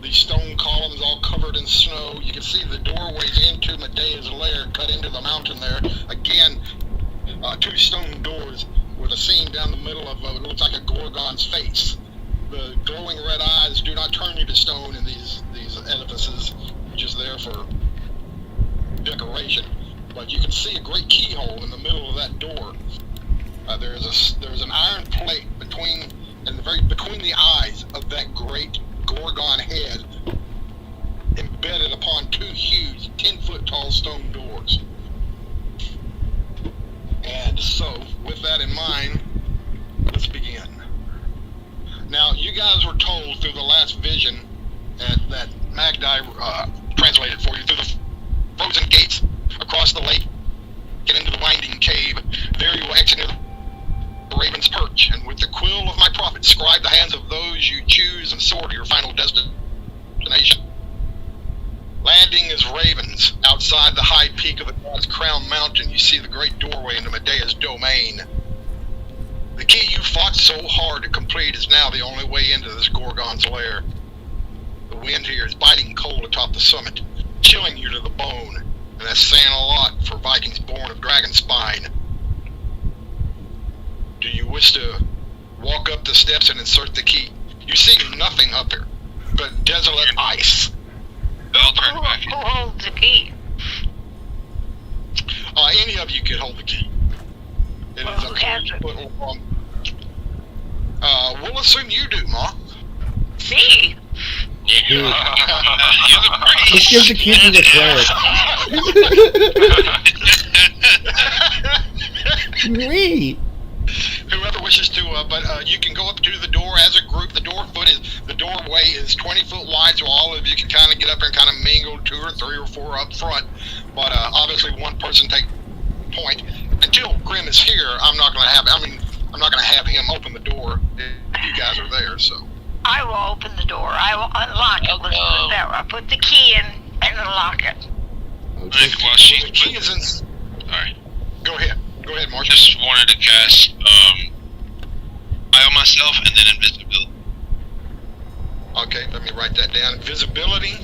These stone columns all covered in snow. You can see the doorways into Medea's lair cut into the mountain there. Again, 2 stone doors with a seam down the middle of what looks like a Gorgon's face. The glowing red eyes do not turn you to stone in these edifices, just there for decoration. But you can see a great keyhole in the middle of that door. There's an iron plate between the eyes of that great Gorgon head, embedded upon 2 huge 10-foot tall stone doors. And so, with that in mind, let's begin. Now, you guys were told through the last vision that Magdi translated for you through the frozen gates across the lake and into the winding cave. There you will exit into the Raven's Perch, and with the quill of my prophet, scribe the hands of those you choose and soar to your final destination. Landing is Ravens. Outside the high peak of the God's Crown Mountain, you see the great doorway into Medea's domain. The key you fought so hard to complete is now the only way into this Gorgon's lair. The wind here is biting cold atop the summit, chilling you to the bone, and that's saying a lot for Vikings born of dragon spine. Do you wish to walk up the steps and insert the key? You see nothing up here but desolate ice. Who holds the key? Any of you could hold the key. It is Who has it? We'll assume you do, Ma. Me? Yeah. You're the priest. Let's give the key to the cleric. Me. Whoever wishes to, but you can go up to the door as a group. The doorway is 20 foot wide, so all of you can kind of get up there and kind of mingle, 2 or 3 or 4 up front. But obviously, one person take point. Until Grim is here, I'm not going to have him open the door if you guys are there. So I will open the door. I will unlock it with I put the key in and unlock it. Okay. Well, the key is in. Sorry. Go ahead, Marshall. Just wanted to cast eye on myself and then invisibility. Okay, let me write that down. Visibility.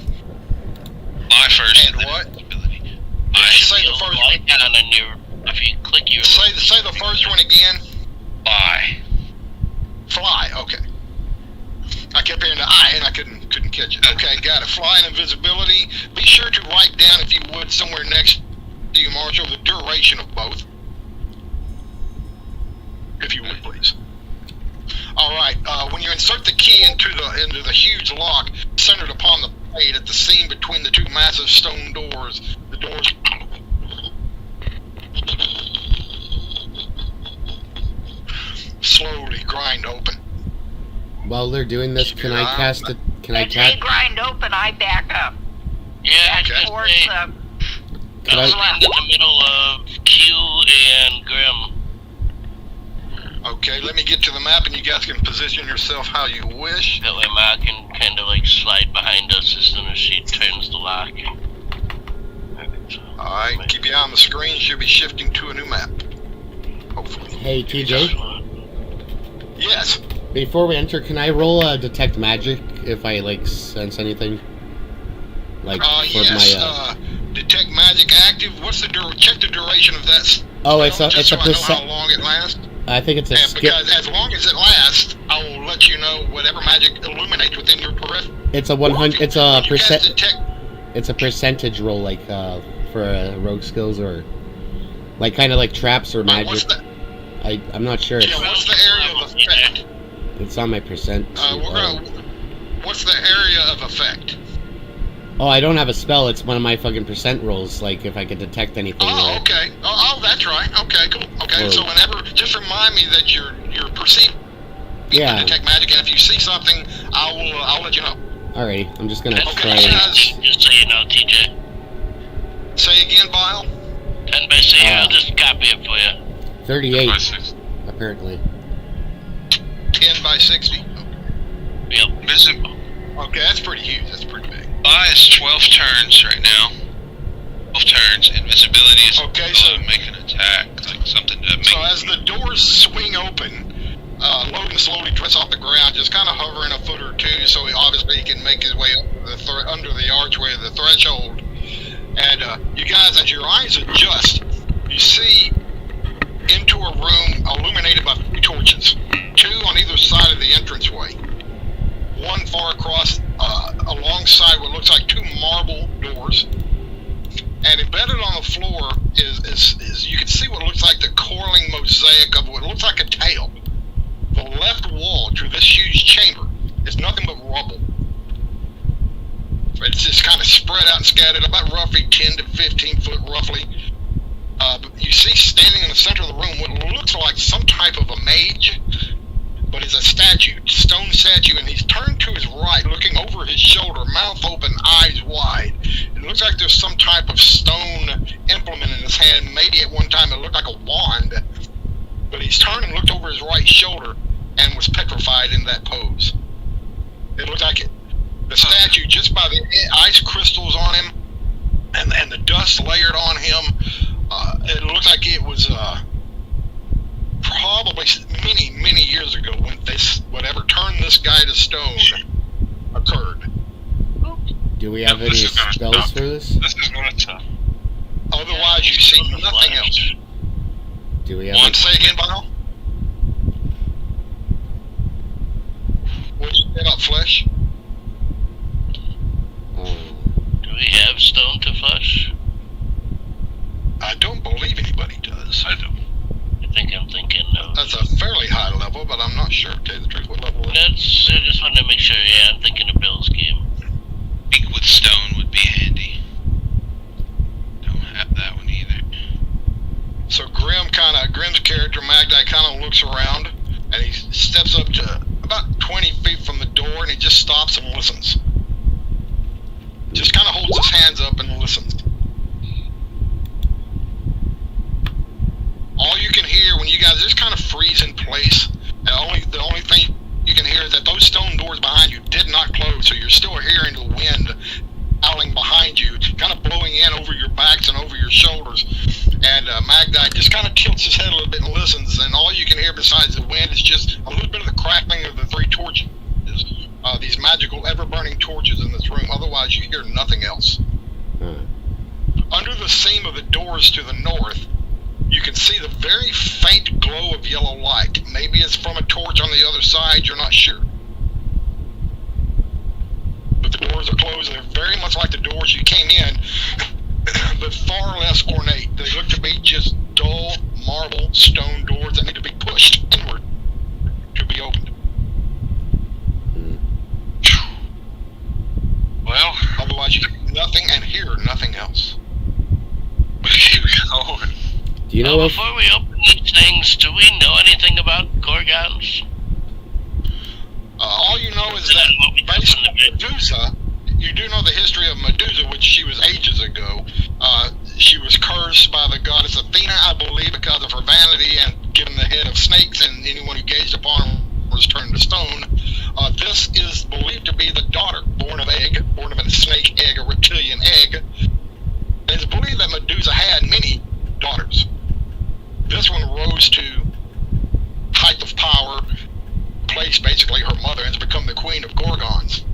Fly first. And what? Invisibility. Say the first one. Down on your, if you click your. Say the first one again. Fly. Fly. Okay. I kept hearing the I and I couldn't catch it. Okay, got it. Fly and invisibility. Be sure to write down, if you would, somewhere next to you, Marshall, the duration of both. If you would, please. All right. When you insert the key into the huge lock centered upon the plate at the seam between the 2 massive stone doors, the doors slowly grind open. While they're doing this, can I cast it? Can I As they cast? grind open, I back up. Yeah, Okay. Towards the. Can I I? land in the middle of Q and Grim. Okay, let me get to the map and you guys can position yourself how you wish. That way Ma can kind of like slide behind us as soon as she turns the lock. Alright, keep your eye on the screen. She'll be shifting to a new map. Hopefully. Hey, TJ. Yes. Before we enter, can I roll detect magic if I like sense anything? Like for yes. my. Detect magic active. What's the check the duration of that? Oh, it's spell, a just so I know percent. how long it lasts. I think it's a And skip. because as long as it lasts, I will let you know whatever magic illuminates within your periphery. It's a 100. It's a You guys percent. detect. It's a percentage roll, like for rogue skills or like kind of like traps or What's magic. the, I'm not sure. yeah, what's the area of effect? It's on my percent. What's the area of effect? Oh, I don't have a spell. It's one of my fucking percent rolls. Like if I could detect anything. Oh, okay. Oh, that's right. Okay, cool. Okay, Whoa. so whenever, just remind me that you're perceiving Yeah. detect magic, and if you see something, I'll let you know. Alrighty, I'm just gonna Okay, try. guys. Just so you know, TJ. Say again, Bile. 10 by 6, I'll just copy it for you. 38, 6. apparently. 10 by 60. Yep. Visible. Okay, that's pretty huge. That's pretty big. Fly is 12 turns right now. 12 turns. Invisibility is Okay, so make an attack, like something to make. So as the doors swing open, Logan slowly drifts off the ground, just kind of hovering a foot or two, so he obviously can make his way up under the archway of the threshold. And you guys, as your eyes adjust, you see into a room illuminated by 3 torches, 2 on either side of the entranceway. One far across, alongside what looks like 2 marble doors. And embedded on the floor is you can see what looks like the coiling mosaic of what looks like a tail. The left wall to this huge chamber is nothing but rubble. It's just kind of spread out and scattered about roughly 10 to 15 foot roughly. But you see standing in the center of the room what looks like some type of a mage, but it's a statue, stone statue, and he's turned to his right, looking over his shoulder, mouth open, eyes wide. It looks like there's some type of stone implement in his hand. Maybe at one time it looked like a wand, but he's turned and looked over his right shoulder and was petrified in that pose. It looked like it. The statue, just by the ice crystals on him and the dust layered on him, it looked like it was probably many years ago when whatever turned this guy to stone occurred. Do we have any spells for this? This is going to suck. Otherwise, you see nothing else. Do we have Want to say again, Bono? What you said about flesh? Do we have stone to flush? I don't believe anybody does. I don't. I think I'm thinking of... That's a fairly high level, but I'm not sure, to tell you the truth, what level it is. I just wanted to make sure, yeah, I'm thinking of Bill's game. Ink with stone would be handy. Don't have that one either. So Grim's character, Magdi, kind of looks around, and he steps up to about 20 feet from the door, and he just stops and listens. Just kind of holds his hands up and listens. All you can hear when you guys just kind of freeze in place, and the only thing you can hear is that those stone doors behind you did not close, so you're still hearing the wind howling behind you, kind of blowing in over your backs and over your shoulders. And Magdi just kind of tilts his head a little bit and listens, and all you can hear besides the wind is just a little bit of the crackling of the 3 torches. These magical, ever-burning torches in this room. Otherwise, you hear nothing else. Under the seam of the doors to the north, you can see the very faint glow of yellow light. Maybe it's from a torch on the other side, you're not sure. But the doors are closed, and they're very much like the doors you came in, but far less ornate. They look to be just dull, marble, stone doors that need to be pushed inward to be opened. Well, Otherwise, you hear nothing and hear nothing else. keep going. Do you know if... Before we open these things, do we know anything about Gorgons? All you know is that based on Medusa, you do know the history of Medusa, which she was ages ago. She was cursed by the goddess Athena, I believe, because of her vanity and given the head of snakes, and anyone who gazed upon her was turned to stone. This is believed to be the daughter, born of a snake egg, a reptilian egg. And it's believed that Medusa had many daughters. This one rose to height of power, replaced basically her mother, and has become the queen of Gorgons.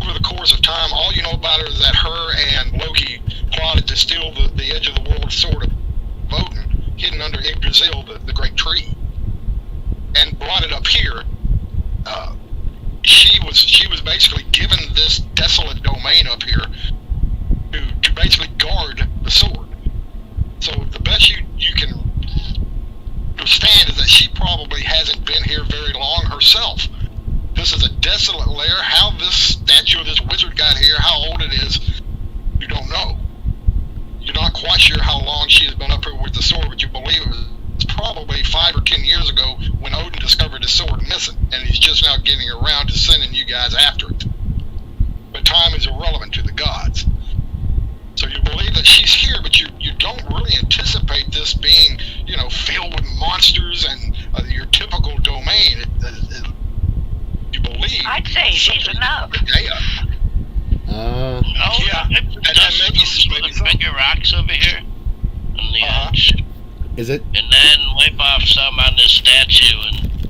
Over the course of time, all you know about her is that her and Loki plotted to steal the edge of the world sword of Odin, hidden under Yggdrasil, the great tree, and brought it up here. She was basically given this desolate domain up here to basically guard the sword. So the best you can understand is that she probably hasn't been here very long herself. This is a desolate lair. How this statue of this wizard got here, how old it is, you don't know. You're not quite sure how long she has been up here with the sword, but you believe it was probably 5 or 10 years ago when Odin discovered his sword missing, and he's just now getting around to sending you guys after it. But time is irrelevant to the gods. So you believe that she's here, but you don't really anticipate this being, filled with monsters and your typical domain. You believe. I'd say she's enough. Yeah. Yeah. Maybe some bigger rocks over here on the edge. Is it? And then wipe off some on this statue and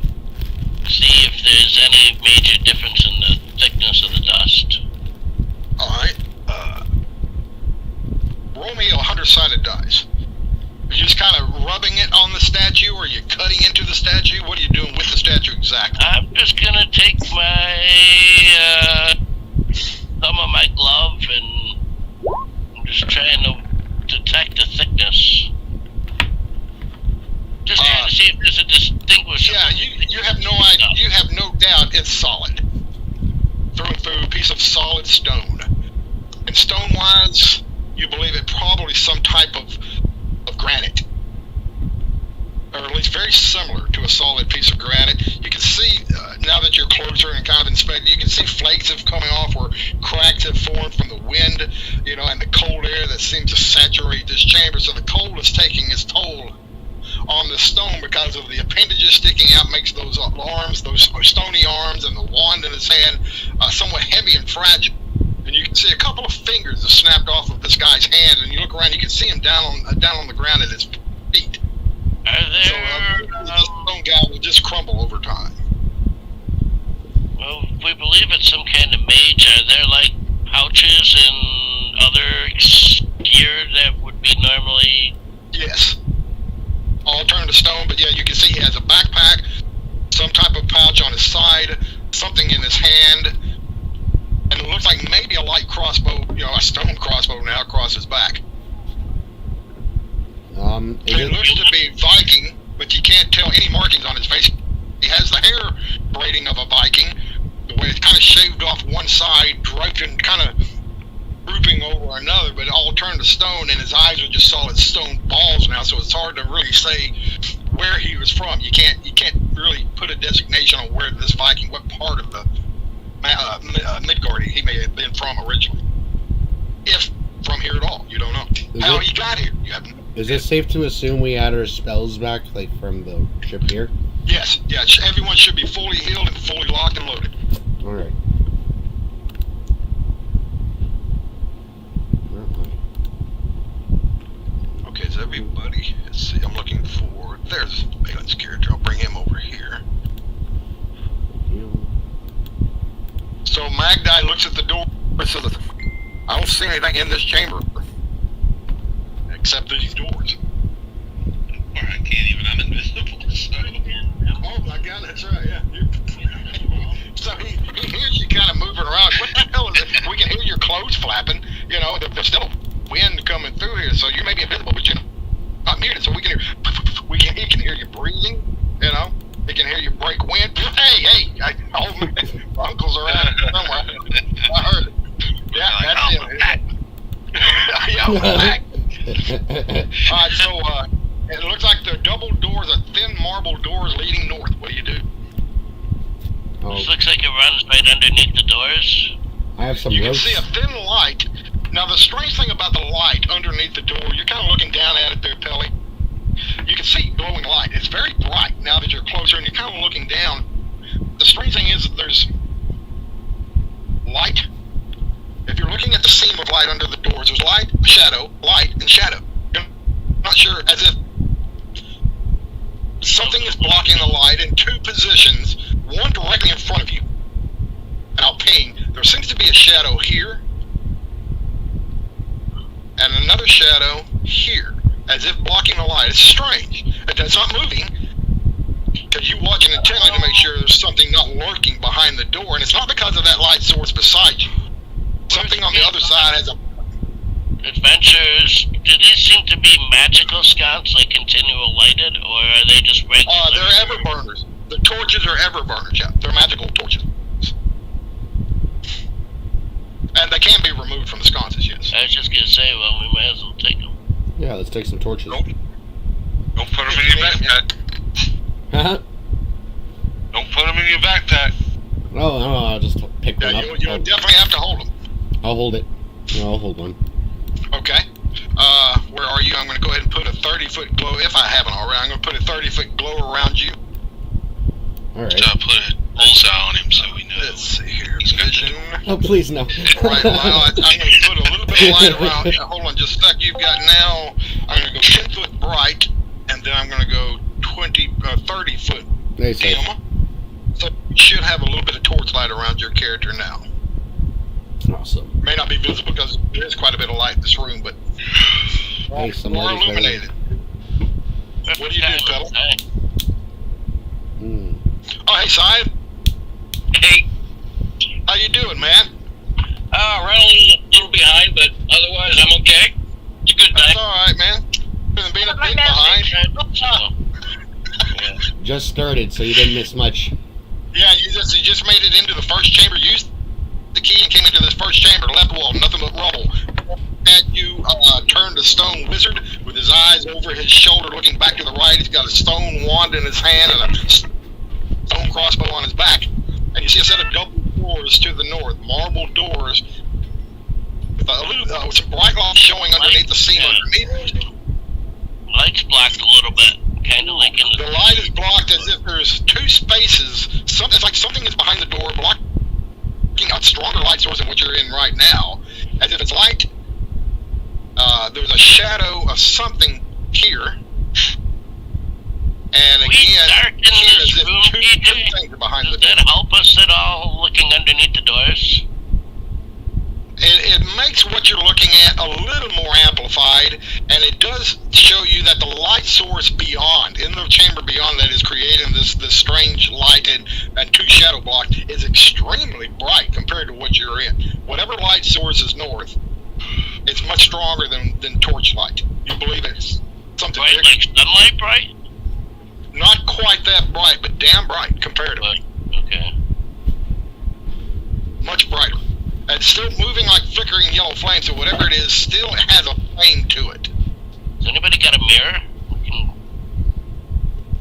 see if there's any major difference in the thickness of the dust. Alright. Roll me a 100-sided dice. Are you just kind of rubbing it on the statue, or are you cutting into the statue? What are you doing with the statue exactly? I'm just gonna take my thumb of my glove and I'm just trying to detect the thickness. Just trying to see if there's a distinguishable. Yeah, you have no idea. You have no doubt it's solid. Through and through, a piece of solid stone. And stone-wise, you believe it probably some type of granite. Or at least very similar to a solid piece of granite. You can see, now that you're closer and kind of inspecting, you can see flakes have coming off where cracks have formed from the wind, and the cold air that seems to saturate this chamber. So the cold is taking its toll on the stone because of the appendages sticking out, makes those arms, those stony arms, and the wand in his hand somewhat heavy and fragile. And you can see a couple of fingers have snapped off of this guy's hand, and you look around, you can see him down on the ground at his feet. Are there, So the stone guy will just crumble over time. well, we believe it's some kind of mage. Are there like pouches and other gear that would be normally? Yes. All turned to stone, but yeah, you can see he has a backpack, some type of pouch on his side, something in his hand, and it looks like maybe a light crossbow, a stone crossbow now across his back. It looks to be Viking, but you can't tell any markings on his face. He has the hair braiding of a Viking, the way it's kind of shaved off one side, draped and kind of grouping over another, but all turned to stone, and his eyes are just solid stone balls now, so it's hard to really say where he was from. You can't really put a designation on where this Viking, what part of the Midgard he may have been from originally. If from here at all, you don't know. How he got here, you have no. Is it safe to assume we add our spells back, like from the ship here? Yes, everyone should be fully healed and fully locked and loaded. Alright. Okay, is everybody? Let's see, I'm looking for. There's Balin's character. I'll bring him over here. So Magdi looks at the door and says, I don't see anything in this chamber except these doors. Or I can't even, I'm invisible, so. Oh my god, that's right, yeah. So he hears you kind of moving around. What the hell is it? We can hear your clothes flapping. There's still wind coming through here, so you may be invisible, but you're not muted, so he can hear you breathing, He can hear you break wind. Hey, uncle's around somewhere. I heard it. Yeah, that's him. Yeah, we're back. Alright, so it looks like the double doors are thin marble doors leading north. What do you do? This looks like it runs right underneath the doors. I have some You can ropes. see a thin light. Now, the strange thing about the light underneath the door, you're kind of looking down at it there, Pelly. You can see glowing light. It's very bright now that you're closer and you're kind of looking down. The strange thing is that there's light. If you're looking at the seam of light under the doors, there's light, shadow, light, and shadow. You're not sure, as if something is blocking the light in two positions, one directly in front of you. Out paying, there seems to be a shadow here, and another shadow here, as if blocking the light. It's strange. It's not moving, because you're watching intently to make sure there's something not lurking behind the door, and it's not because of that light source beside you. Something on the other side has a... Adventures, do these seem to be magical sconces, like continual lighted, or are they just regular? They're ever burners. The torches are ever burners, yeah. They're magical torches. And they can be removed from the sconces, yes. I was just gonna say, well, we might as well take them. Yeah, let's take some torches. Don't put them in your backpack. Huh? Don't put them in your backpack. Oh, no, I'll just pick one up. You'll definitely have to hold them. I'll hold it. No, I'll hold one. Okay. Where are you? I'm going to go ahead and put a 30-foot glow, if I haven't already. I'm going to put a 30-foot glow around you. Alright. So I put a bullseye on him so we know. Let's see here. He's got Vision. Oh, please, no. Right, well, I'm going to put a little bit of light around. Yeah, hold on just a sec. You've got now, I'm going to go 10-foot bright, and then I'm going to go 30-foot Nice. dim. So should have a little bit of torchlight around your character now. Awesome. May not be visible because there is quite a bit of light in this room, but Hey, more somebody's illuminated. What do you do, Tuttle? Hmm. Oh, hey, Side. Hey, How you doing, man? running a little behind, but otherwise I'm okay. It's a good That's night. all right, man. Being a My bit message. behind. Just started, so you didn't miss much. Yeah, you just made it into the first chamber. Used the key and came into this first chamber. Left wall, nothing but rubble. And you turned a stone wizard with his eyes over his shoulder, looking back to the right. He's got a stone wand in his hand and a stone crossbow on his back. And you see a set of double doors to the north, marble doors with some bright light showing underneath the seam underneath. Light's blocked a little bit, kind of like in The light is blocked as if there's two spaces. It's like something is behind the door, blocking out stronger light source than what you're in right now. As if it's light. There's a shadow of something here. And again, darken here this as if room, two DJ? things are behind the Does door. that help us at all, looking underneath the doors? It makes what you're looking at a little more amplified, and it does show you that the light source beyond, in the chamber beyond that is creating this strange light and two shadow blocks, is extremely bright compared to what you're in. Whatever light source is north, it's much stronger than torchlight. You believe it's something Bright, bigger? like sunlight bright? Not quite that bright, but damn bright comparatively. Okay. Much brighter. And still moving like flickering yellow flames, so whatever it is still has a flame to it. Has anybody got a mirror?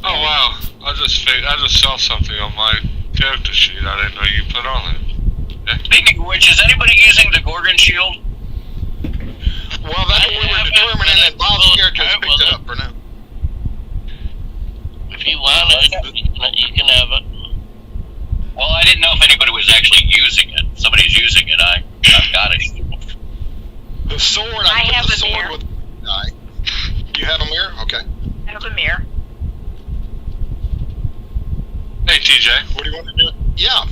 Oh wow! I just saw something on my character sheet. I didn't know you put on it. Speaking of which, is anybody using the Gorgon shield? Well, that's what we were determining, and Bob's character has picked it up for now. If you want it, you can have it. Well, I didn't know if anybody was actually using it. If somebody's using it, I've got it. The sword, I put have the a sword mirror. with You have a mirror? Okay. I have a mirror. Hey TJ, What do you want to do? Yeah.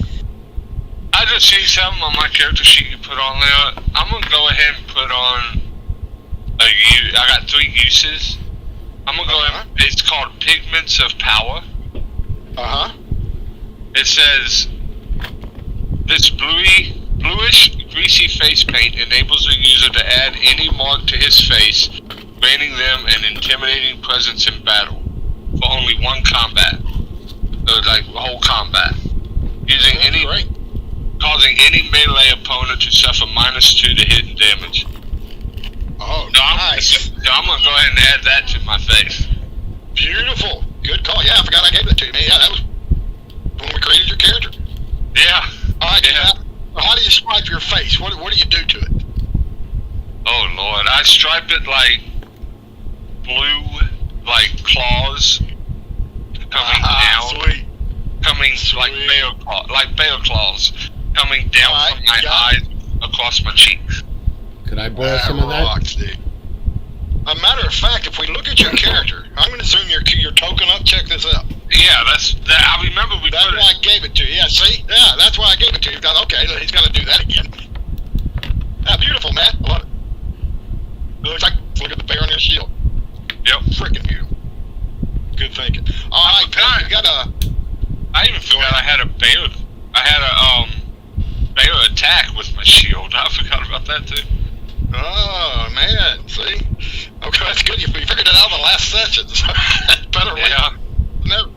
I just see something on my character sheet you put on there. I'm gonna go ahead and put on I got 3 uses. I'm gonna go ahead. It's called Pigments of Power. Uh-huh. It says, this bluish, greasy face paint enables the user to add any mark to his face, granting them an intimidating presence in battle for only one combat. So like whole combat. Using any, Great. causing any melee opponent to suffer -2 to hit and damage. Oh, So nice. I'm gonna go ahead and add that to my face. Beautiful. Good call. Yeah, I forgot I gave that to you, man. Yeah, that was when we created your character. Yeah. All right, Yeah. how do you stripe your face? What do you do to it? Oh Lord, I stripe it like blue, like claws coming down, Sweet. coming like bear claws, coming down Alright, from my got eyes across my cheeks. Could I borrow some of that? Rocks, dude. A matter of fact, if we look at your character, I'm going to zoom your token up. Check this out. Yeah, that. I remember we That's put why it. I gave it to you. Yeah, see? Yeah, that's why I gave it to you. Okay, he's got to do that again. Yeah, beautiful, man. I love it. It looks like, look at the bear on your shield. Yep. Freaking beautiful. Good thinking. All right, Tom, you got a... I even forgot I had a bear. I had a bear attack with my shield. I forgot about that too. Oh, man. See? Okay, that's good. You figured it out in the last session. So better way. Yeah. No.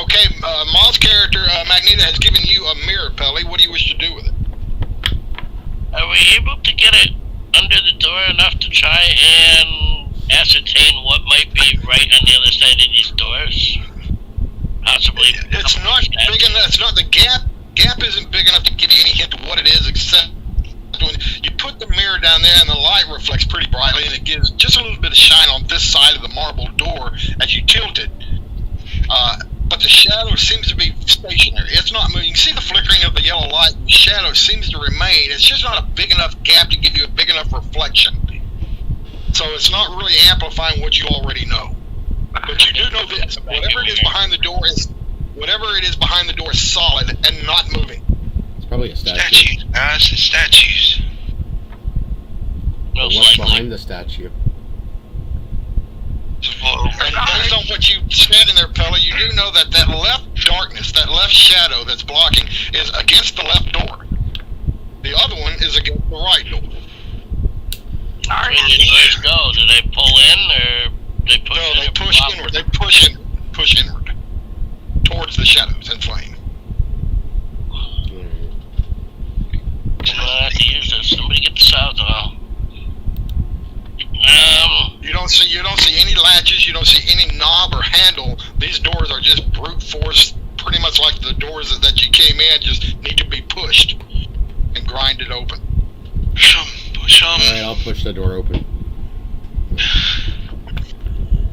Okay, Maul's character, Magneto, has given you a mirror, Pelly. What do you wish to do with it? Are we able to get it under the door enough to try and ascertain what might be right on the other side of these doors? Possibly. It's not big enough. It's not the gap. Gap isn't big enough to give you any hint of what it is, except when you put the mirror down there and the light reflects pretty brightly, and it gives just a little bit of shine on this side of the marble door as you tilt it. But the shadow seems to be stationary. It's not moving. You can see the flickering of the yellow light. The shadow seems to remain. It's just not a big enough gap to give you a big enough reflection. So it's not really amplifying what you already know. But you do know this. Whatever it is behind the door is whatever it is behind the door is solid and not moving. It's probably a statue. Statues, guys, it's statues. But Most what's likely. behind the statue? Whoa. And based on what you said in there, fella, you do know that that left darkness, that left shadow that's blocking, is against the left door. The other one is against the right door. Are Where did yours go? Did they pull in or they push? No, they push inward. They push inward towards the shadows and flame. I'm gonna have to use this. Somebody get the south on. You don't see any latches. You don't see any knob or handle. These doors are just brute force, pretty much like the doors that you came in. Just need to be pushed and grinded open. Push 'em. Alright, I'll push the door open.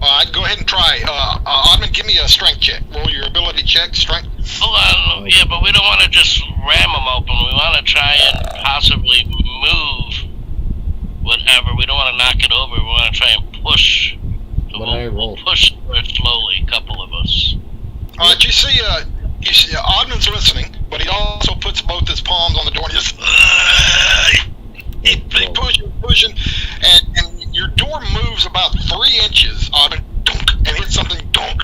Alright, go ahead and try. Oddman, give me a strength check. Roll your ability check, strength. Hold on. Yeah, but we don't want to just ram them open. We want to try and possibly move whatever. We don't want to knock it over. We want to try and push. So What did I roll? We'll push slowly, a couple of us. Alright, you see Oddman's listening, but he also puts both his palms on the door and just he pushing, and your door moves about 3 inches, Oddman, dunk, and hits something, dunk,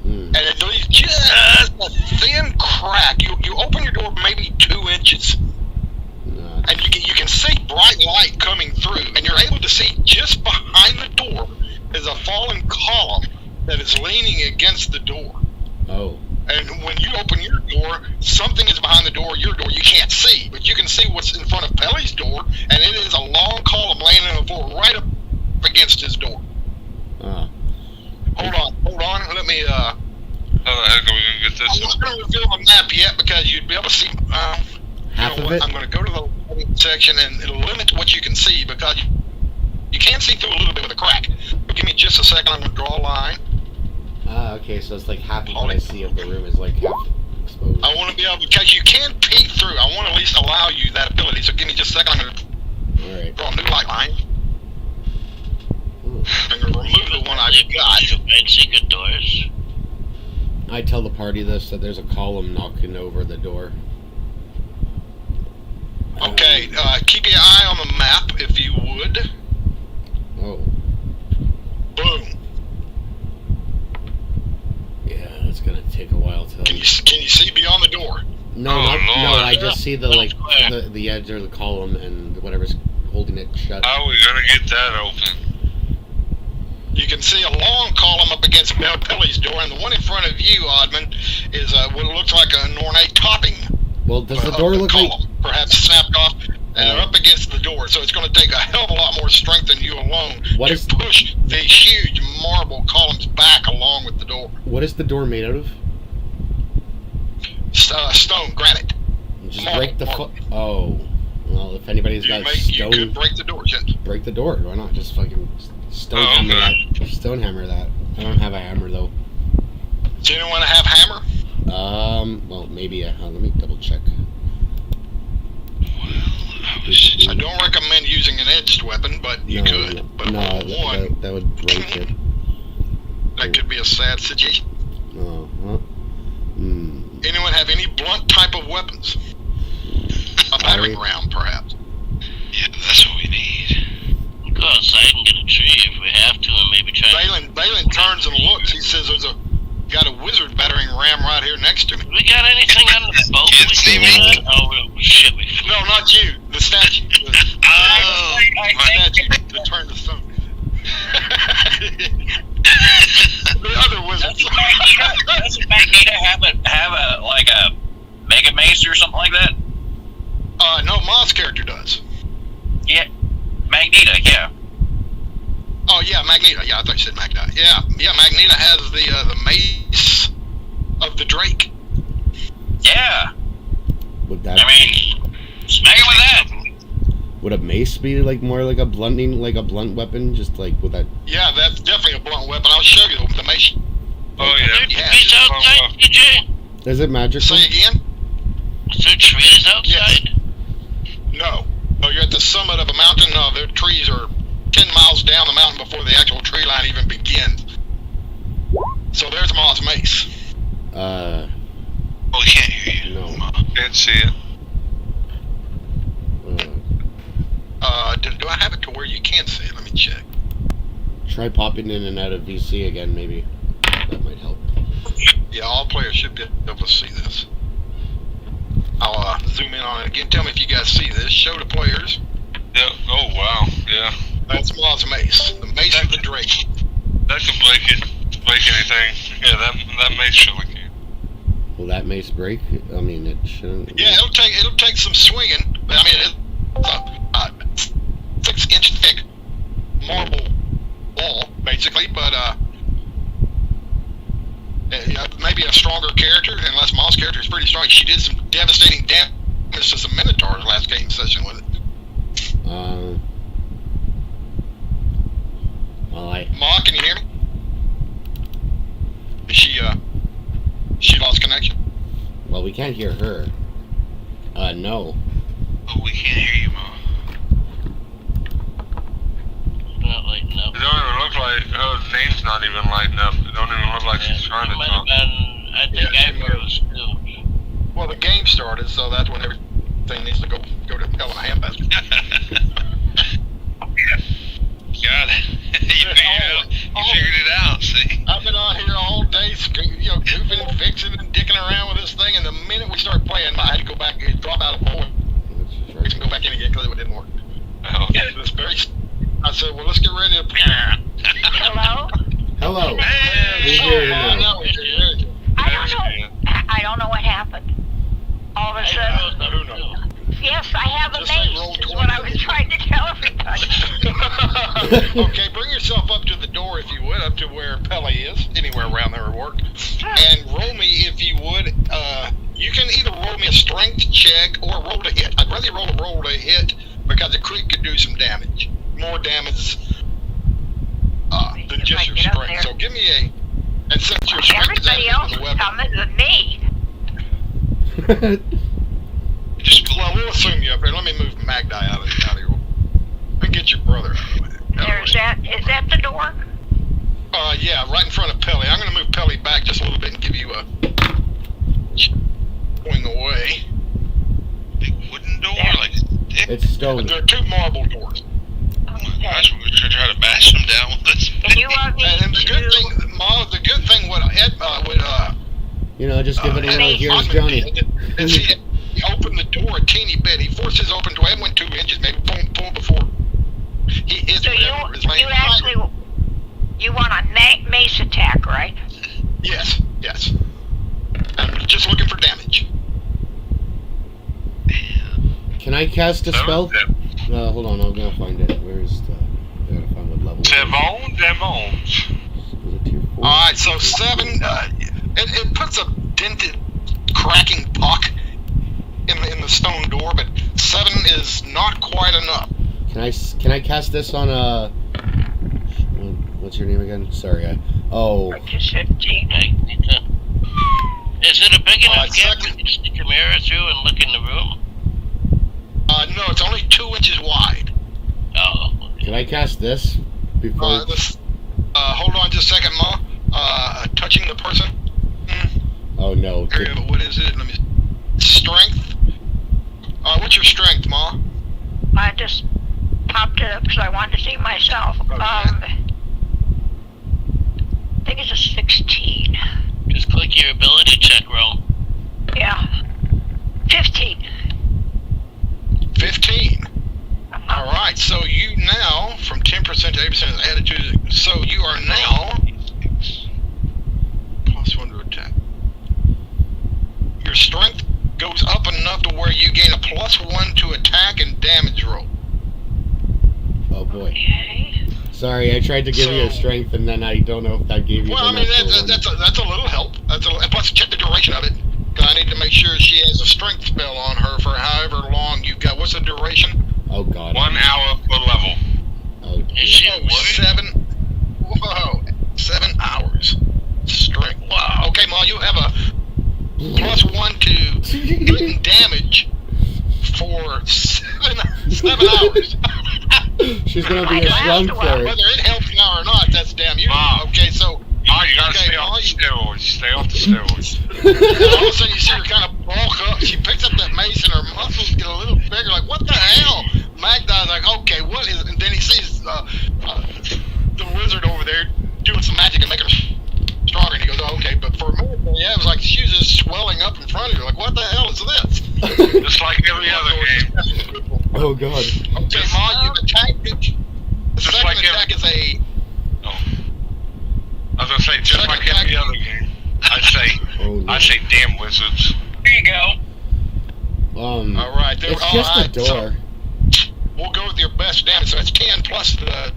and it leaves just a thin crack. You open your door maybe 2 inches, and you can see bright light coming through, and you're able to see just behind the door is a fallen column that is leaning against the door. Oh. And when you open your door, something is behind the door, your door, you can't see, but you can see what's in front of Pelly's door, and it is a long column laying on the floor right up against his door. Hold on, let me, How the heck are we gonna get I'm this not one? going to reveal the map yet, because you'd be able to see, Half of it? I'm going to go to the lighting section, and it'll limit what you can see, because you can see through a little bit with a crack. But give me just a second, I'm going to draw a line. Okay, so it's like half of what I see of the room is like half exposed. I want to be able, because you can peek through. I want to at least allow you that ability. So give me just a second. I'm going to Alright. draw a new light line. Ooh. I'm going to remove the one I've got. And secret doors. I tell the party this, that there's a column knocking over the door. Okay, keep your eye on the map, if you would. Oh. Boom. Yeah, that's gonna take a while to... Can you see beyond the door? No, Oh, no, Lord. I just see the, like, Square. the edge of the column and whatever's holding it shut. How are we gonna get that open? You can see a long column up against Pelly's door, and the one in front of you, Oddman, is what looks like an ornate topping. Well, does the of door look like... column, perhaps snapped off, and they're up against the door, so it's going to take a hell of a lot more strength than you alone to push these huge marble columns back along with the door. What is the door made out of? Stone, granite. Just Marble, break the marble. Oh. Well, if anybody's got You stone... could break the door, Jen. break the door. Why not just fucking stone Oh, hammer okay. that? Stone hammer that. I don't have a hammer though. Does anyone have hammer? Well, maybe. Let me double check. I don't recommend using an edged weapon, but you could. But no, one, that would break it. that could be a sad situation. Oh, well. Anyone have any blunt type of weapons? A battering ram, perhaps. Yeah, that's what we need. We'll go outside and get a tree if we have to, and maybe try. Balin turns and looks. He says, got a wizard battering ram right here next to me. We got anything on the boat? Can't we see can, me. oh shit! We. No, not you. The statue. The Oh, statue that turned to stone. The other wizard. Doesn't Magneto have a like a mega mace or something like that? No, Moth's character does. Yeah, Magneto. Yeah. Oh yeah, Magneto. Yeah, I thought you said Magneto. Yeah, Magneto has the mace of the Drake. Yeah. Would that? I mean, smack it with that. Would a mace be like more like a blunt weapon? Just like with that? Yeah, that's definitely a blunt weapon. I'll show you the mace. Oh yeah. Yeah. Trees outside, DJ? Is it magical? Say again? Is there trees outside? No. No, you're at the summit of a mountain. No, the trees are 10 miles down the mountain before the actual tree line even begins. So there's Moth's mace. Oh, we can't hear you. No. Can't see it. Do I have it to where you can't see it? Let me check. Try popping in and out of VC again, maybe. That might help. Yeah, all players should be able to see this. I'll zoom in on it again. Tell me if you guys see this. Show the players. Yeah. Oh wow. Yeah. That's Ma's mace. The mace of the Drake. That could break anything. Yeah, that mace surely can. Will that mace break? I mean, it shouldn't. Yeah, it'll take some swinging. But I mean, it's a 6-inch thick marble wall, basically. But maybe a stronger character, unless Ma's character is pretty strong. She did some devastating damage to some Minotaurs last game session with it. Well, Ma, can you hear me? Is she lost connection? Well, we can't hear her. No. Oh, we can't hear you, Ma. Not lighting up. It don't even look like her name's not even lighting up. It don't even look like she's trying to Might talk. have been, I think Yeah, I froze too. Well, the game started, so that's when everything needs to go to hell in a handbasket. Got it. You figured it out, see? I've been on here all day, goofing and fixing and dicking around with this thing, and the minute we start playing, I had to go back and drop out of the hole and go back in again because it didn't work. Oh. It was I said, well, let's get ready to... Hello? Hello. Hey! We hear you Oh, now. now we can hear you. I don't know what happened. All of a sudden, Who knows? yes, I have a Just like mace, roll is what I was trying to tell everybody. Okay, bring yourself up to the door if you would, up to where Pele is, anywhere around there would work. And roll me if you would. You can either roll me a strength check or roll to hit. I'd rather you roll to hit because the crit could do some damage, more damage than just your strength. So give me a. And since your strength is Everybody else the was weapon, coming to me. well, we'll assume you up here. Let me move Magdi out of here. Let me get your brother out of there. Is that the door? Yeah, right in front of Pele. I'm going to move Pele back just a little bit and give you a going away. Big wooden door? There. Like a stick? It's stone. There are two marble doors. Oh my gosh, we're gonna try to bash them down with this. And you want me And the good thing, Ma, the good thing would You know, just give it a little. Amazing. Here's Johnny. And see, he opened the door a teeny bit. He forced his open door. It went 2 inches, maybe boom before he hit So whatever his main you want a mace attack, right? Yes. I'm just looking for damage. Can I cast a spell? Hold on, I'm gonna find it. Where's the? I gotta find what level. Devons. Is it tier 4? Alright, so 7, it puts a dented, cracking puck in the stone door, but 7 is not quite enough. Can I cast this on a? What's your name again? Sorry, Just 15. Is it a big enough gap second. you can stick a mirror through and look in the room? No, it's only 2 inches wide. Oh. Can I cast this before? Hold on just a second, Ma. Touching the person. Oh no. Area, what is it? Let me. Strength. What's your strength, Ma? I just popped it up because I wanted to see myself. Okay. I think it's a 16. Just click your ability check roll. Yeah. 15. 15. All right, so you now, from 10% to 8% is added to, so you are now +1 to attack. Your strength goes up enough to where you gain a +1 to attack and damage roll. Oh boy. Okay. Sorry, I tried to give you a strength, and then I don't know if that gave you. Well, I the mean, natural one. that's a little help. And plus, check the duration of it. 'Cause I need to make sure she has a strength spell on her for however long you've got. What's the duration? Oh god. 1 hour per level. Oh, Is she Oh, what? 7. Whoa, 7 hours. Strength. Wow. Okay, Ma, you have a +1 to hitting damage for 7 hours. She's gonna be I a laughed shrunk a while. for it. Whether it helps now or not, that's damn you. Ma. Okay, so Ma, Ma, you gotta Okay, stay Ma, off the you- steroids. Stay off the steroids. And all of a sudden, you see her kind of bulk up. She picks up that mace, and her muscles get a little bigger. Like, what the hell? Magda's like, okay, what is it? And then he sees the wizard over there doing some magic and making her stronger. And he goes, oh, okay. But for a minute, yeah, it was like she was just swelling up in front of you. Like, what the hell is this? Just like every other game. Oh god. Okay, Ma, you attack it. The Just second like attack is a... Oh. I was gonna say, just like every other game. Oh, no. I say, damn wizards. There you go. All right. There, It's all just a right, door. so we'll go with your best damage. So it's 10 plus the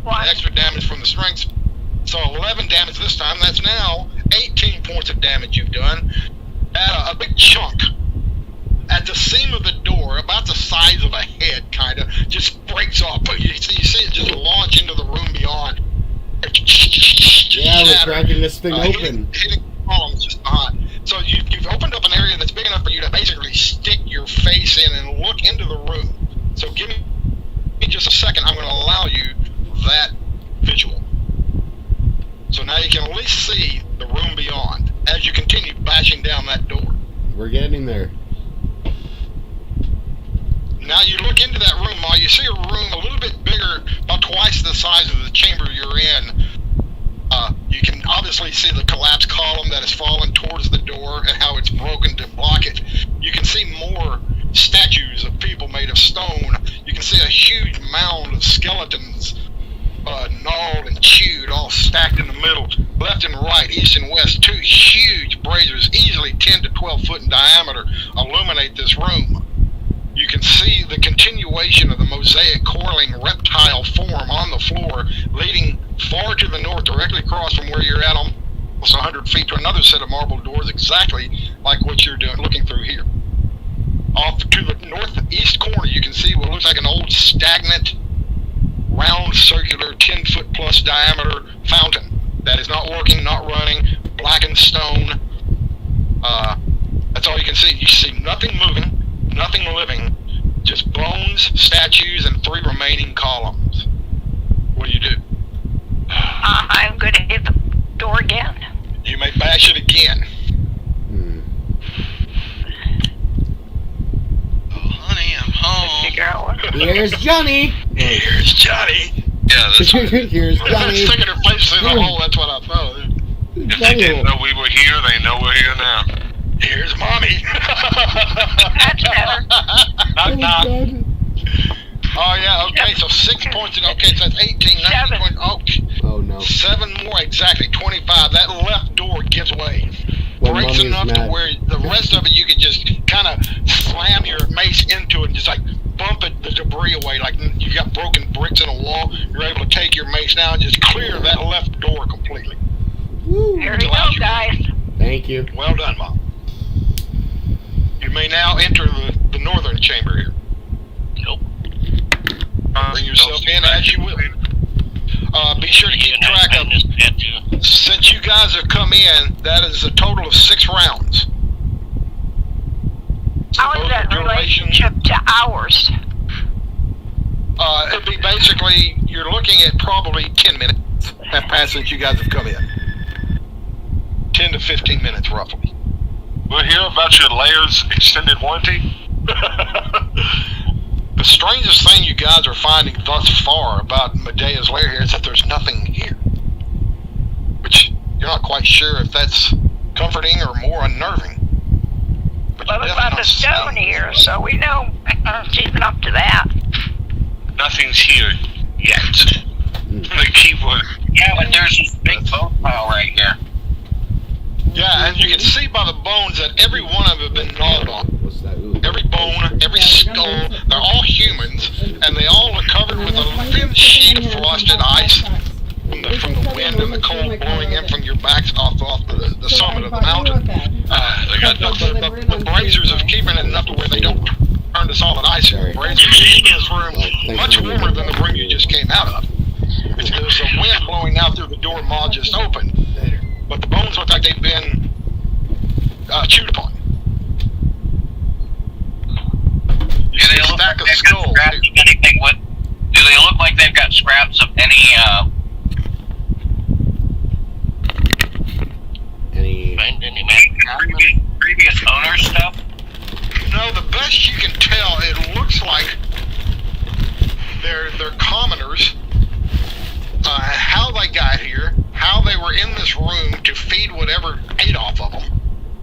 One. extra damage from the strength. So 11 damage this time. That's now 18 points of damage you've done. At a big chunk at the seam of the door, about the size of a head, kind of, just breaks off. But you see it just launch into the room beyond. Yeah, we're cracking this thing open. Hitting columns just behind. So you've opened up an area that's big enough for you to basically stick your face in and look into the room. So give me just a second. I'm going to allow you that visual. So now you can at least see the room beyond as you continue bashing down that door. We're getting there. Now you look into that room, Ma, you see a room a little bit bigger, about twice the size of the chamber you're in. You can obviously see the collapsed column that has fallen towards the door and how it's broken to block it. You can see more statues of people made of stone. You can see a huge mound of skeletons, gnawed and chewed, all stacked in the middle. Left and right, east and west, two huge braziers, easily 10 to 12 foot in diameter, illuminate this room. You can see the continuation of the mosaic coiling reptile form on the floor, leading far to the north, directly across from where you're at, almost 100 feet, to another set of marble doors, exactly like what you're doing, looking through here. Off to the northeast corner, you can see what looks like an old stagnant, round, circular, 10-foot plus diameter fountain that is not working, not running, blackened stone. That's all you can see. You see nothing moving. Nothing living, just bones, statues, and 3 remaining columns. What do you do? I'm going to hit the door again. You may bash it again. Oh, honey, I'm home. Figure out what. Here's Johnny! Here's Johnny. Yeah, that's Here's Johnny! Sticking her face through the hole, that's what I thought. if they didn't know we were here, they know we're here now. Here's Mommy. That's better. Knock, knock. God. Oh, yeah, okay, so 6 points. Okay, so that's 18, 19, 20. Oh no. 7 more, exactly, 25. That left door gives way. When Breaks Mommy's enough to mad. where the rest of it you can just kind of slam your mace into it and just like bump it, the debris away. Like you got broken bricks in a wall, you're able to take your mace now and just clear that left door completely. Woo. Here we go, guys. Thank you. Well done, Mom. You may now enter the northern chamber here. Nope. Bring yourself in as you will. Be sure to keep track of, since you guys have come in, that is a total of 6 rounds. How is that in relationship to ours? It'd be basically, you're looking at probably 10 minutes have passed since you guys have come in. 10 to 15 minutes, roughly. We'll hear about your layers extended warranty. The strangest thing you guys are finding thus far about Medea's lair here is that there's nothing here. Which, you're not quite sure if that's comforting or more unnerving. But Well, you're we've got definitely the stone here, so we know she's been up to that. Nothing's here yet. The keyword. Yeah, but there's this big bone pile right here. Yeah, and you can see by the bones that every one of them have been gnawed on. What's that? Ooh. Every bone, every skull, they're all humans, and they all are covered with a thin sheet of frosted ice from the wind and the cold blowing in from your backs off the summit of the mountain. The braziers of keeping it enough to where they don't turn to solid ice. The braziers keep this room much warmer than the room you just came out of. There's a wind blowing now through the door Ma just opened, but the bones look like they've been chewed upon. You Do see they a look stack like of they've got skulls. scraps of anything with? Do they look like they've got scraps of any They're commoners. How they got here, how they were in this room to feed whatever ate off of them,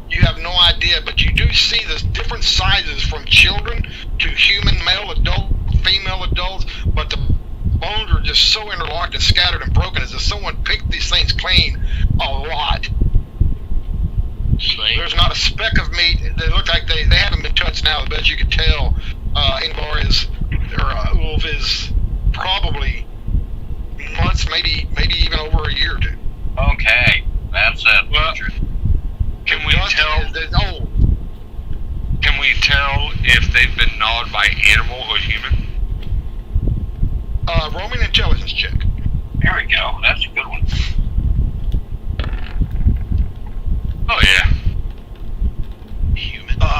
you have no idea. But you do see this different sizes from children to human male adult, female adults. But the bones are just so interlocked and scattered and broken as if someone picked these things clean a lot. There's not a speck of meat. They look like they haven't been touched now. The best you could tell, Ingvar Ulf is probably months, maybe even over a year or two. Okay, that's it. Well, can we tell? Can we tell if they've been gnawed by animal or human? Roaming intelligence check. There we go. That's a good one. Oh yeah.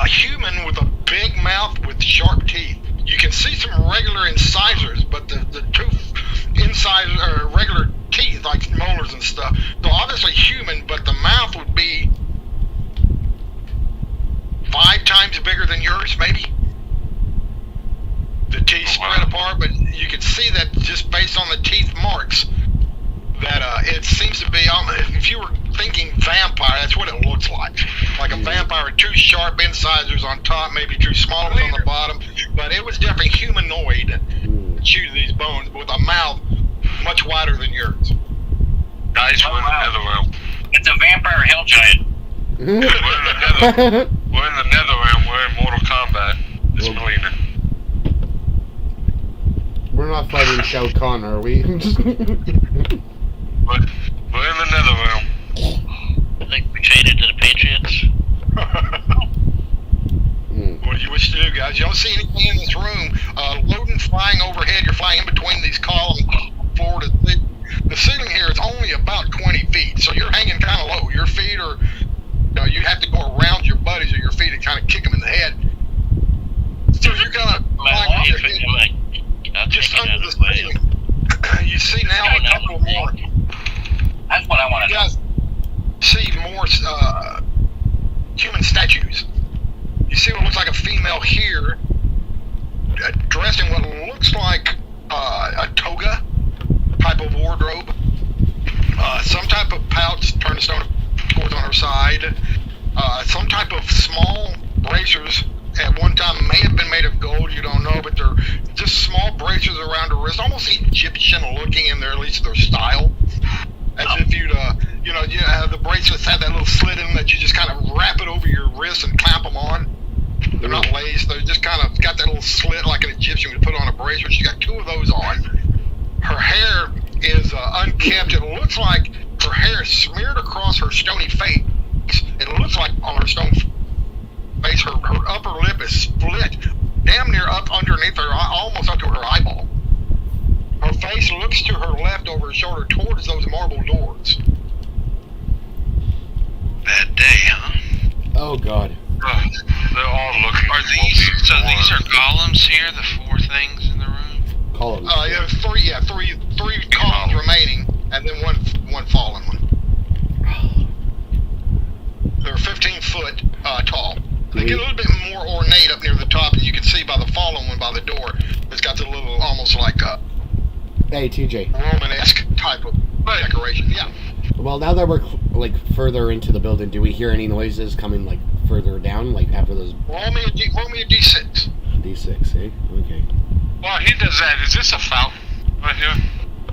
Human with a big mouth with sharp teeth. You can see some regular incisors, but the two incisors are regular teeth, like molars and stuff. So obviously human, but the mouth would be 5 times bigger than yours, maybe. The teeth spread apart, but you can see that just based on the teeth marks, that it seems to be, if you were thinking vampire, that's what it looks like. Like a vampire, 2 sharp incisors on top, maybe 2 small ones on the bottom, but it was definitely humanoid that chewed these bones, but with a mouth much wider than yours. Guys, we're in the nether realm. It's a vampire hell giant. We're in the nether realm. We're in Mortal Kombat. It's Melina. We're not fighting Shao Kahn, are we? We're in the nether realm. Like we traded to the Patriots. What do you wish to do, guys? You don't see anything in this room. Loading, flying overhead. You're flying in between these columns, floor to ceiling. The ceiling here is only about 20 feet, so you're hanging kind of low. Your feet are, you have to go around your buddies or your feet and kind of kick them in the head. So you're kind of flying off your head. Just under the ceiling. You see now a couple more. That's what I want to You guys see more human statues. You see what looks like a female here, dressed in what looks like a toga type of wardrobe. Some type of pouch turned to stone cords on her side. Some type of small bracers at one time may have been made of gold, you don't know, but they're just small bracers around her wrist, almost Egyptian looking in their, at least their style. As if you'd, the bracelets have that little slit in them that you just kind of wrap it over your wrist and clamp them on. They're not laced, they're just kind of got that little slit like an Egyptian would put on a bracelet. She's got 2 of those on. Her hair is unkempt. It looks like her hair is smeared across her stony face. It looks like on her stone face, her upper lip is split, damn near up underneath her, almost up to her eyeball. Her face looks to her left over her shoulder towards those marble doors. Bad day, huh? Oh God. They're all looking. Are these these are columns here? The 4 things in the room? Columns. Yeah, three columns remaining, and then one fallen one. They're 15 foot tall. They get a little bit more ornate up near the top, and you can see by the fallen one by the door. It's got the little, almost like a Hey, TJ. Romanesque type of decoration. Yeah. Well, now that we're further into the building, do we hear any noises coming further down, after those? Roll me a D6. D6, eh? Okay. While he does that, is this a fountain right here?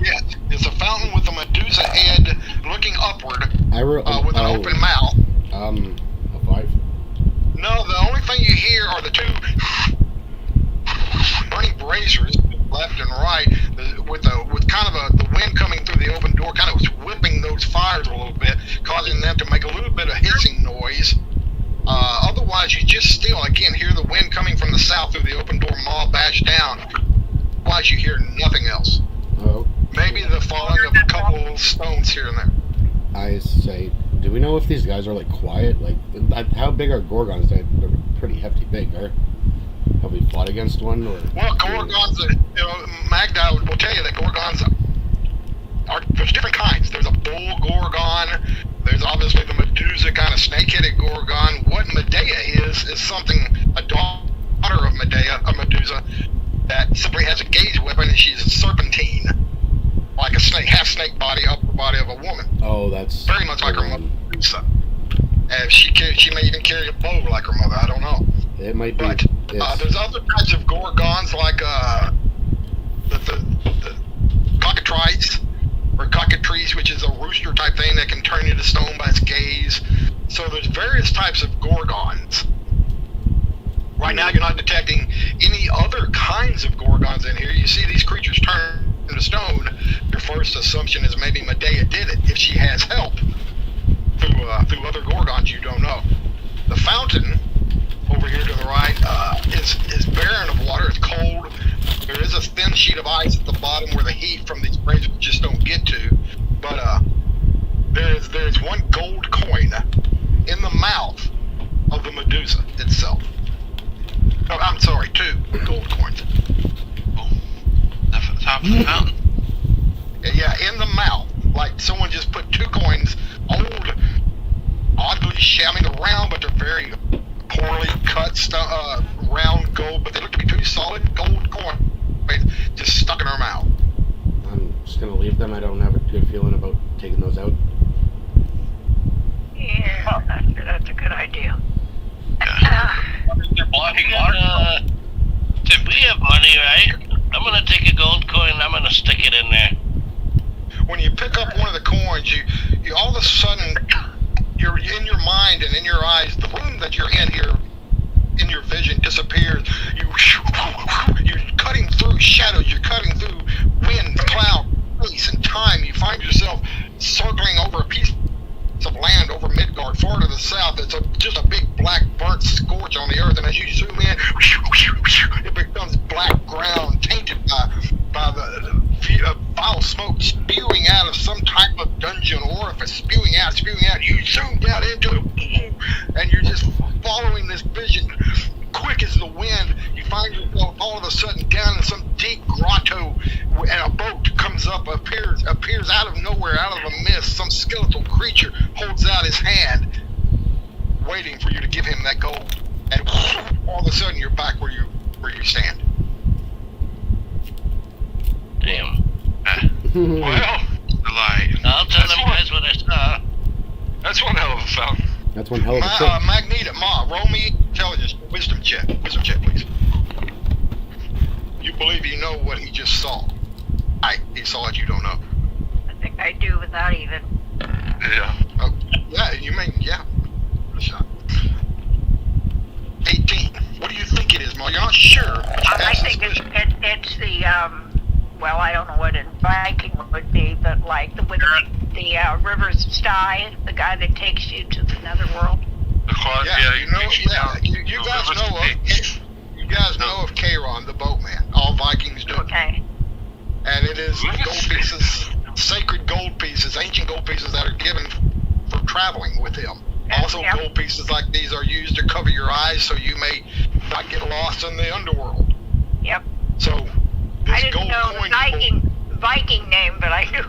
Yes, it's a fountain with a Medusa head looking upward with an open mouth. A 5? No, the only thing you hear are the 2 burning braziers, left and right, with kind of the wind coming through the open door, kind of whipping those fires a little bit, causing them to make a little bit of hissing noise. Otherwise, you just still, again, hear the wind coming from the south through the open door, maw bash down. Otherwise, you hear nothing else. Oh. Maybe the falling of a couple of little stones here and there. I say, do we know if these guys are quiet? How big are Gorgons? They're pretty hefty big, right? Have we fought against one? Or? Well, Gorgons, Magda will tell you that Gorgons there's different kinds. There's a bull Gorgon. There's obviously the Medusa kind of snake-headed Gorgon. What Medea is something, a daughter of Medea, a Medusa, that simply has a gauge weapon. She's a serpentine, like a snake, half snake body, upper body of a woman. Oh, that's Very much like her mother, Medusa. And she may even carry a bow like her mother. I don't know. It might be. But there's other types of gorgons like the cockatrice or cockatrice, which is a rooster type thing that can turn into stone by its gaze. So there's various types of gorgons. Right now, you're not detecting any other kinds of gorgons in here. You see these creatures turn into stone. Your first assumption is maybe Medea did it. If she has help through other gorgons, you don't know. The fountain over here to the right is barren of water. It's cold. There is a thin sheet of ice at the bottom where the heat from these graves just don't get to. But there's one gold coin in the mouth of the Medusa itself. Oh, I'm sorry, 2 gold coins. Oh, the top of the fountain. Yeah, in the mouth. Like someone just put 2 coins, old, oddly shamming around, but they're very poorly cut, round gold, but they look to be 2 solid gold coins just stuck in her mouth. I'm just gonna leave them. I don't have a good feeling about taking those out. Yeah, that's a good idea. They're blocking water. We have money, right? I'm gonna take a gold coin and I'm gonna stick it in there. When you pick up one of the coins, you all of a sudden, you're in your mind and in your eyes, the room that you're in here, in your vision, disappears. You're cutting through shadows, you're cutting through wind, cloud, space, and time. You find yourself circling over a piece of land over Midgard, far to the south. It's just a big black burnt scorch on the earth, and as you zoom in, it becomes black ground, tainted by the foul smoke spewing out of some type of dungeon orifice, spewing out. You zoom down into it, and you're just following this vision quick as the wind. You find yourself all of a sudden down in some deep grotto, and a boat comes up, appears out of nowhere, out of the mist. Some skeletal creature holds out his hand, waiting for you to give him that gold. And all of a sudden, you're back where you stand. Damn. Well, The light. I'll tell them guys what I saw. that's one hell of a fountain. That's one hell of a trick. Magneto, roll me intelligence, wisdom check, please. You believe you know what he just saw. He saw it, you don't know. I think I do without even. Yeah. Oh, yeah, you mean, yeah. Good shot. 18. What do you think it is, Ma? You're not sure. I think it's the, well, I don't know what in Viking would be, but like the River's Sty, the guy that takes you to the netherworld. The clock, You guys know of Charon, the boatman. All Vikings do. Okay. And it is the gold pieces, sacred gold pieces, ancient gold pieces that are given for traveling with him. Also, Yep. gold pieces like these are used to cover your eyes so you may not get lost in the underworld. Yep. So, this I didn't gold know the coin. Viking name, but I knew.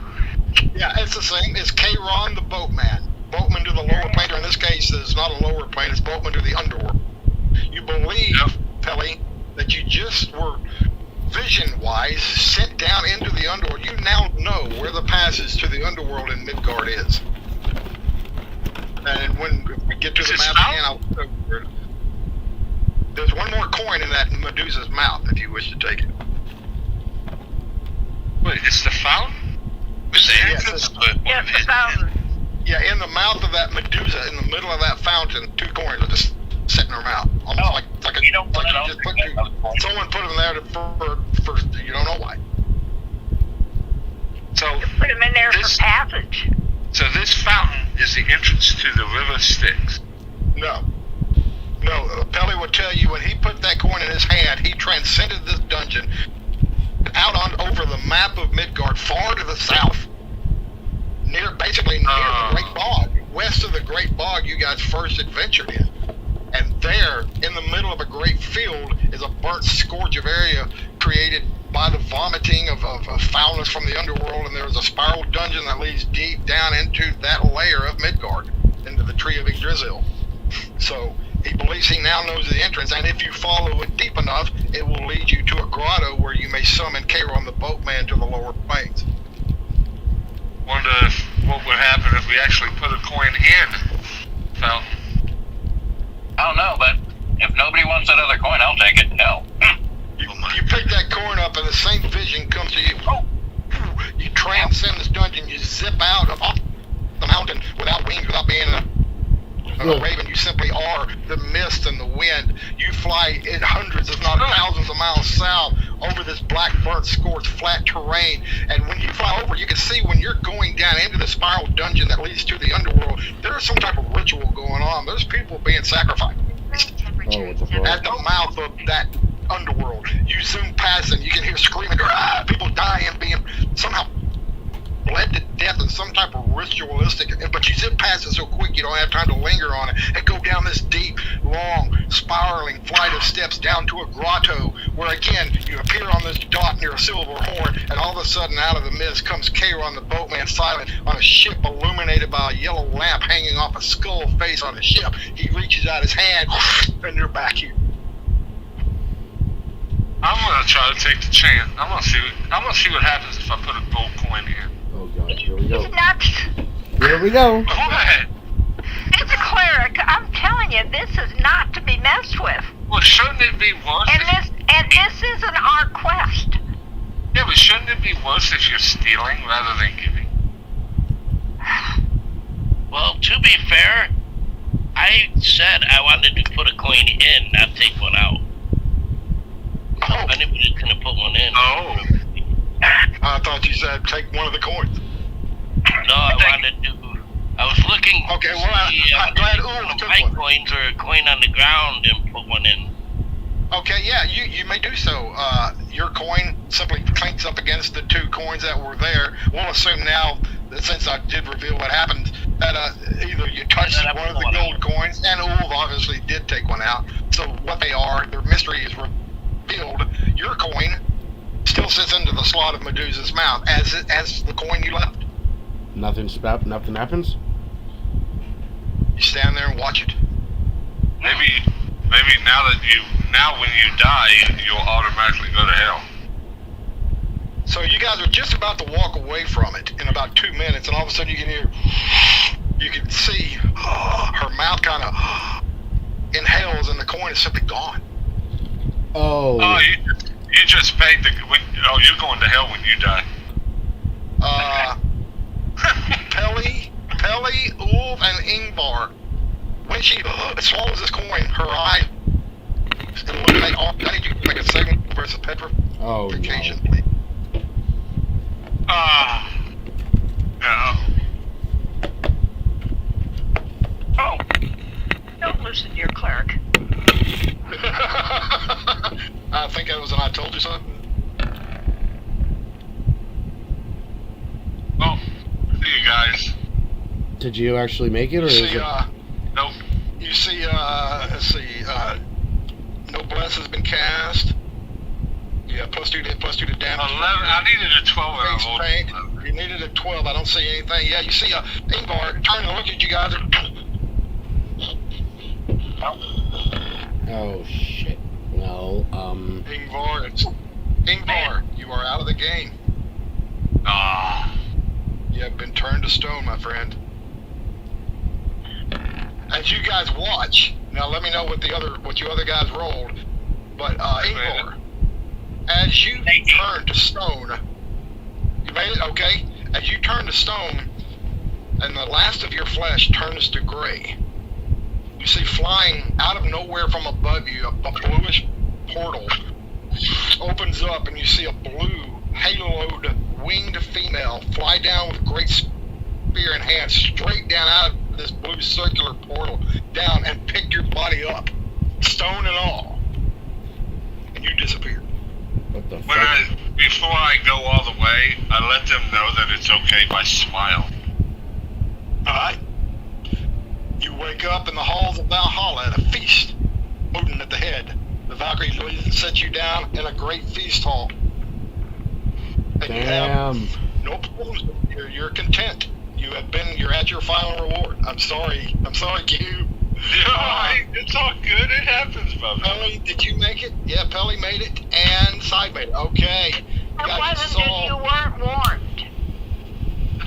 Yeah, it's the same. It's Charon, the boatman. Boatman to the lower plane. In this case, it's not a lower plane. It's boatman to the underworld. You believe, Pelly, that you just were vision-wise sent down into the underworld. You now know where the passage to the underworld in Midgard is. And when we get to the map again, I'll show you where. There's one more coin in that Medusa's mouth if you wish to take it. Wait, it's the fountain? It's the Yes, entrance? Yes, the fountain. Yeah, in the mouth of that Medusa, in the middle of that fountain, 2 coins are just sitting in her mouth. Almost like You don't like put it you out just there. someone put them there for you don't know why. So, Put him in there This- for passage. so this fountain is the entrance to the river Styx. No. Pelly would tell you when he put that coin in his hand, he transcended this dungeon out on over the map of Midgard, far to the south, basically near the Great Bog, west of the Great Bog you guys first adventured in. And there, in the middle of a great field, is a burnt scourge of area created by the vomiting of foulness from the underworld, and there's a spiral dungeon that leads deep down into that layer of Midgard, into the Tree of Yggdrasil. So he believes he now knows the entrance, and if you follow it deep enough, it will lead you to a grotto where you may summon Kairon the boatman to the lower planes. Wonder what would happen if we actually put a coin in Fountain. I don't know, but if nobody wants that other coin, I'll take it. No. You pick that coin up and the same vision comes to you. You transcend this dungeon, you zip out of the mountain without wings, without being a raven. You simply are the mist and the wind. You fly in hundreds, if not thousands of miles south over this black, burnt, scorched, flat terrain. And when you fly over, you can see when you're going down into the spiral dungeon that leads to the underworld, there's some type of ritual going on. There's people being sacrificed what the fuck? at the mouth of that underworld. You zoom past and you can hear screaming, people dying, being somehow bled to death in some type of ritualistic, but you zip past it so quick you don't have time to linger on it and go down this deep, long, spiraling flight of steps down to a grotto where again you appear on this dot near a silver horn, and all of a sudden out of the mist comes Kairon the boatman, silent on a ship illuminated by a yellow lamp hanging off a skull face on a ship. He reaches out his hand and you're back here. I'm gonna try to take the chance. I'm gonna see what happens if I put a gold coin in. Oh god, here we go. It's nuts. Here we go. What? It's a cleric. I'm telling you, this is not to be messed with. Well, shouldn't it be worse? And this isn't our quest. Yeah, but shouldn't it be worse if you're stealing rather than giving? Well, to be fair, I said I wanted to put a coin in, not take one out. Oh, Anybody's gonna put one in. Oh. I thought you said take one of the coins. No, I was looking Okay, well, to see I'm glad one Ooh of took my one. coins or a coin on the ground and put one in. Okay, yeah, you may do so. Your coin simply clinks up against the two coins that were there. We'll assume now, that since I did reveal what happened, that either you touched Yeah, one of the gold coins, and Ulv obviously did take one out. So what they are, their mystery is revealed. Your coin still sits into the slot of Medusa's mouth as the coin you left. Nothing happens? You stand there and watch it. Maybe now when you die, you'll automatically go to hell. So you guys are just about to walk away from it in about 2 minutes, and all of a sudden you can see her mouth kind of inhales, and the coin is simply gone. Oh. Oh, you just paid you're going to hell when you die. Peli, Ulv, and Ingvar. When she swallows this coin, her eye illuminate all. I need you to make a segment versus pepper. Oh, Occasion, no. please. No. Oh, don't listen to your cleric. I think that was an I told you something. Well, see you guys. Did you actually make it, or You is see, it? Nope. you see, let's see, no bless has been cast. Yeah, plus two to damage. 11. I needed a 12 and I Face rolled paint. 11. You needed a 12. I don't see anything. Yeah, you see Ingvar turn and look at you guys. Oh shit. Well, Ingvar, you are out of the game. Ah. You have been turned to stone, my friend. As you guys watch, now let me know what you other guys rolled. But Ingvar, as you turn to stone, you made it, okay? As you turn to stone, and the last of your flesh turns to gray, you see flying out of nowhere from above you, a bluish portal opens up, and you see a blue, haloed, winged female fly down with great spear in hand, straight down out of this blue circular portal, down and pick your body up, stone and all, and you disappear. what the fuck? Before I go all the way, I let them know that it's okay by smile. Alright? You wake up in the halls of Valhalla at a feast, Odin at the head. The Valkyrie sets you down in a great feast hall. And you have Damn. no problems. You're content. You're at your final reward. I'm sorry, Q. It's all good. It happens, Bubba. Pelly, did you make it? Yeah, Pelly made it, and Side made it. Okay. It Got wasn't you that you weren't warned.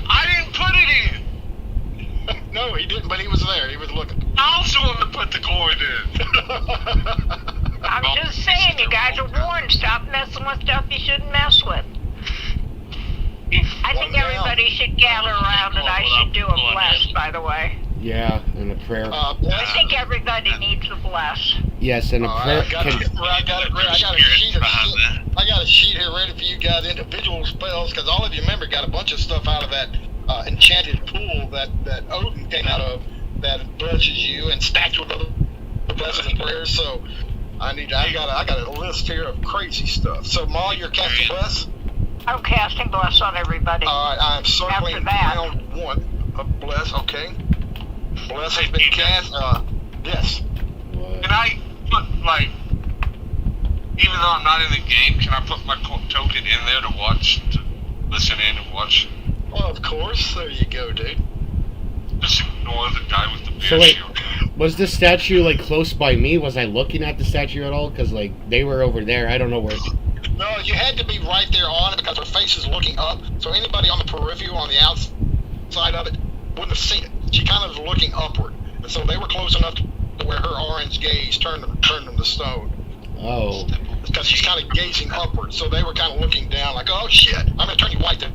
I didn't put it in. No, he didn't, but he was there. He was looking. I also want to put the coin in. I'm just saying, you guys are warned. Stop messing with stuff you shouldn't mess with. I think everybody should gather around and I should do a bless, by the way. Yeah, and a prayer. I think everybody needs a bless. Yes, and a prayer. I got it ready. I got a sheet here ready for you guys. Individual spells, because all of you remember got a bunch of stuff out of that enchanted pool that Odin came out of that blesses you, and stacked with other blessings and prayers. So I got a list here of crazy stuff. So Ma, you're casting bless. I'm casting bless on everybody. All right, I'm circling After that. round 1 of bless. Okay, bless has been cast. Yes. What? Can I put, like, even though I'm not in the game, can I put my token in there to watch, to listen in and watch? Well, of course. There you go, dude. Just ignore the guy with the beard So wait, shield. was this statue like close by me? Was I looking at the statue at all? Because like they were over there. I don't know where. No, you had to be right there on it because her face is looking up. So anybody on the peripheral, on the outside of it, wouldn't have seen it. She kind of was looking upward, and so they were close enough to where her orange gaze turned them to stone. Oh, Because she's kind of gazing upward, so they were kind of looking down, like, "Oh shit, I'm gonna turn you white." Then,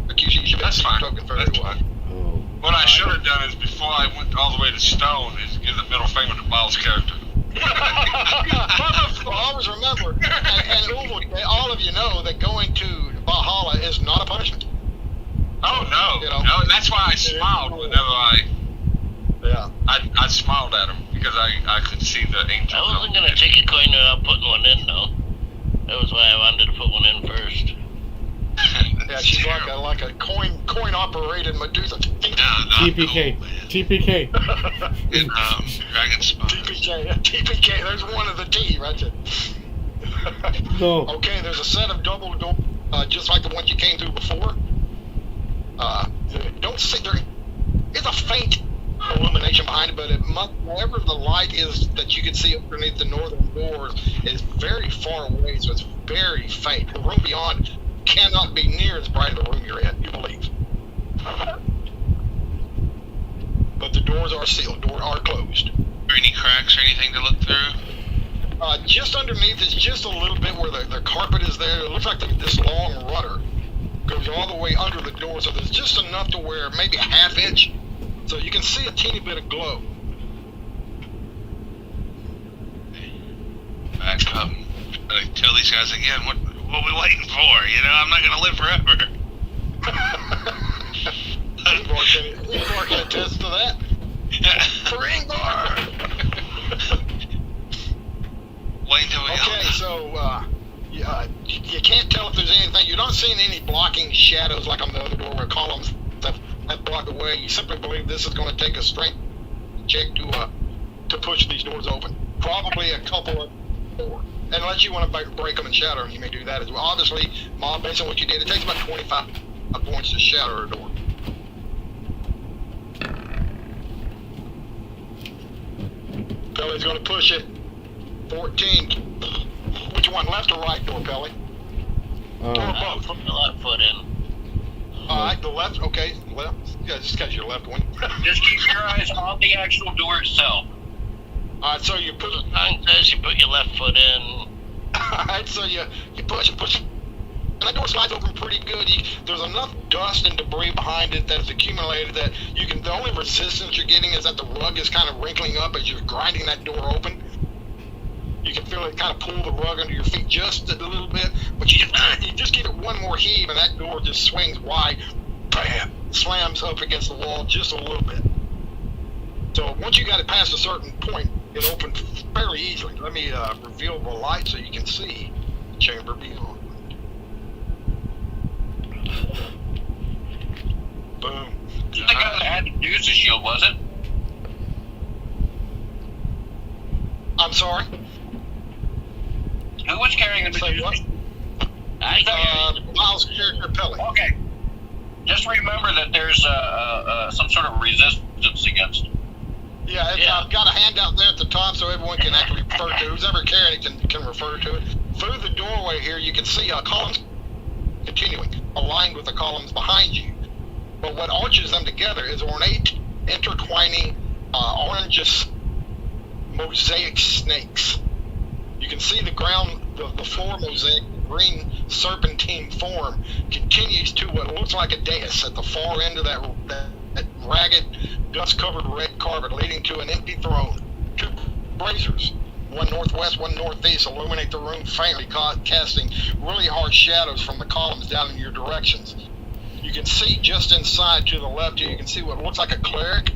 like you should That's fine. token very That's well. fine. oh. What I should have done is, before I went all the way to stone, is give the middle finger to Miles' character. Well, always remember, and Uwe, all of you know that going to Valhalla is not a punishment. Oh no, You know? no, and that's why I smiled whenever Yeah. I smiled at him, because I could see the angel. I wasn't gonna take a coin without putting one in, though. That was why I wanted to put one in first. Yeah, she's like a coin operated Medusa. TPK, TPK. Dragon Spawn. TPK. There's one of the T right there. No. Okay, there's a set of double door, just like the one you came through before. Don't see there is a faint illumination behind it, but wherever the light is that you can see underneath the northern doors is very far away, so it's very faint. The room beyond cannot be near as bright as the room you're in, you believe. But the doors are sealed, are closed. Are any cracks or anything to look through? Just underneath is just a little bit where the carpet is there. It looks like this long rudder goes all the way under the door, so there's just enough to where maybe a half inch, so you can see a teeny bit of glow. Back up. Tell these guys again, what are we waiting for? You know, I'm not gonna live forever. Igor can attest to that. For Igor! Wait until we Okay, so you can't tell if there's anything. You're not seeing any blocking shadows like on the other door where columns have blocked the way. You simply believe this is going to take a strength check to push these doors open. Probably a couple of more. And unless you want to break them and shatter them, you may do that as well. Obviously, Mom, based on what you did, it takes about 25 points to shatter a door. Pelly's going to push it. 14. Which one, left or right door, Pelly? Or I both? put my left foot in. Alright, the left, okay, left. Yeah, just because your left one. Just keep your eyes on the actual door itself. Alright, so you put The sign says you put your left foot in. Alright, so you push it. And that door slides open pretty good. There's enough dust and debris behind it that's accumulated that the only resistance you're getting is that the rug is kind of wrinkling up as you're grinding that door open. You can feel it kind of pull the rug under your feet just a little bit, but you just give it one more heave and that door just swings wide, bam, slams up against the wall just a little bit. So once you got it past a certain point, it opened fairly easily. Let me reveal the light so you can see the chamber beyond. Boom. The guy that had to use the shield, was it? I'm sorry? Who was carrying the Say what? Miles' character Pelly. Okay. Just remember that there's some sort of resistance against it. Yeah, I've got a handout there at the top so everyone can actually refer to it. Who's ever carrying it can refer to it. Through the doorway here, you can see columns continuing, aligned with the columns behind you. But what arches them together is ornate, intertwining, orangeous mosaic snakes. You can see the ground, the floor mosaic, the green serpentine form continues to what looks like a dais at the far end of that ragged, dust-covered red carpet leading to an empty throne. Two braziers, one northwest, one northeast, illuminate the room faintly, casting really hard shadows from the columns down in your directions. You can see just inside to the left here, you can see what looks like a cleric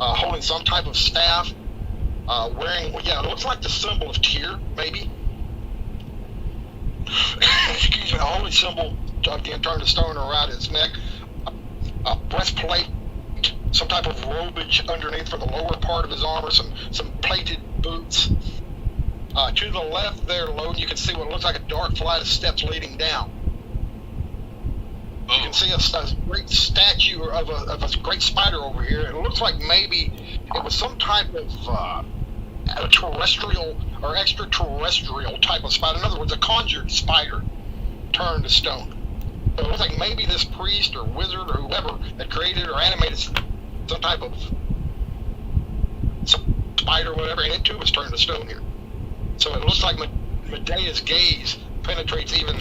holding some type of staff, wearing, it looks like the symbol of Tyr, maybe. Excuse me, a holy symbol, again, turned to stone around his neck. A breastplate, some type of robage underneath for the lower part of his armor, some plated boots. To the left there, Lone, you can see what looks like a dark flight of steps leading down. You can see a great statue of a great spider over here. It looks like maybe it was some type of a terrestrial or extraterrestrial type of spider. In other words, a conjured spider turned to stone. So it looks like maybe this priest or wizard or whoever had created or animated some type of spider or whatever, and it too was turned to stone here. So it looks like Medea's gaze penetrates even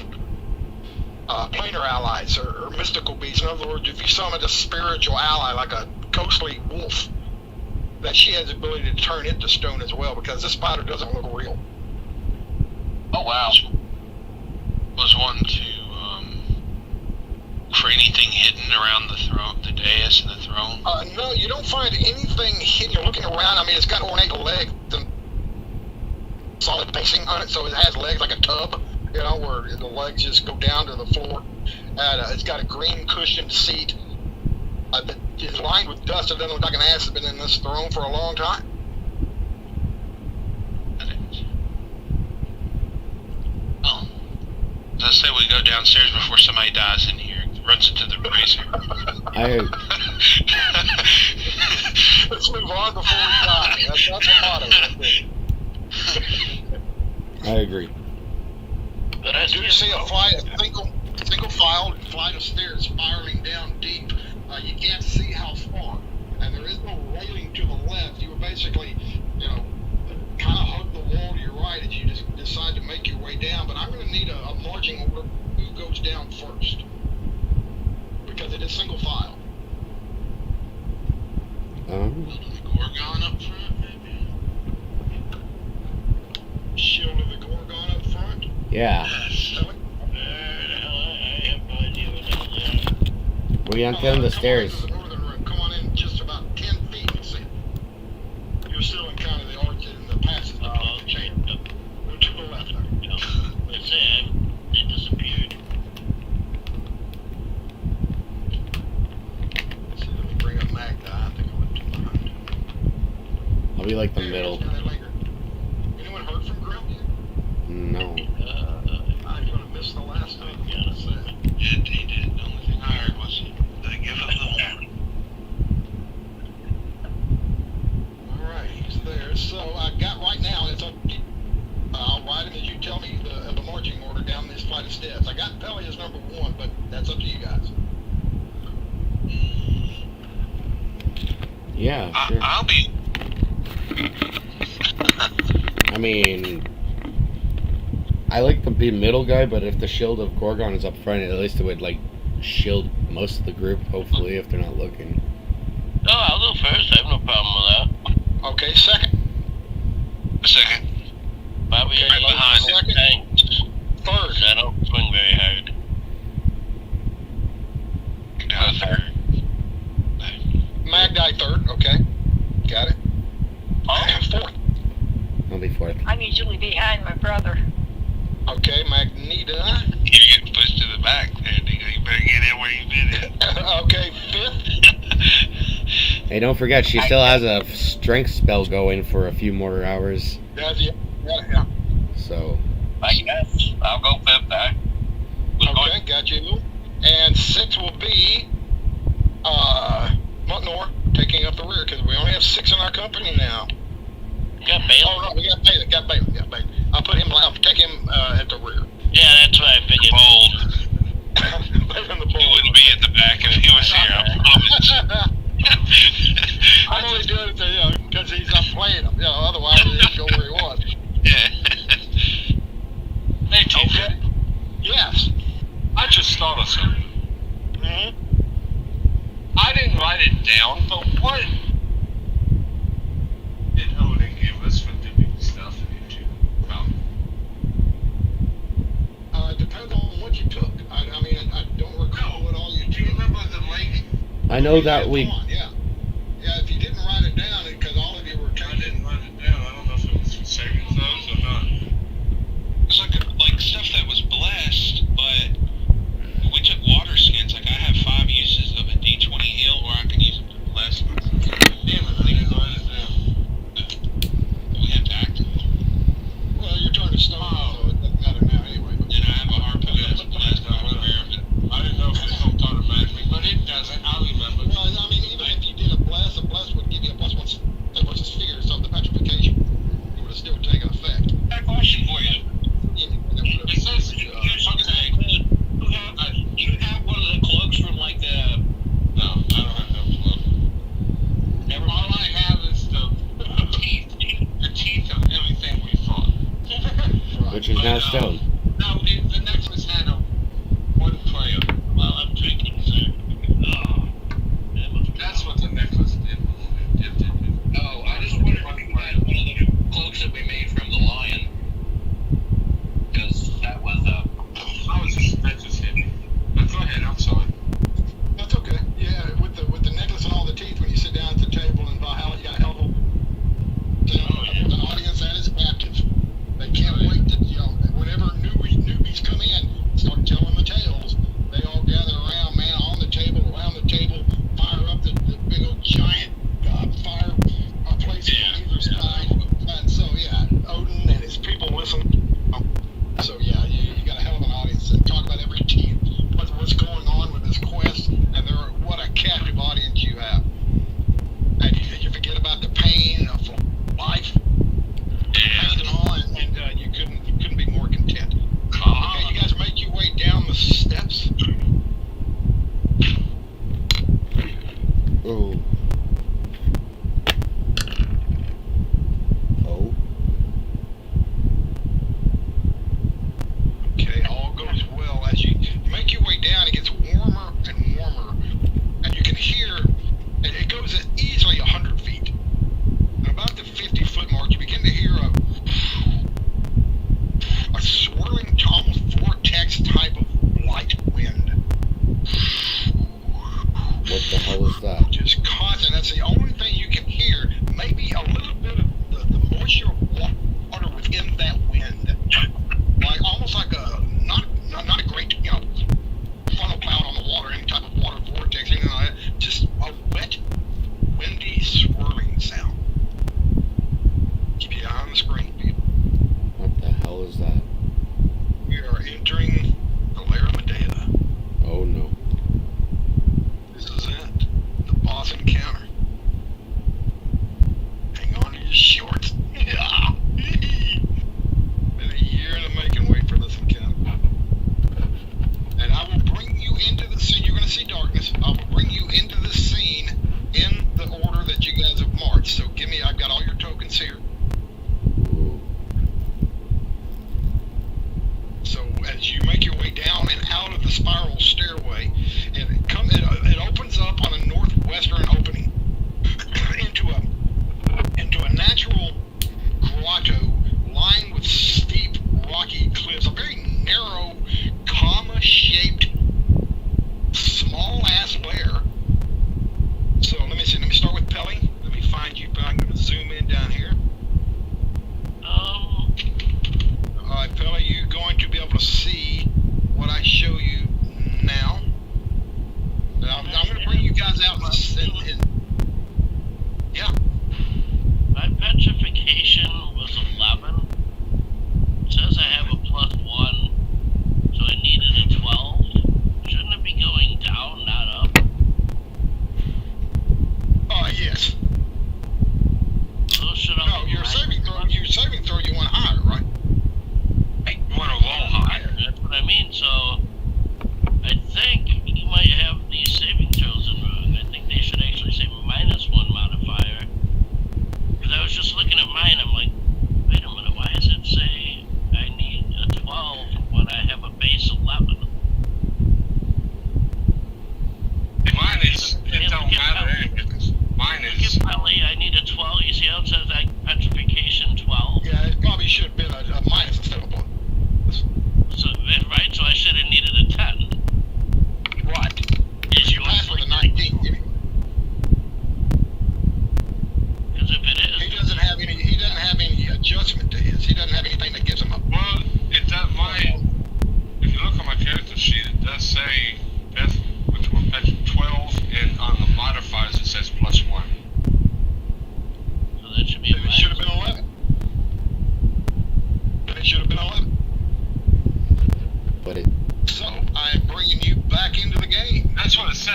planar allies or mystical beasts. In other words, if you summon a spiritual ally like a ghostly wolf, that she has the ability to turn into stone as well, because this spider doesn't look real. Oh wow. Was wanting to for anything hidden around the throne, the dais and the throne? No, you don't find anything hidden. You're looking around. I mean, it's got ornate legs and solid basing on it, so it has legs like a tub, where the legs just go down to the floor. And it's got a green cushioned seat that is lined with dust. It doesn't look like an ass has been in this throne for a long time. Oh. I say we go downstairs before somebody dies in here. Runs into the brazier. Let's move on before we die. That's the motto. I agree. But I Do you see a single file flight of stairs spiraling down deep? You can't see how far, and there is no railing to the left. You were basically, kind of hug the wall to your right as you just decide to make your way down. But I'm going to need a marching order. Who goes down first? Because it is single file. The Gorgon up front, maybe? Shield of the Gorgon up front. Yeah. Shall we? I have no idea what that is. We on the stairs. Come on into the northern room. Come on in just about 10 feet. You see. You're still in kind of the arch in the passage. Chain. Go to the left. Let's say it disappeared. Bring up Magda. I think I went too behind. I'll be like the middle. Anyone heard from Grill yet? No. I'm going to miss the last thing. Yeah. He did. The only thing I heard was they give up the horn. Alright, he's there. So I got right now, it's up. I'll write him as you tell me the marching order down this flight of steps. I got Pelly as number 1, but that's up to you guys. Yeah, sure. I'll be. I mean, I like to be middle guy, but if the shield of Gorgon is up front, at least it would shield most of the group. Hopefully, if they're not looking. Oh, I'll go first. I have no problem with that. Okay, second. Second. Bobby, Right behind. Thanks. Third. I don't swing very hard. Down third. Magdi third. Okay. Got it. Fourth. I'll be fourth. I'm usually behind my brother. Okay, Magneta. You're getting pushed to the back there, nigga. You better get in where you fit in. Okay, fifth. Hey, don't forget, she still has a strength spell going for a few more hours. Yeah. So. I guess. I'll go fifth there. Okay, got you. And sixth will be Muntnor taking up the rear because we only have 6 in our company now. Got Bailey. Oh no, we got Bailey. I'll put him. I'll take him at the rear. Yeah, that's what I figured. Bold. Put him in the He bowl. wouldn't be at the back if he was here, I promise. I'm only doing it to because he's not playing him. Otherwise he'd go where he was. Yeah. Hey, TJ. Okay. Yes. I just thought of something. Mm-hmm. I didn't write it down, but what did Odin give us for doing stuff into? It depends on what you took. I mean, I don't recall what all you took. Do you remember the link? I know that we. Yeah. Yeah, if you didn't write it down, because all of you were I taking. didn't write it down. I don't know if it was saving those or not. It was like stuff that was blessed, but we took water skins. Like I have 5 uses of a D20 ill, or I can use it to bless myself. Damn it, I didn't write it down. We have to act. Well, you're turning stone, so it doesn't matter now anyway. But Then I have a harpoon that's blessed. I'm aware of it. I didn't know if it helped automatically, but it doesn't. I remember. well, I mean, even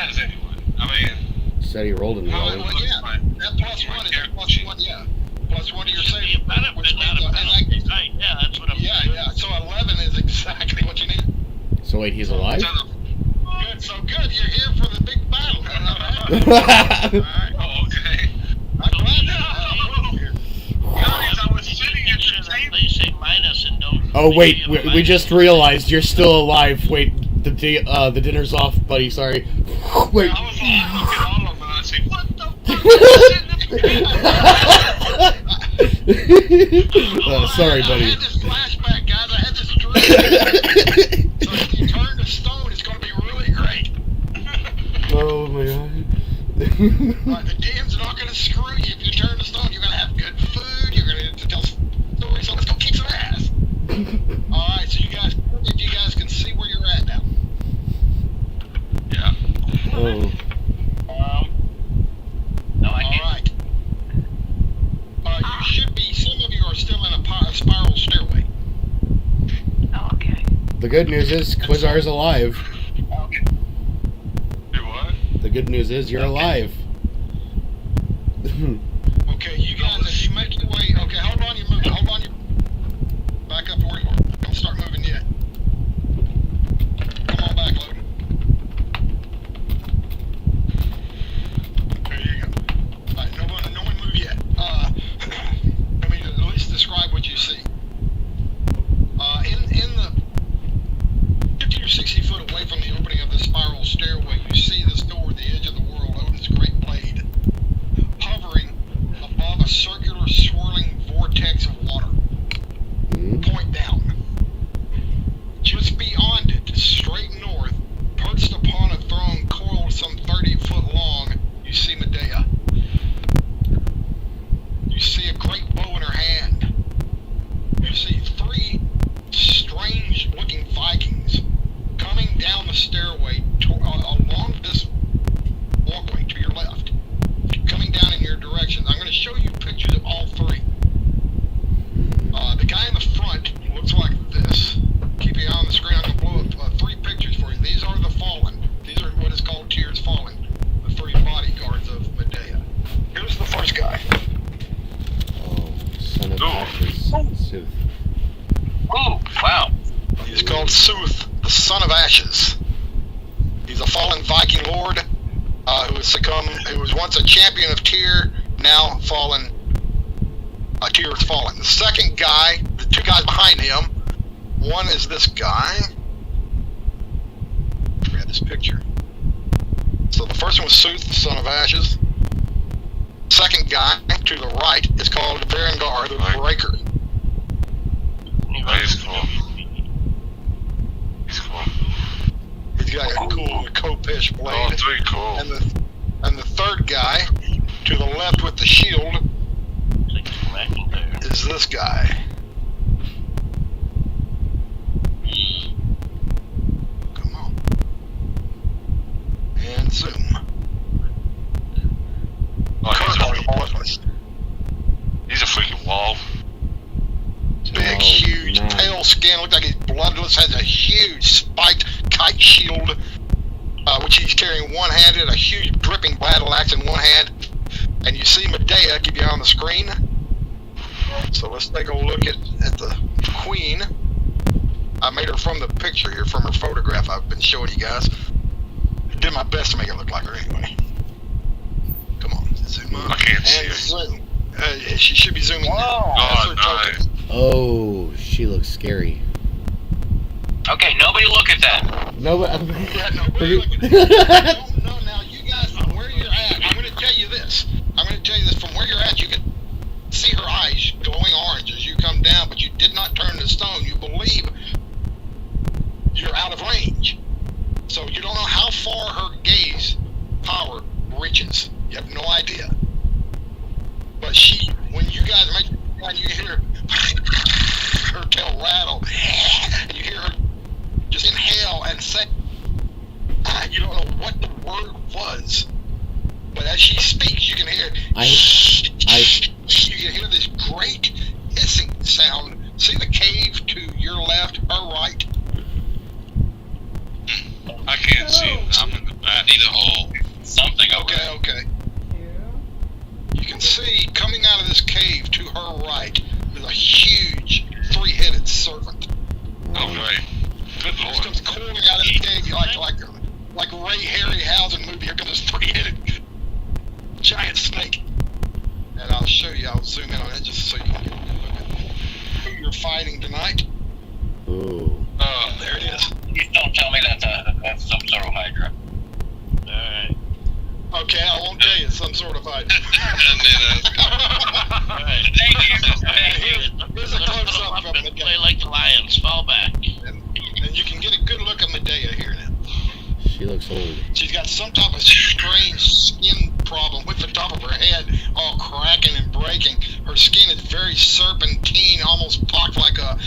has anyone. I mean, Said he rolled in the Well, oven. yeah, that plus one is a plus one, yeah. Plus one to your Should be a saving, benefit, which not means, a penalty. Right, yeah, that's what I'm yeah, saying. yeah, so 11 is exactly what you need. So wait, he's alive? Good, so good, you're here for the big battle. Alright. Oh, okay. I'm glad that here. Guys, I was sitting at Sure the that table. they say minus and don't. Oh wait, say we minus. just realized you're still alive. Wait, the dinner's off, buddy. Sorry. Wait. I was like, I look at all of them and I say, what the fuck? Sorry, I buddy. had this flashback, guys, I had this dream. So if you turn to stone, it's going to be really great. Oh my god. The DM's not going to screw you if you turn to stone. You're going to have good food, you're going to tell stories, so let's go kick some ass. Alright, so if you guys can see where you're at now. Yeah. Oh. No, I can't. Alright. You should be, some of you are still in a spiral stairway. Oh, okay. The good news is Quasar's alive. Do what? The good news is you're alive. Okay, you guys, as you make your way, okay, hold on, you're moving, back up to where you are. Don't start moving yet. Come on back, Logan. There you go. Alright, no one move yet. Let me at least describe what you see. In the 50 or 60 foot away from the opening of the spiral stairway, you see this door, the edge of the world, Odin's great blade, hovering above a circular swirling vortex of water. Point down. Just beyond it, straight north, perched upon a throne coiled some 30 foot long, you see Medea. You see a great bow in her hand. You see 3 strange looking Vikings coming down the stairway along this walkway to your left, coming down in your direction. I'm going to show you pictures of all 3. The guy in the front looks like this. Keep your eye on the screen. I'm going to blow up 3 pictures for you. These are the fallen. These are what is called Tears Fallen, the 3 bodyguards of Medea. Here's the first guy. Oh, son of ashes. Sooth. Oh, wow. He's called Sooth, the son of Ashes. He's a fallen Viking lord who has succumbed, who was once a champion of Tyr, now fallen. Tyr is fallen. The second guy, the 2 guys behind him, one is this guy. We had this picture. So the first one was Sooth, the son of Ashes. Second guy to the right is called Berengar, the Breaker. He's cool. He's cool. He's got a cool Kopish blade. Oh, 3 cool. And the third guy to the left with the shield is this guy. Come on. And zoom. Oh, he's a freaking wall. Big, Oh, huge, man. pale skin, looks like he's bloodless, has a huge spiked kite shield, which he's carrying one-handed, a huge dripping battle axe in one hand. And you see Medea, keep your eye on the screen. So let's take a look at the queen. I made her from the picture here, from her photograph I've been showing you guys. Did my best to make it look like her anyway. Come on, zoom up. I can't see and her. zoom. She should be zooming now. That's her Oh, token. nice. Oh, she looks scary. Okay, nobody look at that. No, but Yeah, no, no, now you guys, from where you're at, I'm going to tell you this. From where you're at, you can see her eyes glowing orange as you come down, but you did not turn to stone. You believe you're out of range. So you don't know how far her gaze power reaches. You have no idea. But when you guys make, you hear her tail rattle, and you hear her just inhale and say, you don't know what the word was, but as she speaks, you can hear, you can hear this great hissing sound. See the cave to your left, her right? I can't see. I'm in the back. See the hole. her right is a huge three-headed serpent. Oh, right. Good This lord. comes coiling out of the cave like Ray Harryhausen movie. Here comes this three-headed giant snake. And I'll show you. I'll zoom in on it just so you can get a good look at who you're fighting tonight. Ooh. There it is. Please don't tell me that's some sort of Hydra. Alright. Okay, I won't tell you. It's some sort of fight. Alright. Thank you. Thank you. Here's a close-up from Medea. Play like the Lions. Fall back. And you can get a good look at Medea here now. She looks old. She's got some type of strange skin problem with the top of her head all cracking and breaking. Her skin is very serpentine, almost pocked like a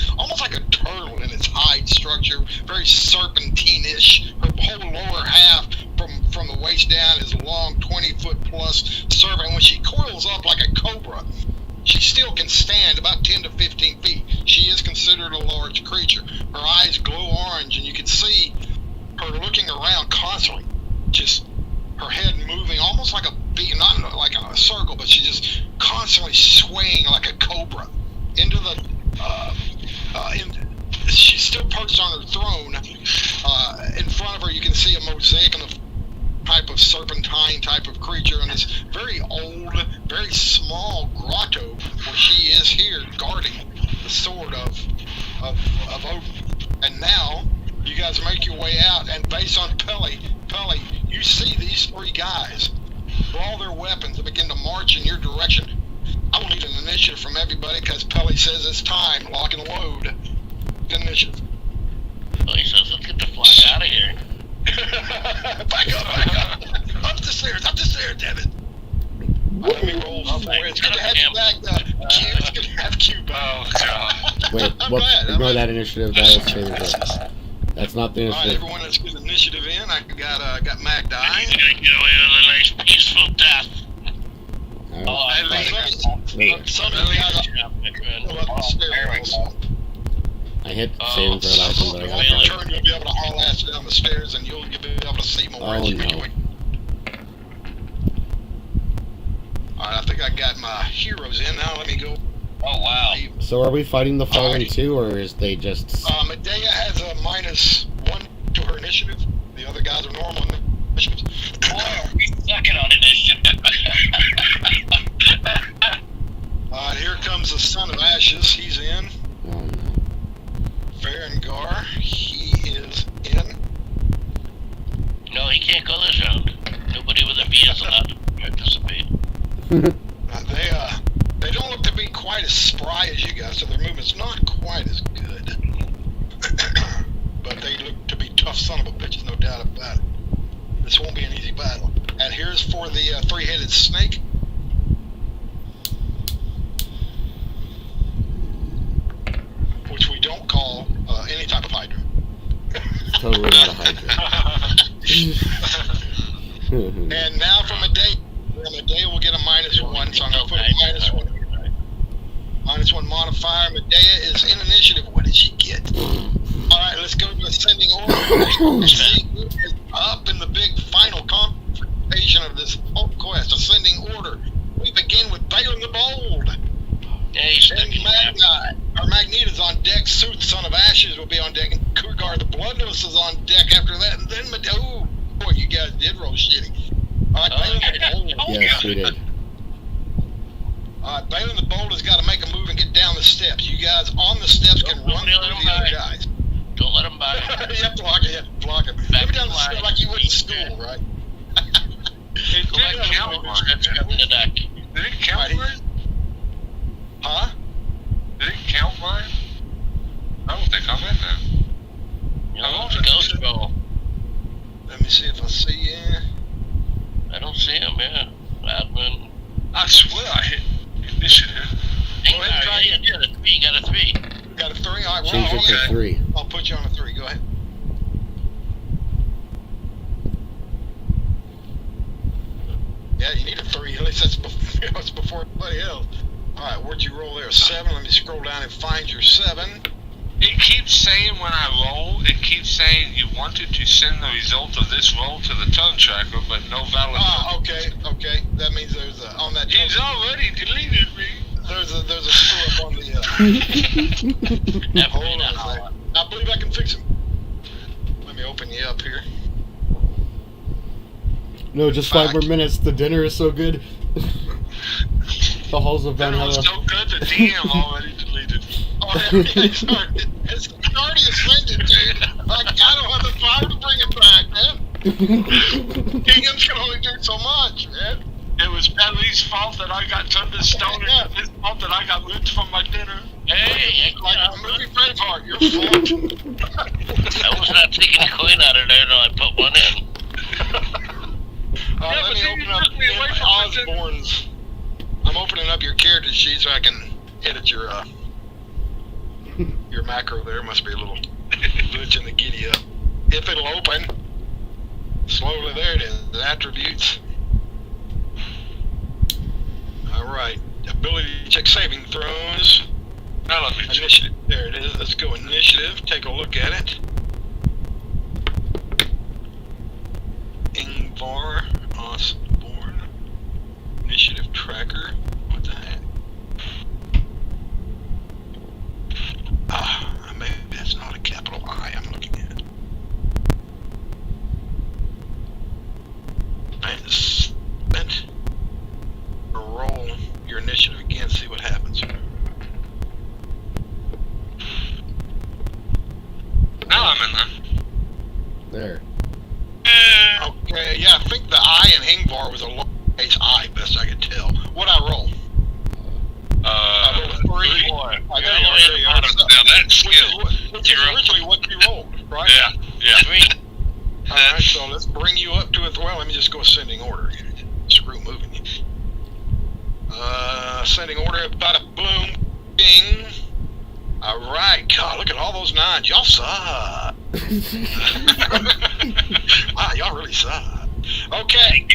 turtle in its hide structure, very serpentine-ish. Her whole lower half from the waist down is long, 20-foot plus serpent. When she coils up like a cobra, she still can stand about 10 to 15 feet. She is considered a large creature. Her eyes glow orange, and you can see her looking around constantly, just her head moving almost like a beat, not like a circle, but she's just constantly swaying like a cobra into the she's still perched on her throne. In front of her you can see a mosaic of the type of serpentine type of creature in this very old, very small grotto where she is here guarding the sword of Odin. And now you guys make your way out, and based on Pele, you see these three guys draw their weapons and begin to march in your direction. I will need an initiative from everybody because Pele says it's time. Lock and load. Initiative. Well, he says, let's get the fuck out of here. Back up. Up the stairs, damn it. Let me roll for it. It's good to have you back. Q, it's good to have Q back. Oh, God. Wait, I'm what? glad. Ignore that initiative. That was favorite. That's not the All right, initiative. everyone, let's get initiative in. I got Mac He's dying. gonna get away with a nice peaceful death. Alright. Oh, I like Some of the guys Yeah, go up the stairs also. I hit saving for last one, but I On got your that. turn, you'll be able to haul ass down the stairs, and you'll be able to see more. Oh, as you no. go. All right, I think I got my heroes in. Now let me go. Oh, wow. So are we fighting the fallen Alright. too, or is they just? Medea has a -1 to her initiative. The other guys are normal initiatives. Boy, are we sucking on initiative. Here comes the Son of Ashes. He's in. Oh no. Farengar, he is in. No, he can't go this round. Nobody with a B is allowed to participate. They don't look to be quite as spry as you guys, so their movement's not quite as good. But they look to be tough son of a bitches, no doubt about it. This won't be an easy battle. And here's for the three-headed snake. Which we don't call any type of hydra. Totally not a Hydra. And now from Medea will get a -1, so I'm going to put a -1. -1 modifier. Medea is in initiative. What did she get? Alright, let's go to ascending order. See who is up in the big final confrontation of this whole quest. Ascending order. We begin with Balin the Bold. Yeah, he's Then stuck in that. Magneta's on deck. Sooth, Son of Ashes, will be on deck. And Kurgar the Bloodless is on deck after that. And then Medea. Ooh, boy, you guys did roll shitty. Alright, Balin the Bold. Yes, we did. Alright, Balin the Bold has got to make a move and get down the steps. You guys on the steps can run Nobody through let him the other by. guys. Don't let him by. You have to block it, Maybe down the line. steps like you would in school, right? It Go back didn't to count the mine. steps coming the deck. Did it count Alright. mine? Huh? Did it count mine? I don't think I'm in there. You know, it's a ghost roll. Let me see if I see you. I don't see him, yeah. Admin. I swear I hit initiative. Go ahead and try Yeah, yeah, you got a 3. Got a 3? Alright, Change well, it to okay. 3. I'll put you on a 3. Go ahead. Yeah, you need a 3. At least that's before, it's before everybody else. Alright, where'd you roll there? 7. Let me scroll down and find your 7. It keeps saying when I roll, it keeps saying you wanted to send the result of this roll to the tongue tracker, but no valid. Okay. That means there's on that. He's already deleted me. There's a screw up on the. Hold on a second. I believe I can fix him. Let me open you up here. No, just 5 more minutes. The dinner is so good. The halls of Van That was Hella. so good. The DM already deleted. Oh, yeah, it's already ascended, dude. Like, I don't have the power to bring it back, man. Kingdoms can only do so much, man. It was Pelly's fault that I got turned to stone, and his fault that I got ripped from my dinner. Hey, Like a movie Braveheart, your fault. I was not taking a coin out of there until I put one in. Let me open up Osborne's. I'm opening up your character sheet so I can edit your macro there. Must be a little glitch in the giddy up. If it'll open. Slowly, there it is. The attributes. Alright. Ability to check saving throws. Now let me check. Initiative. There it is. Let's go initiative. Take a look at it. Ingvar Osborne. Initiative tracker. What the heck? Maybe that's not a capital I I'm looking at. Right, spent. Roll your initiative again, see what happens. Now I'm in There. there. Okay, yeah, I think the I in Ingvar was a lowercase I, best I could tell. What'd I roll? I rolled a 3. There you are. Now that skill. Which is originally what you rolled, right? Yeah. Alright, so let's bring you up to it. Well, let me just go ascending order. Screw moving you. Ascending order, bada boom, bing. Alright, God, look at all those 9s. Y'all suck. Wow, y'all really suck. Okay.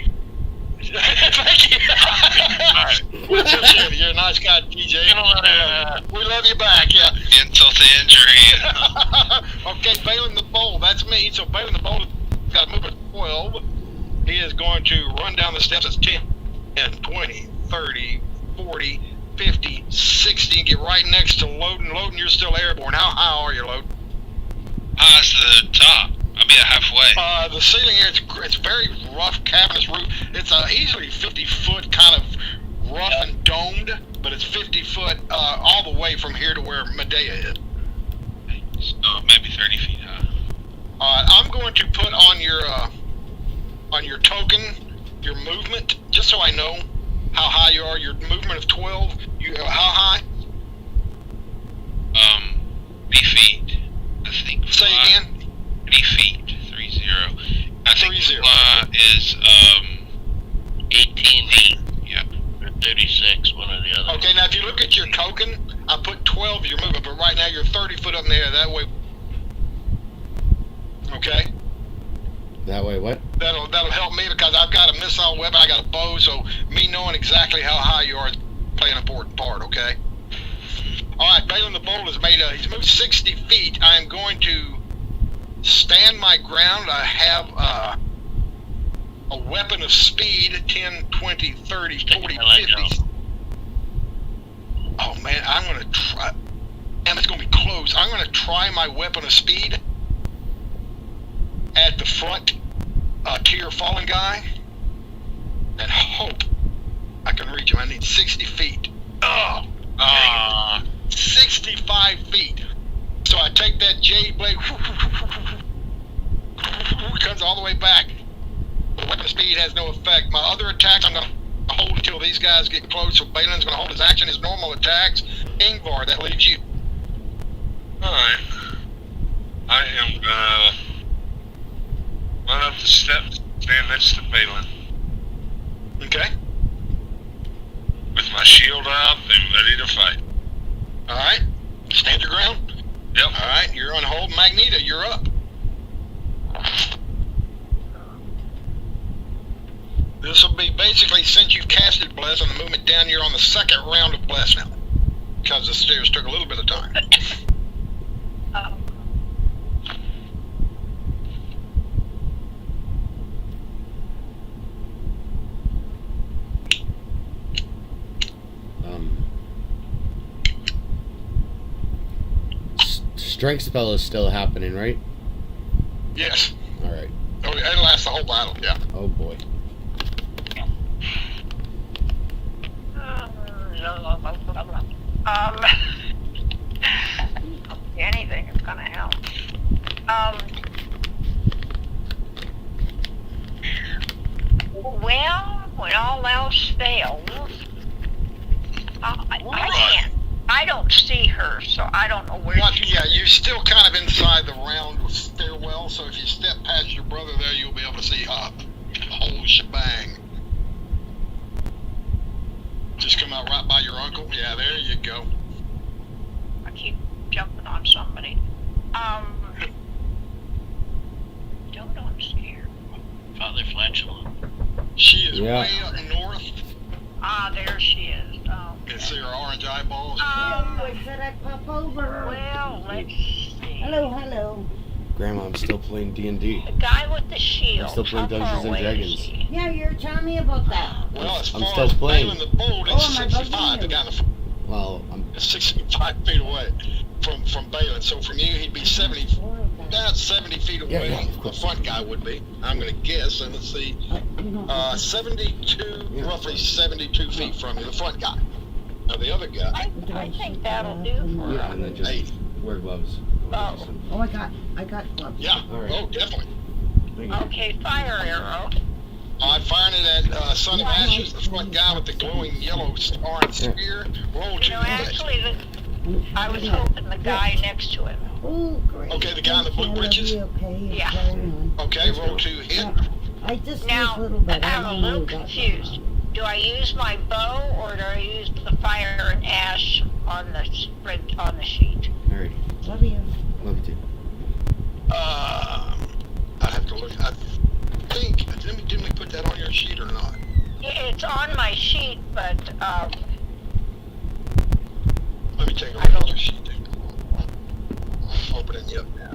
Thank you. Alright. You're a nice guy, DJ. We love you back, yeah. Insult to injury. Okay, Balin the Bowl, that's me. So Balin the Bowl has got to move at 12. He is going to run down the steps. It's 10, 20, 30, 40, 50, 60, and get right next to Loden. Loden, you're still airborne. How high are you, Loden? It's the top. I'll be halfway. The ceiling here, it's very rough cavernous roof. It's easily 50-foot kind of rough and domed, but it's 50 foot all the way from here to where Medea is. So maybe 30 feet high. I'm going to put on your token your movement, just so I know how high you are. Your movement of 12. How high? 3 feet. I think. Say again. 3 feet. 30. I think 30. Is 18 feet. Yeah. Or 36, one or the other. Okay, now if you look at your token, I put 12 your movement, but right now you're 30 foot up in the air. That way. Okay. That way, what? That'll help me because I've got a missile weapon, I got a bow, so me knowing exactly how high you are is playing an important part, okay? Alright, Balin the Bold has he's moved 60 feet. I am going to stand my ground. I have a weapon of speed, 10, 20, 30, 40, 50. Oh man, I'm going to try, and it's going to be close. I'm going to try my weapon of speed at the front tier fallen guy and hope I can reach him. I need 60 feet. 65 feet. So I take that jade blade, comes all the way back. The weapon speed has no effect. My other attacks I'm going to hold until these guys get close. So Balin's going to hold his action, his normal attacks. Ingvar, that leaves you. Alright. I am gonna run up the steps, stand next to Balin. Okay. With my shield up and ready to fight. Alright. Stand your ground. Yep. Alright, you're on hold. Magneto, you're up. This will be basically, since you've casted Bless and the movement down, you're on the second round of Bless now. Because the stairs took a little bit of time. strength spell is still happening, right? Yes. All right. Oh, it lasts the whole battle. Yeah. Oh boy. Anything is gonna help. Well, when all else fails, I can't. I don't see her, so I don't know where But, she yeah, you're still kind of inside the round stairwell, so if you step past your brother there, you'll be able to see the whole shebang. Just come out right by your uncle. Yeah, there you go. I keep jumping on somebody. Don't see her. Father Flatulent. She is Yeah. way up north. Ah, there she is. You see her orange eyeballs. Should I pop over? Well, let's see. Hello. Grandma, I'm still playing D&D. The guy with the shield. I'm still playing how far Dungeons and away is Dragons. he? Yeah, you're telling me about that. Well, as I'm far still as playing. bailing the bolt, Oh, it's am I 65. The bugging guy in the Well, I'm 65 feet away from Balin. So from you, he'd be 70, about 70 feet away. Yeah, of The course. front guy would be. I'm going to guess, and let's see, 72, Yeah. roughly 72 feet from you, the front guy. Now the other guy, I think that'll do for yeah, her. and then just 80. wear gloves. Oh. Oh, I got gloves. Yeah, All right. oh, definitely. Okay, fire arrow. I'm firing it at Son of Ashes, the front guy with the glowing yellow orange spear. Roll You two know, dice. actually, I was hoping the guy next to him. Oh, great. Okay, the guy in the blue Thank you, I love breeches? you, okay, Yeah. carry on. Okay, roll two hit. I just Now, use a little bit. I'm I a don't know little that confused. much. Do I use my bow or do I use the fire and ash on the spread on the sheet? All right. Love you. Love you too. I'd have to look. I think, didn't we put that on your sheet or not? It's on my sheet, but Let me take a look at your sheet. I'm opening you up now.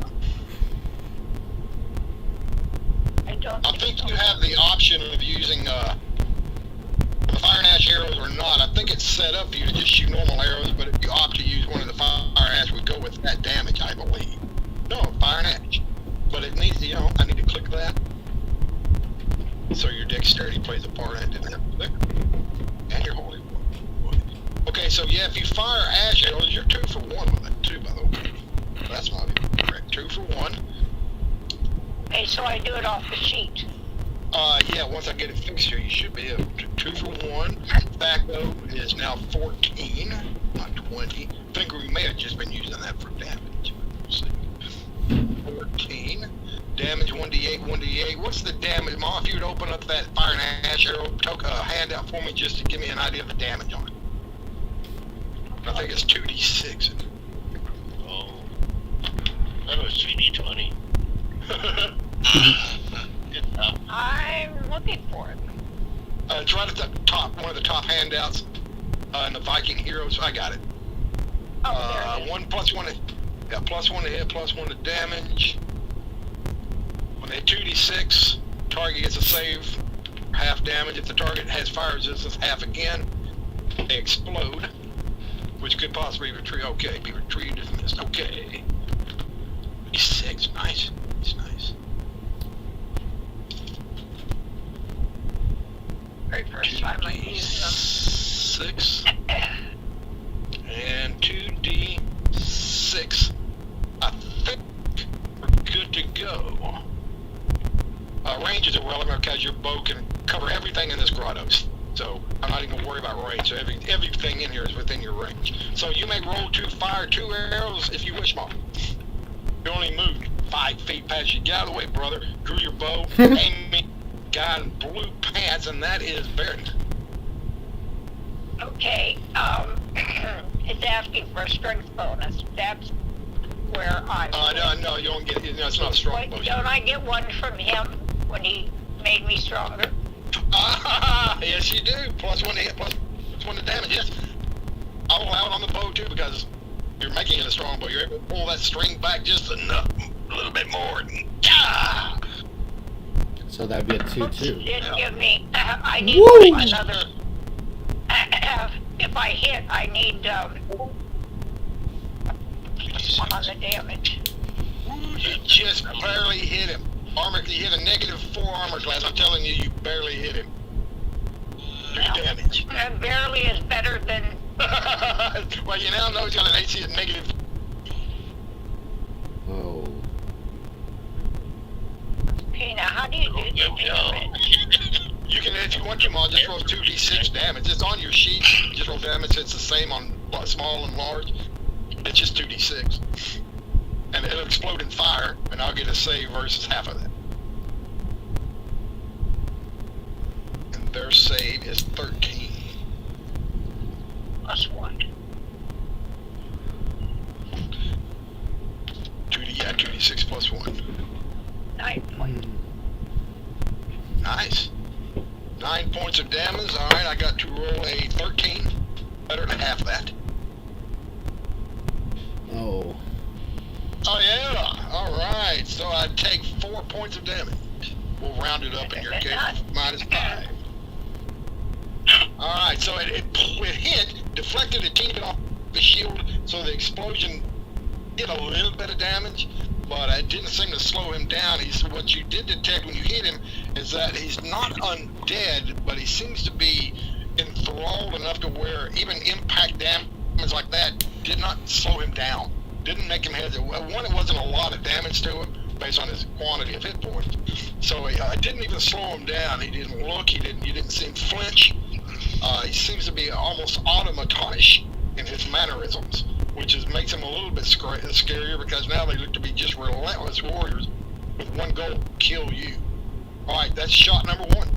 I don't. I think you have the option of using the fire and ash arrows or not. I think it's set up for you to just shoot normal arrows, but if you opt to use one of the fire and ash, would go with that damage, I believe. No, fire and ash. But it needs, I need to click that. So your dexterity plays a part. I didn't have to click. And your holy one. Okay, so yeah, if you fire ash arrows, you're 2 for 1 with it too, by the way. That's not correct. 2 for 1. Okay, so I do it off the sheet. Yeah, once I get it fixed here, you should be able to. 2 for 1. Thaco is now 14, not 20. I think we may have just been using that for damage. Let's see. 14. Damage 1d8, 1d8. What's the damage? Mom, if you would open up that fire and ash arrow handout for me just to give me an idea of the damage on it. I think it's 2d6. Oh. That was 3d20. Good enough. I'm looking for it. It's right at the top, one of the top handouts in the Viking Heroes. I got it. Oh, there it is. 1 plus 1 to, yeah, plus 1 to hit, plus 1 to damage. When they 2d6, target gets a save, half damage. If the target has fire resistance, half again. They explode, which could possibly be retrieved if missed. Okay. 6, nice. It's nice. Very first time I used 6 and 2d6. I think we're good to go. Range is irrelevant because your bow can cover everything in this grotto. So I'm not even going to worry about range. So everything in here is within your range. So you may roll to fire 2 arrows if you wish, Mom. You only moved 5 feet past you. Get out of the way, brother. Drew your bow. Aim me. Guy in blue pants, and that is Barrett. Okay, it's asking for a strength bonus. That's where I'm. No, you don't get it. No, it's not a strong Wait, bow. don't I get one from him when he made me stronger? Yes, you do. Plus 1 to hit, plus 1 to damage, yes. I'll allow it on the bow, too, because you're making it a strong bow. You're able to pull that string back just enough, a little bit more. So that'd be a 2-2. Didn't give me. I need Woo! another. If I hit, I need one on the damage. You just barely hit him. He hit a -4 armor class. I'm telling you, you barely hit him. 3 damage. And barely is better than. Well, you now know he's got an AC at negative. Oh. Okay, now how do you do the damage? You can, if you want to, I'll just roll 2d6 damage. It's on your sheet. Just roll damage. It's the same on small and large. It's just 2d6. And it'll explode in fire, and I'll get a save versus half of that. And their save is 13. Plus 1. 2d6 plus 1. 9 points. Nice. 9 points of damage. Alright, I got to roll a 13. Better than half that. Oh. Oh yeah! Alright, so I take 4 points of damage. We'll round it up in your case. -5. Alright, so it hit, deflected a teeny bit off the shield, so the explosion did a little bit of damage, but it didn't seem to slow him down. What you did detect when you hit him is that he's not undead, but he seems to be enthralled enough to where even impact damage like that did not slow him down. Didn't make him hesitate. One, it wasn't a lot of damage to him based on his quantity of hit points. So it didn't even slow him down. He didn't look. You didn't see him flinch. He seems to be almost automatonish in his mannerisms, which makes him a little bit scarier because now they look to be just relentless warriors with one goal: kill you. All right, that's shot number 1.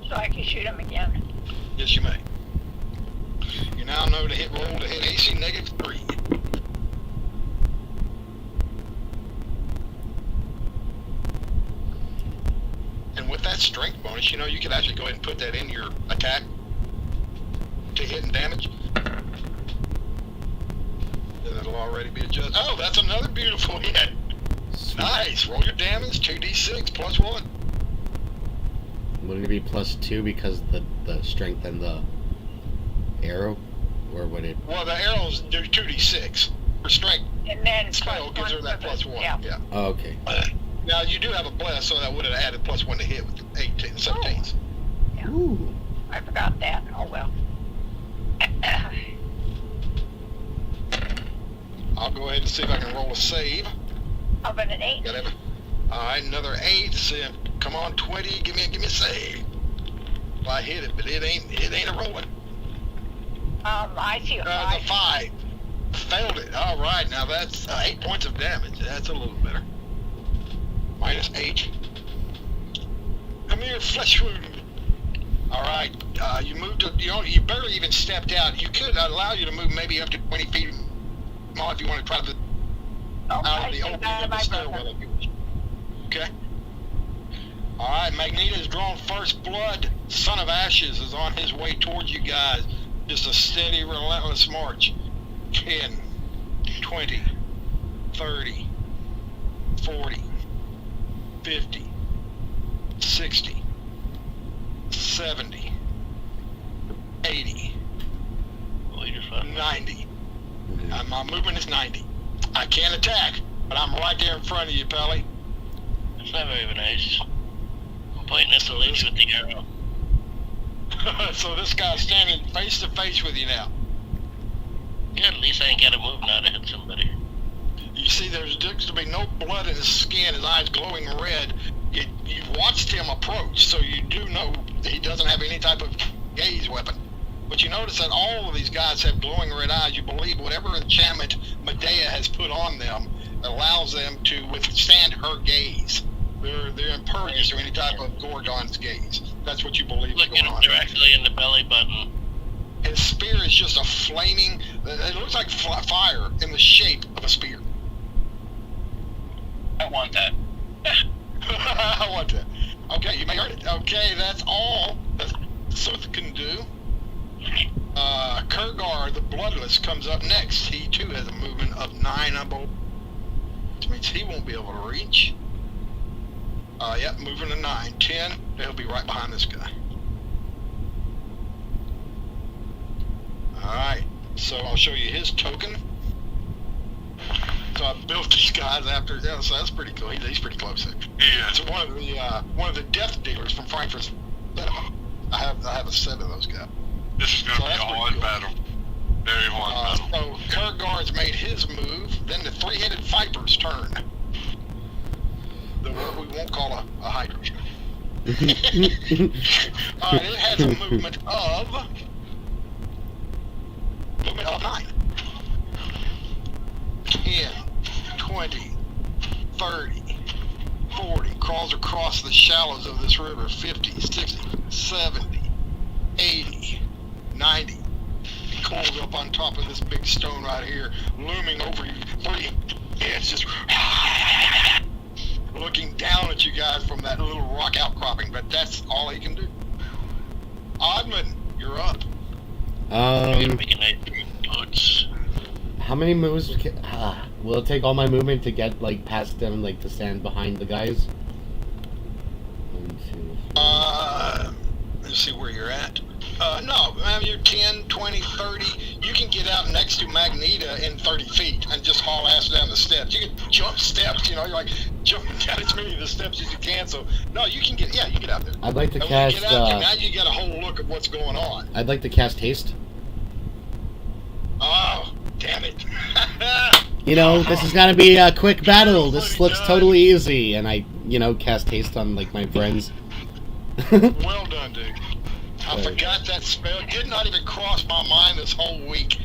So I can shoot him again. Yes, you may. You now know to hit roll to hit AC -3. And with that strength bonus, you could actually go ahead and put that in your attack to hit and damage. And it'll already be adjusted. Oh, that's another beautiful hit. Nice. Roll your damage, 2d6 plus 1. Wouldn't it be +2 because the strength and the arrow? Or would it? Well, the arrows do 2d6 for strength. And then Spell gives her that plus 1. Yeah. Oh, okay. Now, you do have a bless, so that would have added plus 1 to hit with 18, 17s. Ooh. I forgot that. Oh well. I'll go ahead and see if I can roll a save. How about an 8? Alright, another 8. Come on, 20. Give me a save. Well, I hit it, but it ain't a rolling. I see a 5. The 5. Failed it. Alright, now that's 8 points of damage. That's a little better. -8. Come here, flesh wound. Alright, you moved up. You barely even stepped out. You could allow you to move maybe up to 20 feet more if you want to try to out of the opening of the stairwell if you wish. Okay. Alright, Magneto's drawn first blood. Son of Ashes is on his way towards you guys. Just a steady, relentless march. 10, 20, 30, 40, 50, 60, 70, 80, 90. My movement is 90. I can't attack, but I'm right there in front of you, Pelly. That's not very nice. I'm pointing at the lady with the arrow. So this guy's standing face to face with you now. Yeah, at least I ain't gotta move now to hit somebody. You see, there's to be no blood in his skin, his eyes glowing red. You've watched him approach, so you do know that he doesn't have any type of gaze weapon. But you notice that all of these guys have glowing red eyes. You believe whatever enchantment Medea has put on them allows them to withstand her gaze. They're impervious to any type of Gorgon's gaze. That's what you believe is Look going at him on. directly in the belly button. His spear is just a flaming. It looks like fire in the shape of a spear. I want that. I want that. Okay, you may earn it. Okay, that's all that Sooth can do. Kurgar, the Bloodless, comes up next. He too has a movement of 9 above, which means he won't be able to reach. Yep, moving to 9. 10, he'll be right behind this guy. Alright, so I'll show you his token. So I built these guys after, yeah, so that's pretty cool. He's pretty close. Yeah. It's one of the death dealers from Frankfurt. I have a set of those guys. This is going to So be a that's pretty hard cool. battle. Very hard battle. So Kurgard's made his move. Then the three-headed Viper's turn. What we won't call a Hydra. Alright, it has a movement of 9. 10, 20, 30, 40. Crawls across the shallows of this river. 50, 60, 70, 80, 90. He coils up on top of this big stone right here, looming over you. It's just looking down at you guys from that little rock outcropping, but that's all he can do. Oddman, you're up. Making notes. How many moves will it take all my movement to get like past them, like to stand behind the guys? 1, 2. Let's see where you're at. No, you're 10, 20, 30. You can get out next to Magneta in 30 feet and just haul ass down the steps. You can jump steps, you're like jumping down as many of the steps as you can. So, no, you can get out there. I'd like to And when you cast. get out there, now you get a whole look at what's going on. I'd like to cast haste. Oh, damn it. You know, this is gonna be a quick battle. This looks totally easy, and I, cast haste on like my friends. Well done, dude. I forgot that spell. Did not even cross my mind this whole week.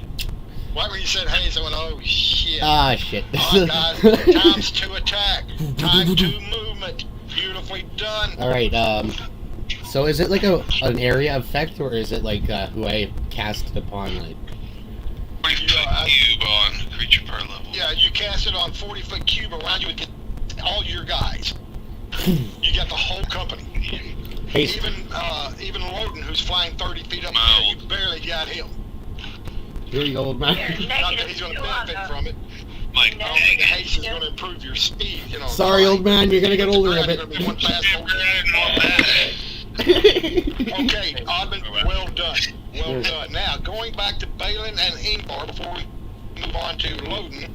Right when you said haste, I went, oh shit. Ah, shit. Alright, guys, times 2 attack, times 2 movement. Beautifully done. All right. So is it like an area effect, or is it like who I cast upon? Like, 40-foot cube on creature per level. Yeah, you cast it on 40-foot cube around you and get all your guys. You got the whole company. haste. Even Loden, who's flying 30 feet up there, you barely got him. Here you go, old man. You're Not that he's going to benefit from it. My I don't think the haste is going to improve your speed. Sorry, old man. You're gonna get older a bit. Gonna be one fast Okay, Oddman, well done. Well done. Now, going back to Balin and Ingvar before we move on to Loden,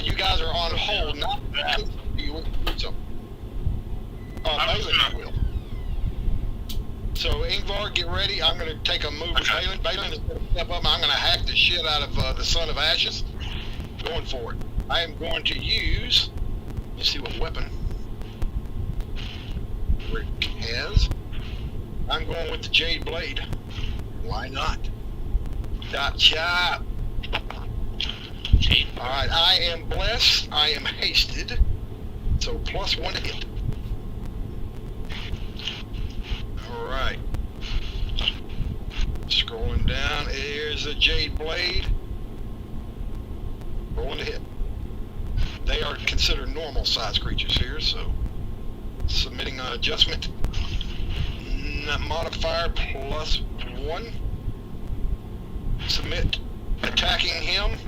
you guys are on hold. Not you. So, Balin will. So, Ingvar, get ready. I'm going to take a move with Balin. Balin is going to step up. I'm going to hack the shit out of the Son of Ashes. Going for it. I am going to use. Let's see what weapon Rick has. I'm going with the Jade Blade. Why not? Gotcha. Alright, I am blessed. I am hasted. So +1 to hit. Alright. Scrolling down. Here's the Jade Blade. Rolling to hit. They are considered normal size creatures here, so submitting an adjustment. Modifier +1. Submit. Attacking him.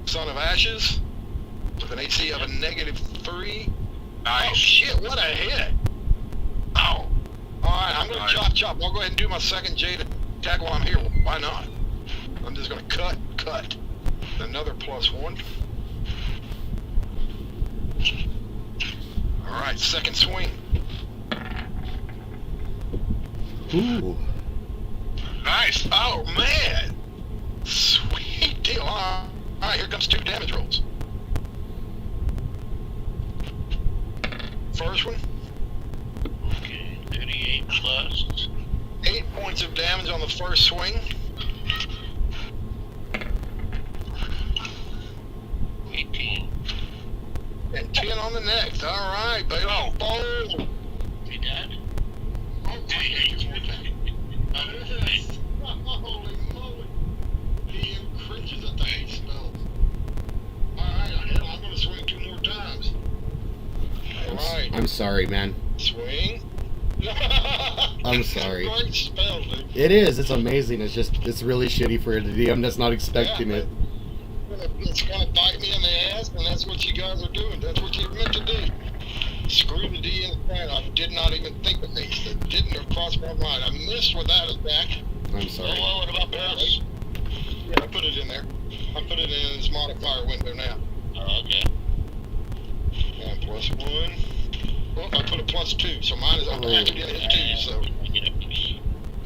Son of Ashes. With an AC of a -3. Nice. Oh shit, what a hit. Ow. Alright, I'm gonna chop. I'll go ahead and do my second Jade attack while I'm here. Why not? I'm just gonna cut. Another +1. Alright, second swing. Ooh. Nice. Oh man! Sweet deal. Alright, here comes 2 damage rolls. First one, Okay, 38 plus. 8 points of damage on the first swing. 18. And 10 on the next. Alright, baby. Oh, He dead? holy moly. He cringes at the hate spells. Alright, hell, I'm gonna swing 2 more times. Alright, I'm sorry, man. swing. I'm sorry. Great spell, dude. It is. It's amazing. It's really shitty for a DM that's not expecting it. It's gonna bite me in the ass, and that's what you guys are doing. That's what you're meant to do. Screw the D in the fan. I did not even think of these. It didn't have crossed my mind. I missed without attack. I'm sorry. Oh, well, what about this? Yeah, I put it in there. I put it in this modifier window now. Oh, okay. And +1. Well, I put a +2, so mine is up to actually hit 2, so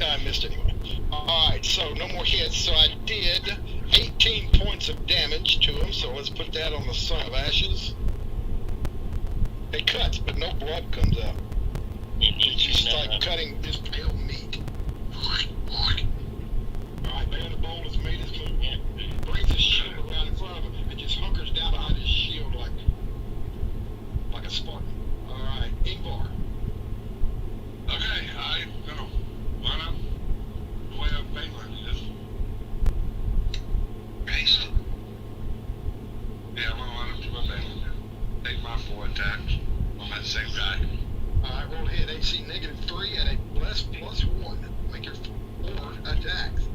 I missed anyway. Alright, so no more hits. So I did 18 points of damage to him, so let's put that on the Son of Ashes. It cuts, but no blood comes out. It's just like cutting this pale meat. Alright, Vanderbolt has made his movement. Brings his shield around in front of him and just hunkers down behind his shield like a Spartan. Alright, Ingvar. Okay, I'm gonna line up the way I've been like this. Paste. Yeah, I'm gonna line up to my bang. Take my 4 attacks on that same guy. Alright, roll hit. AC -3 and a bless +1. Make your 4 attacks.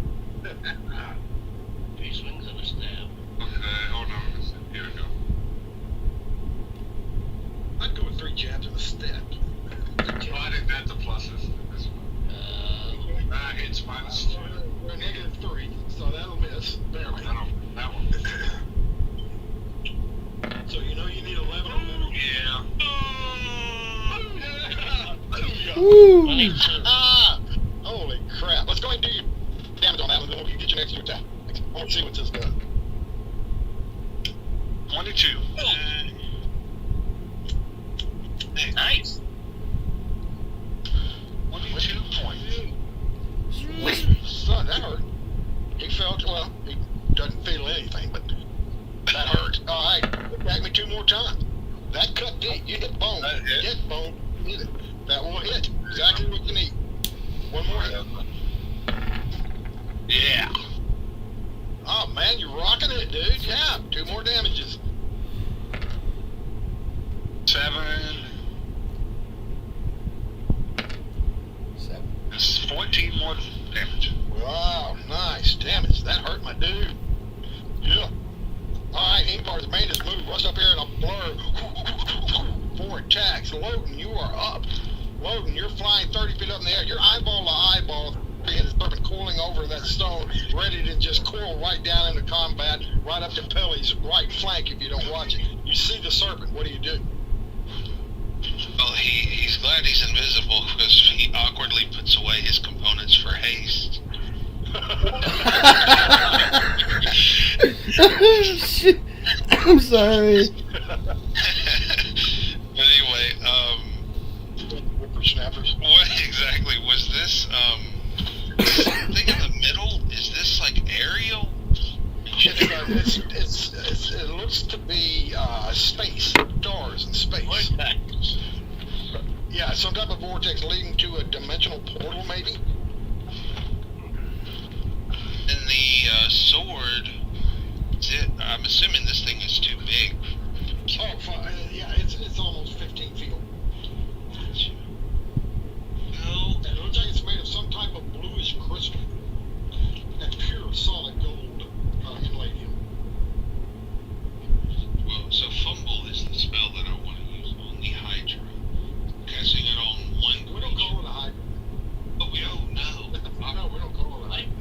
Three swings and a stab. Okay, hold on. Here we go. I'd go with 3 jabs and a step. Well, I didn't add the pluses. This one. It's -2. We're -3, so that'll miss. Barely. That one. So you know you need 11 on that. Yeah. Woo! Holy crap. Let's go ahead and do your damage on that one, then we can get your next 2 attack. I want to see what this does. 22. Nice. 22 points. Son, that hurt. He felt, well, he doesn't feel anything, but that hurt. Alright, attack me 2 more times. That cut deep. You hit bone. That hit. Hit bone. Hit it. That will hit. Exactly what you need. 1 more hit. Yeah. Oh, man, you're rocking it, dude. Yeah, 2 more damages. 7. 7. That's 14 more damage. Wow, nice damage. That hurt my dude. Yeah. Alright, Ingvar's made his move. Rush up here in a blur. 4 attacks. Loden, you are up. Loden, you're flying 30 feet up in the air. You're eyeball to eyeball. And the serpent coiling over that stone, ready to just coil right down into combat, right up to Pelly's right flank if you don't watch it. You see the serpent. What do you do? Well, he's glad he's invisible because he awkwardly puts away his components for haste. Shit. I'm sorry. But anyway, Whippersnappers. what exactly was this? Thing in the middle, is this like aerial? It looks to be space, stars in space. Yeah, some type of vortex leading to a dimensional portal, maybe. And the sword, I'm assuming this thing is too big. Oh, yeah, it's almost 15 feet. No. And it looks like it's made of some type of bluish crystal and pure solid gold inlayed. Well, so fumble is the spell that I want to use on the Hydra. Casting it on one. We don't call it a hydra. But we don't know. No, we don't call it a hydra.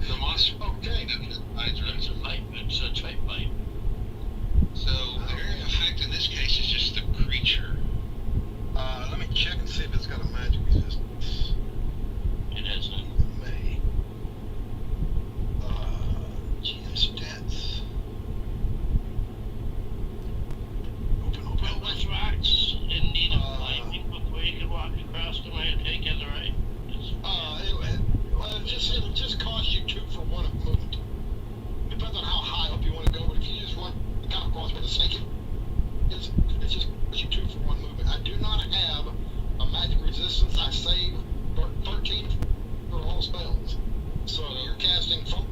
The monster. Okay. Hydra. It's a fight. It's a type fight. So the area of effect in this case is just the creature. Let me check and see if it's got a magic resistance. It hasn't. May. GM stats. Open. Well, with rocks in need of lightning before you can walk across them, I take it, right? It'll just cost you 2 for 1 of movement. Depends on how high up you want to go, but if you just run kind of across with a snake, it's just costs you 2 for 1 movement. I do not have a magic resistance. I save 13 for all spells. So you're casting from.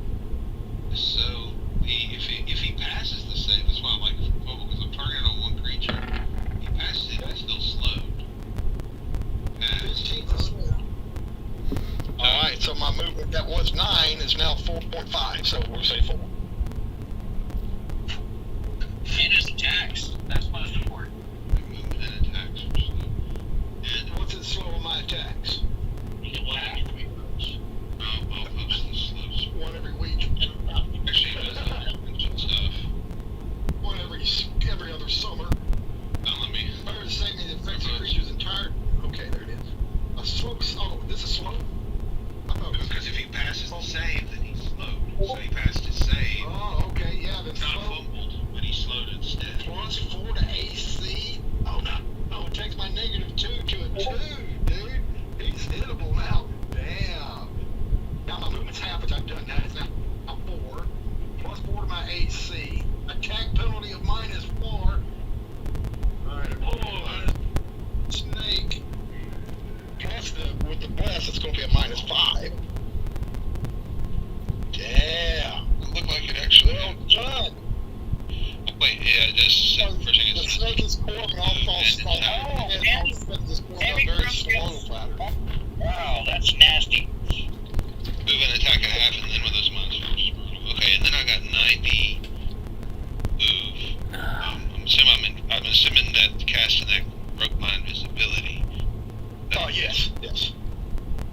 So if he passes the save, that's why I like fumble, because I'm targeting on one creature. He passes it, he's still slowed. 15 to slow. Alright, so my movement that was 9 is now 4.5, so we'll say 4. And his attacks. That's most important. Movement and attacks are slow. And What's it slow on my attacks? You get one every 3 rows. I'll post the slows. 1 every week. Actually, it doesn't. class, it's going to be a -5. Damn. It looked like it actually. Well done. Wait, yeah, it does say The first thing is snake is coiled and all falls slow. Oh, And man. all the is coiled on a very slow pattern. Wow, that's nasty. move an attack at half and then with those monsters. Okay, and then I got 90 move. I'm assuming that casting that broke my invisibility. Oh, yes, yes.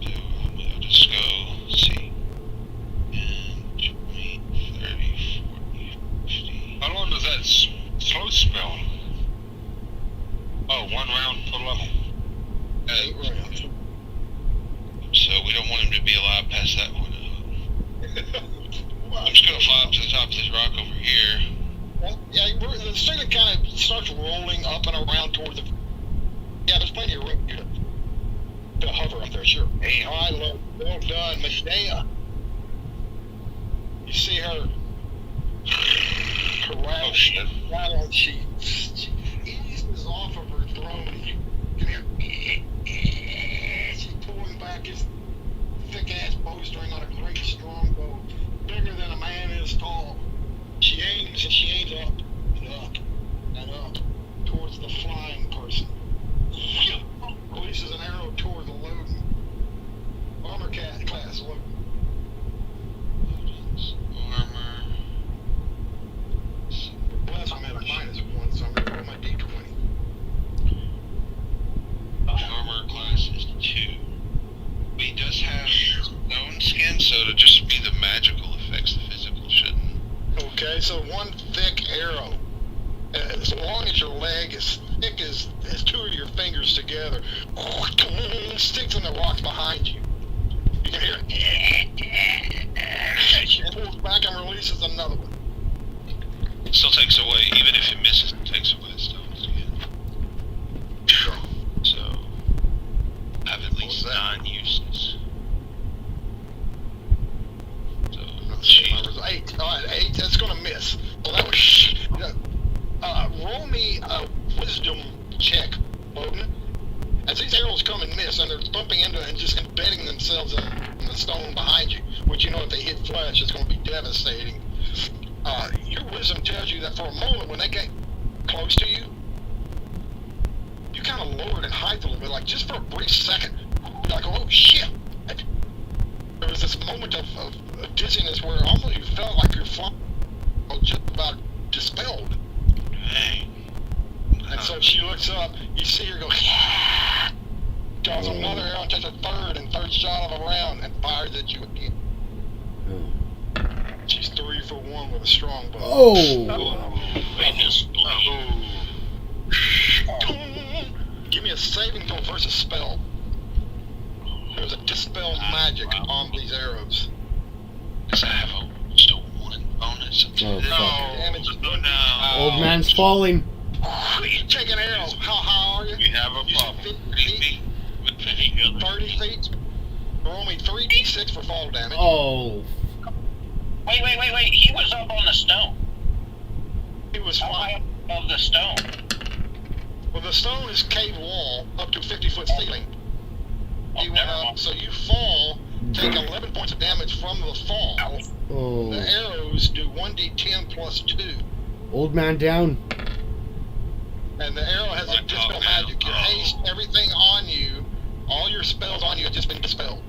So I'll just go, let's see. 10, 20, 30, 40, 50. How long does that slow spell? Oh, 1 round per level. 8 rounds. So we don't want him to be alive past that one. I'm just gonna fly up to the top of this rock over here. Well, yeah, the ceiling kind of starts rolling up and around toward the... Yeah, there's plenty of room here to hover up there, sure. Damn. All right, well done, Medea. You see her... Her rattle, Oh, shit. rattle, she eases off of her throne. And you can hear... She's pulling back his thick-ass bowstring on a great strong bow, bigger than a man is tall. She aims and she aims up and up and up towards the flying person. Releases an arrow toward the Loden. Armor class Loden. Armor. Plus I'm at a -1, so I'm going to roll my d20. Armor class is 2. But he does have stone skin, so it'll just be the magical effects, the physical shouldn't. Okay, so one thick arrow, as long as your leg is thick as 2 of your fingers together, sticks in the rocks behind you. You can hear it. She pulls back and releases another one. Still takes away, even if it misses, it takes away the stones again. Sure. So, I have at least What's that? 9 uses. So, My result. 8. Alright, 8. That's going to miss. Well, that was... roll me a wisdom check, Loden. As these arrows come and miss, and they're bumping into and just embedding themselves in the stone behind you, which you know if they hit flesh, it's going to be devastating. Your wisdom tells you that for a moment, when they get close to you, you kind of lowered in height a little bit, like just for a brief second. Like, oh shit! There was this moment of dizziness where almost you felt like your flying was just about dispelled. dang. And so she looks up, you see her go, yeah! Draws another arrow, takes a third shot of a round, and fires at you again. She's 3 for 1 with a strong bow. Oh! Goodness, Give me a saving throw versus spell. There's a dispel magic on these arrows. Does I have just a 1 bonus? Oh, fuck. Damage. Oh, no. Old man's falling. Take an arrow. How high are you? We have a You said problem. 50 feet? 30 feet? Roll me 3d6 for fall damage. Oh. Wait. He was up on the stone. It was How high fine. up of the stone? Well, the stone is cave wall up to 50-foot ceiling. Oh, You went never up, mind. so you fall, take 11 points of damage from the fall. The Oh. arrows do 1d10 plus 2. Old man down. And the arrow has a Like, dispel oh, man. magic. Your haste, everything on you, all your spells on you have just been dispelled.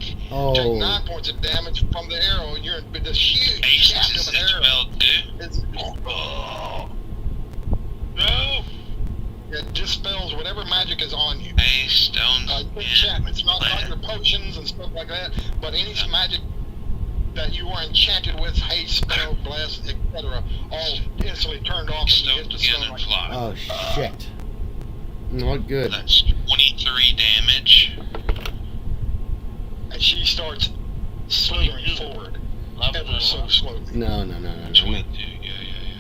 Take Oh. 9 points of damage from the arrow, and you're in this huge Ace shaft is of an arrow. dispelled too. It's, No! it dispels whatever magic is on you. Ace, stones, Enchantments, not your potions and stuff like that, but any magic that you are enchanted with, haste, spell, bless, etc., all instantly turned off when you hit stone the again stone and like fly. Oh, shit. Not good. That's 23 damage. and she starts slithering forward ever so slowly. No. 22, yeah.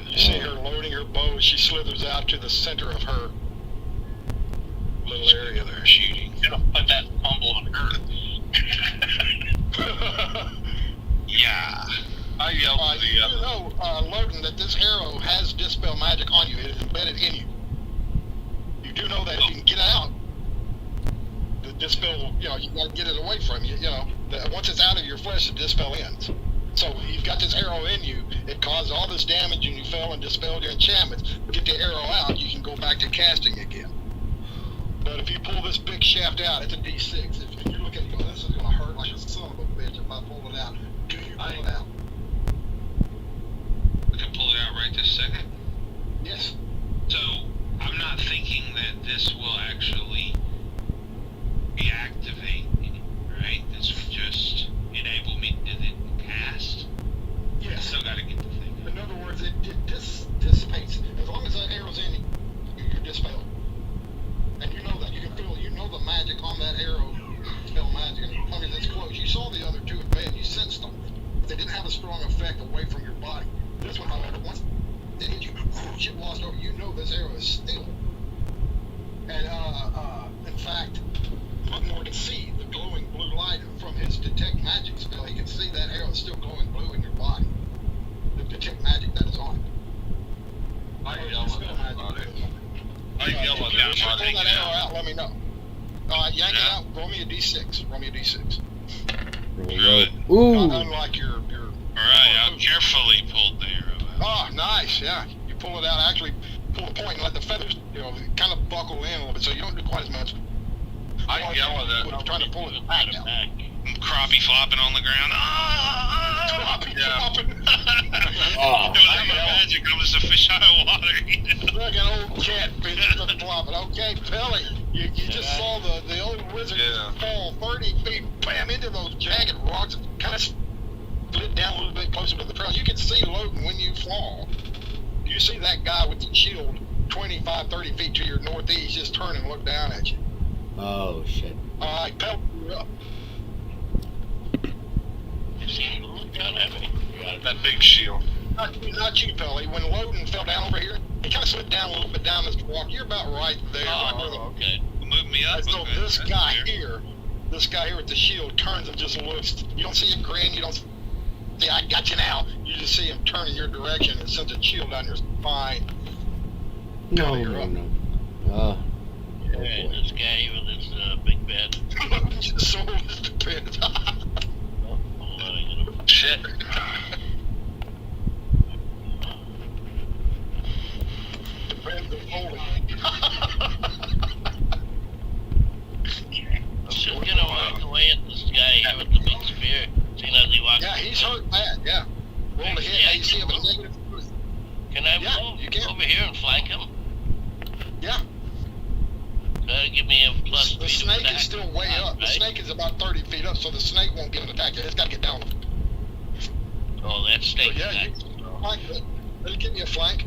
You see her loading her bow as she slithers out to the center of her little area there. Shooting. Gonna put that fumble on her. Yeah. I yelled to You the know, Loden, that this arrow has dispel magic on you. It is embedded in you. You do know that if you can get out, dispel, you got to get it away from you. Once it's out of your flesh, the dispel ends. So you've got this arrow in you. It caused all this damage, and you fell and dispelled your enchantments. Get the arrow out, you can go back to casting again. But if you pull this big shaft out, it's a D6. If you look at it, you go, this is going to hurt like a son of a bitch if I pull it out. Do you pull it out? I can pull it out right this second. Yes. So I'm not thinking that this will actually reactivate, right? This would just enable me to then cast. I Yes. still got to get the thing. In other words, it dissipates. As long as that arrow's in you, you're dispelled. And you know that. You can feel, the magic on that arrow. Spell magic. And as long as it's close. You saw the other two at bed. You sensed them. They didn't have a strong effect away from your body. This one, however, once they hit you, shit lost over. You know this arrow is still. And, in fact, Mugmore can see the glowing blue light from his detect magic spell. He can see that arrow is still glowing blue in your body. The detect magic that is on it. I yell at that about it. I yell at If you that about pull that it. arrow out, let me know. Yank it out. Roll me a D6. Roll me a D6. Ooh. Unlike your. Alright, I'll carefully pull the arrow out. Oh, nice. Yeah, you pull it out. Actually, pull the point and let the feathers, kind of buckle in a little bit, so you don't do quite as much. I yell at that. I'm trying to pull it back out. Crappie flopping on the ground. Flopping. Oh. It was like magic. I was a fish out of water. Like an old cat being flopping. Okay, Pelly, you just saw the old wizard fall 30 feet, bam, into those jagged rocks and kind of slid down a little bit closer to the trail. You can see Logan when you fall. You see that guy with the shield 25, 30 feet to your northeast just turn and look down at you. Oh, shit. All right, Pelly, you're up. That big shield. Not you, Pelly. When Loden fell down over here, he kind of slid down a little bit down this walk. You're about right there. Okay. Move me up. So Okay, this that's guy fair. here with the shield turns and just looks. You don't see a grin. You don't see, I got you now. You just see him turn in your direction and sends a shield down your spine. No, You're no, up. no. Oh, Alright, this guy with this big bad. Just sold his depends. Oh, hold on, I gotta- Shit. Depends on holding. I'm just gonna walk away at this guy here with the big spear, seeing as he walks. Yeah, he's hurt bad. Yeah. Roll a hit. AC of a negative 3. Can I Yeah, move you can. over here and flank him? Yeah. That'll give me a plus The 3 to snake attack. is still way up. The Right? snake is about 30 feet up, so the snake won't get an attack. It's got to get down. Oh, that So snake yeah, attack. you flank it. It'll give me a flank.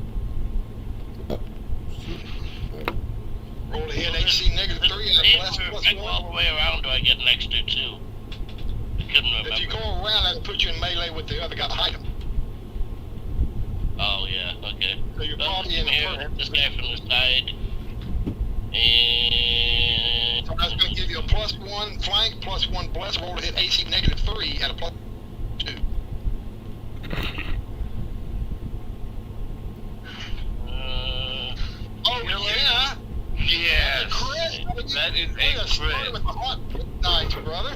Roll a hit. AC negative 3 and a blast plus I go all the 1. way around, do I get an extra 2? I couldn't remember. If you go around, that'll put you in melee with the other guy behind him. Oh, yeah, okay. So you're So, probably in here, the hit this guy from the side. And... So that's going to give you a plus 1 flank, plus 1 bless. Roll to hit AC negative 3 at a plus 2. Oh, yeah. Yes. Crit. That is Look, a started crit. with the hot dice, brother.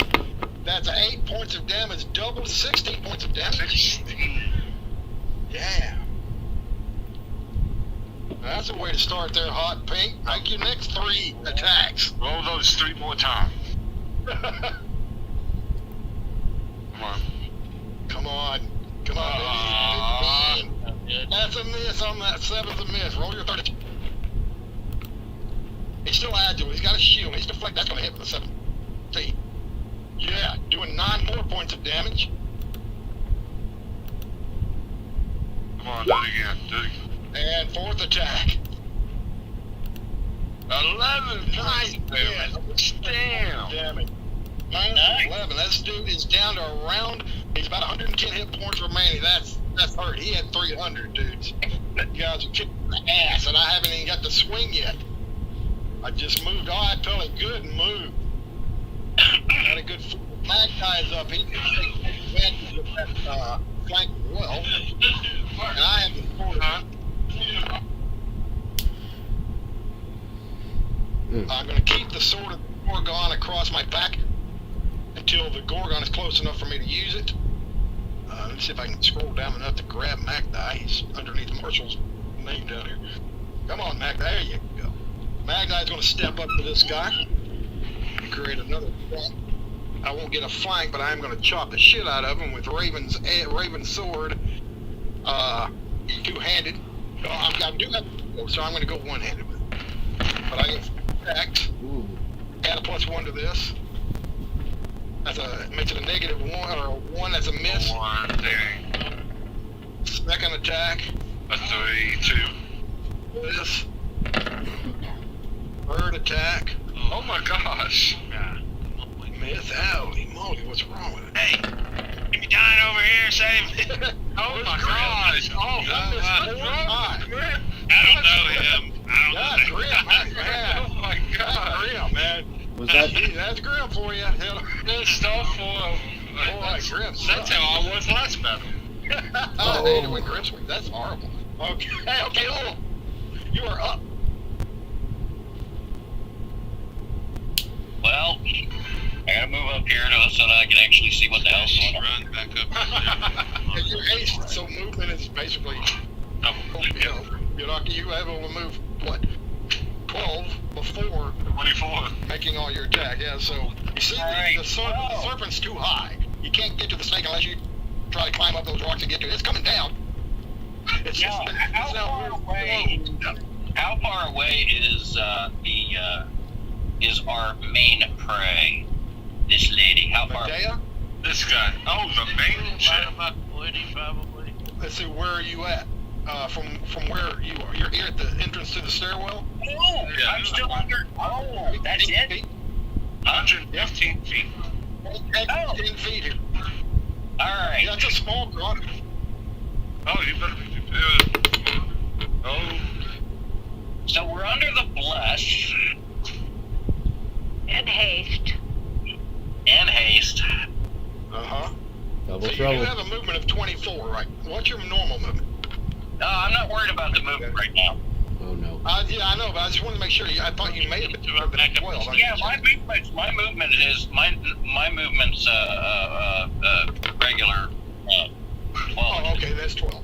That's 8 points of damage, double 16 points of damage. Yeah. That's a way to start there, Hot Pink. Make your next 3 attacks. Roll those 3 more times. Come on. Come on. Come on, baby. That's a miss on that 7th a miss. Roll your 30. He's still agile. He's got a shield. He's deflect. That's going to hit with a 17. Yeah, doing 9 more points of damage. Come on, do it again. Do it again. And 4th attack. 11. Nice miss. Damn. Damage. Minus 11. This dude is down to around. He's about 110 hit points remaining. That's hurt. He had 300, dudes. You guys are kicking the ass, and I haven't even got to swing yet. I just moved. All right, Pelly, good move. Got a good flag ties up. He can take advantage of that flank well. And I have the sword. I'm going to keep the sword Gorgon across my back until the Gorgon is close enough for me to use it. Let's see if I can scroll down enough to grab Magdi. He's underneath Marshall's name down here. Come on, Magdi. There you go. Magdi's going to step up to this guy and create another flank. I won't get a flank, but I am going to chop the shit out of him with Raven's sword, two-handed. I do have, so I'm going to go one-handed with it. But I can attack. Add a +1 to this. Makes it a -1 or a 1. That's a miss. 1, there. Second attack. A 3, 2. This. Third attack. Oh my gosh. Miss. Holy moly, what's wrong with it? Hey, give me dying over here, save me. Oh my gosh. Oh, I don't know him. I don't know. Grim. oh my god. Grim, man. Was that? That's Grim for you. Hell, Good stuff for boy, Grim. That's how I was last battle. I hate it when Grim's weak. That's horrible. Okay, oh, you are up. Well, I gotta move up here so that I can actually see what the hell's going on. Run back up. And you're aced, so movement is basically, you're not, you able to move, what, 12 before 24. making all your attack, yeah, so, you see, Alright, the serpent's too high. You can't get to the snake unless you try to climb up those rocks and get to it. It's coming down. It's Now, how far away is is our main prey? This lady. How far? Medea? This guy. Oh, the main ship. About 40, probably. Let's see, where are you at? From where you are? You're here at the entrance to the stairwell? Oh, Yeah. I'm still under. Oh, that's it? 115 feet. Okay, 10 feet here. Alright. Yeah, it's a small grotto. Oh, you better be prepared. Oh, So we're under the bless And haste. and haste. Uh-huh. Double So you trouble. do have a movement of 24, right? What's your normal movement? I'm not worried about the movement right now. Oh no. Yeah, I know, but I just wanted to make sure. I thought you may have been doing 12. Yeah, my movement is my movement's regular 12. Oh, okay, that's 12.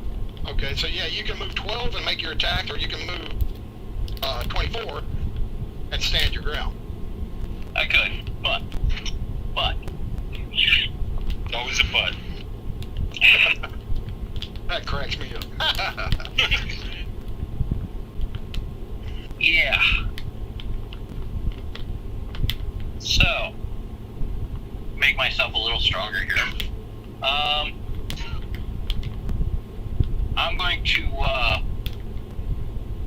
Okay, so yeah, you can move 12 and make your attack, or you can move 24 and stand your ground. I could, but always a butt. That cracks me up. yeah. So make myself a little stronger here. I'm going to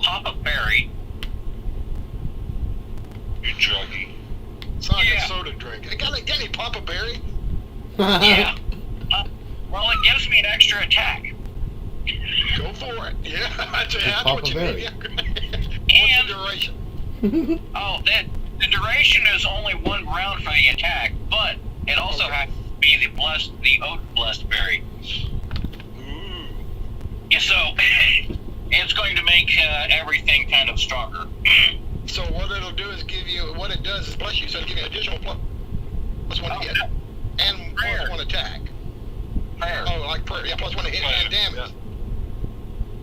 pop a berry. You druggie. It's like Yeah. a soda drink. Got any Papa Berry? Yeah. Well, it gives me an extra attack. Go for it. Yeah, that's Papa what you Berry. need. And What's the duration? the duration is only 1 round for the attack, but it also Okay. has to be the oat blessed berry. Ooh. Yeah, so it's going to make everything kind of stronger. So what it'll do is give you, what it does is bless you, so it'll give you an additional +1 to hit and Prayer. +1 attack. Prayer. Oh, like prayer. Yeah, +1 to hit and damage.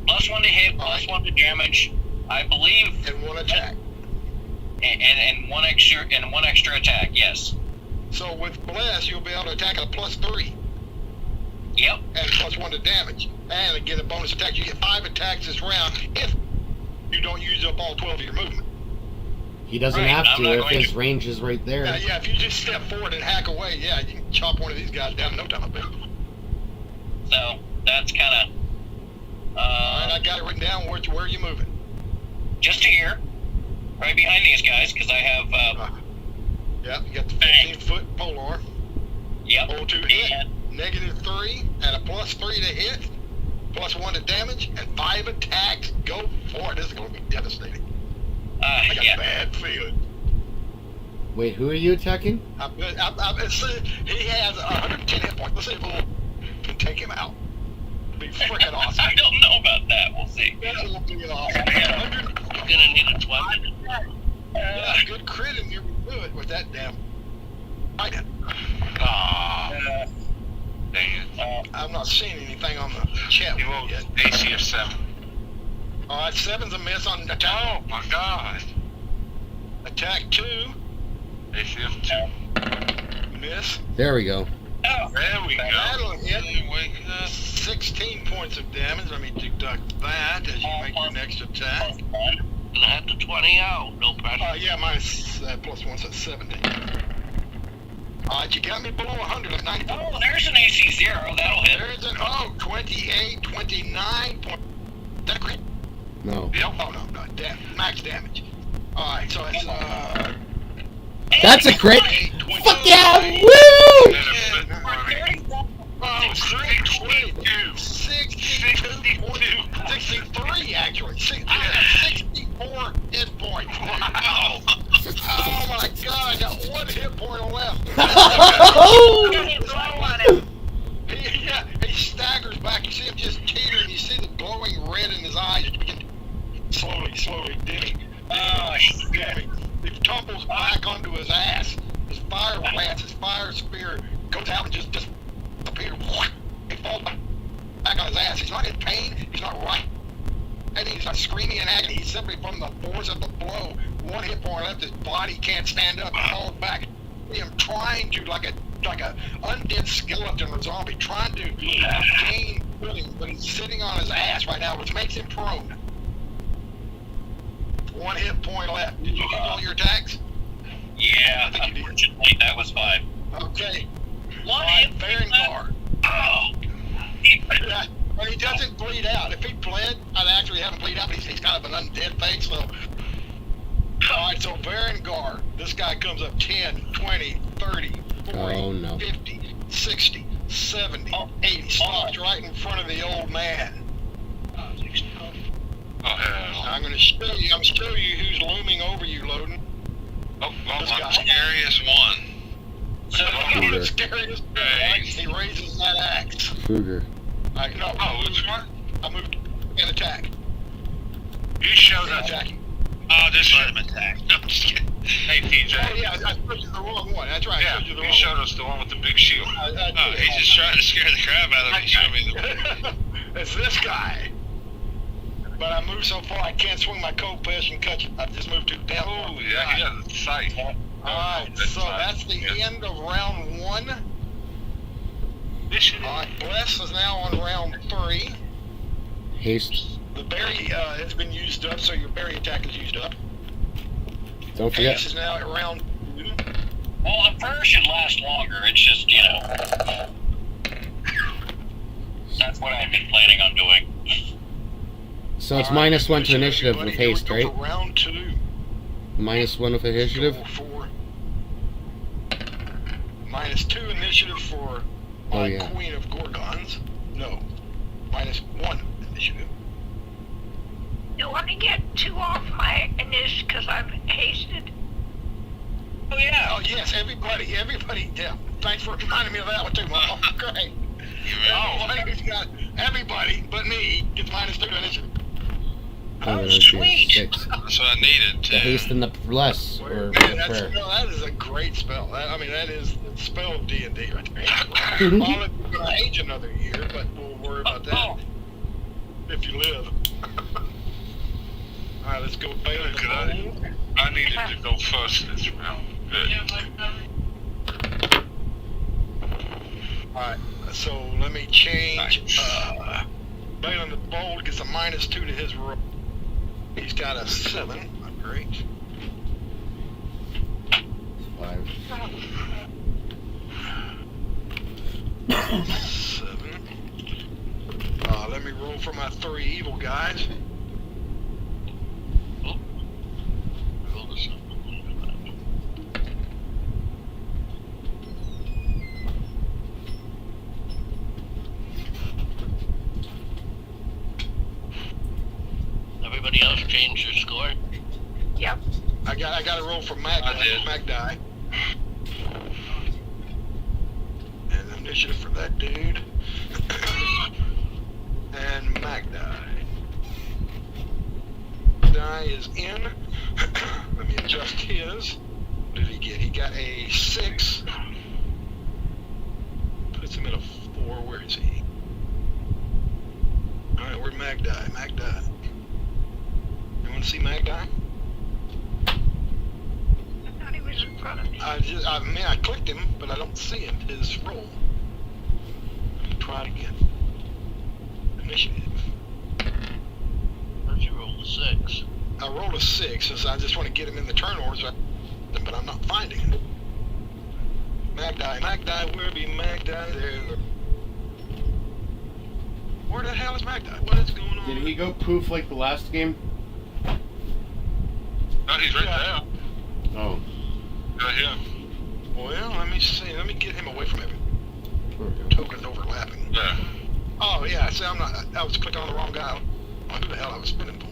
+1 to hit, +1 to damage. I believe, And 1 attack. and one extra attack. Yes. So with bless, you'll be able to attack at a +3 Yep. and +1 to damage, and get a bonus attack. You get 5 attacks this round if you don't use up all 12 of your movement. He doesn't Right, have I'm to not if going his to. range is right there. Yeah, if you just step forward and hack away, yeah, you can chop one of these guys down in no time. I bet. So that's kind of All right, I got it written down. Where are you moving? just here, right behind these guys, because I have. Yeah, you got the 15-foot polar. Yep. Roll 2 hit. And -3 and a +3 to hit, +1 to damage, and 5 attacks. Go for it. This is going to be devastating. I got a yeah. bad feeling. Wait, who are you attacking? He has 110 hit points. Let's see if we can take him out. It'd be freaking awesome. I don't know about that. We'll see. That will be awesome. You're gonna need a 12. Yeah, good crit in here. it with that damn. I got. Ah, dang it. I'm not seeing anything on the chat He room rolled yet. AC of 7. All right, 7's a miss on attack. Oh my god. Attack 2, AC of 2. miss. There we go. Oh, There we go. That'll hit. Wake up. 16 points of damage. Let me deduct that as you make your next attack. And I had the 20 out. No pressure. Yeah, minus plus 1, so that's 17. Alright, you got me below 100 at 90. oh, there's an AC 0. That'll hit. There's an 28, 29 point. That a crit? No. Yep. Oh no, max damage. Alright, so it's That's a crit. 8, Fuck yeah! 29, Woo! And a bit money. Oh, 62. 63 actually. I have 64 hit points. Wow. Oh my god, I got 1 hit point left. He staggers back. You see him just teetering. You see the glowing red in his eyes. Slowly dimming. Oh, shit. He tumbles back onto his ass. His fire lance, his fire spear goes out and just disappears. He falls back on his ass. He's not in pain. He's not right. And he's not screaming in agony. He's simply from the force of the blow. 1 hit point left. His body can't stand up. He falls back. Him trying to like a undead skeleton or zombie trying to gain footing, but he's sitting on his ass right now, which makes him prone. 1 hit point left. Did you use all your attacks? Yeah, unfortunately, that was 5. Okay. One Alright, hit Varengar. Oh! Yeah, but he doesn't bleed out. If he bled, I'd actually have him bleed out, but he's kind of an undead thing, so. Alright, so Varengar, this guy comes up 10, 20, 30, 40, Oh, no. 50, 60, 70, 80. Stops right in front of the old man. Oh hell. I'm going to show you who's looming over you, Loden. Oh, well, This I'm guy. Scariest one. So, Cougar. The scariest thing, he raises that axe. Kruger. Oh, which one? I moved and attack. You showed us. Attacking. Oh, this let him attack. No, I'm just kidding. Hey, PJ. Oh yeah, I showed you the wrong one. That's right. I Yeah, showed you the you wrong showed one. us the one with the big shield. Oh, he's just trying to scare the crap out of me. Show me the. It's this guy. But I moved so far I can't swing my coat push and cut you. I just moved too damn far. Oh, yeah, the sight. Alright, so that's the end of round 1. Alright, Bless is now on round 3. Haste. The berry has been used up, so your berry attack is used up. Don't Ace forget. is now at round 2. well, the fur should last longer. It's just, that's what I've been planning on doing. So it's Alright, -1 to initiative everybody, with haste, here we go right? for round 2. -1 with initiative? -2 initiative for Oh, my yeah. Queen of Gorgons. No. -1 initiative. You want to get 2 off my initiative because I'm hasted? Oh, yeah. Oh yes, everybody, yeah. Thanks for reminding me of that one too, Mom. Great. Everybody but me gets -2 initiative. Oh, sweet. 6. That's what I needed. The haste and the bless, or Man, the prayer. that is a great spell. That is the spell of D&D right there. Well, it's going to age another year, but we'll worry about that if you live. All right, let's go. Bailey the Bold. I needed to go first this round. Good. All right, so let me change. Balin the Bold gets a -2 to his roll. He's got a 7. Not great. 5. 7. Let me roll for my 3 evil guys. Everybody else change their score. Yep. I got to roll for Magdi. I did. Magdi. And initiative for that dude. And Magdi. Magdi is in. Let me adjust his. What did he get? got a 6. Puts him at a 4. Where is he? Alright, where'd Mag die? Mag died. You want to see Mag die? I thought he was in front of me. I clicked him, but I don't see him. His roll. Let me try it again. Initiative. Where'd you roll the 6? I rolled a 6, so I just want to get him in the turn orders, but I'm not finding him. Mag die, where be Mag die? There. Where the hell is Mag die? What is going on? Did he go poof like the last game? No, he's right Yeah. there. Oh. Right here. Well, let me see. Let me get him away from everything. Tokens overlapping. Yeah. Oh, yeah, see, I was clicking on the wrong guy. I don't know who the hell I was spinning for.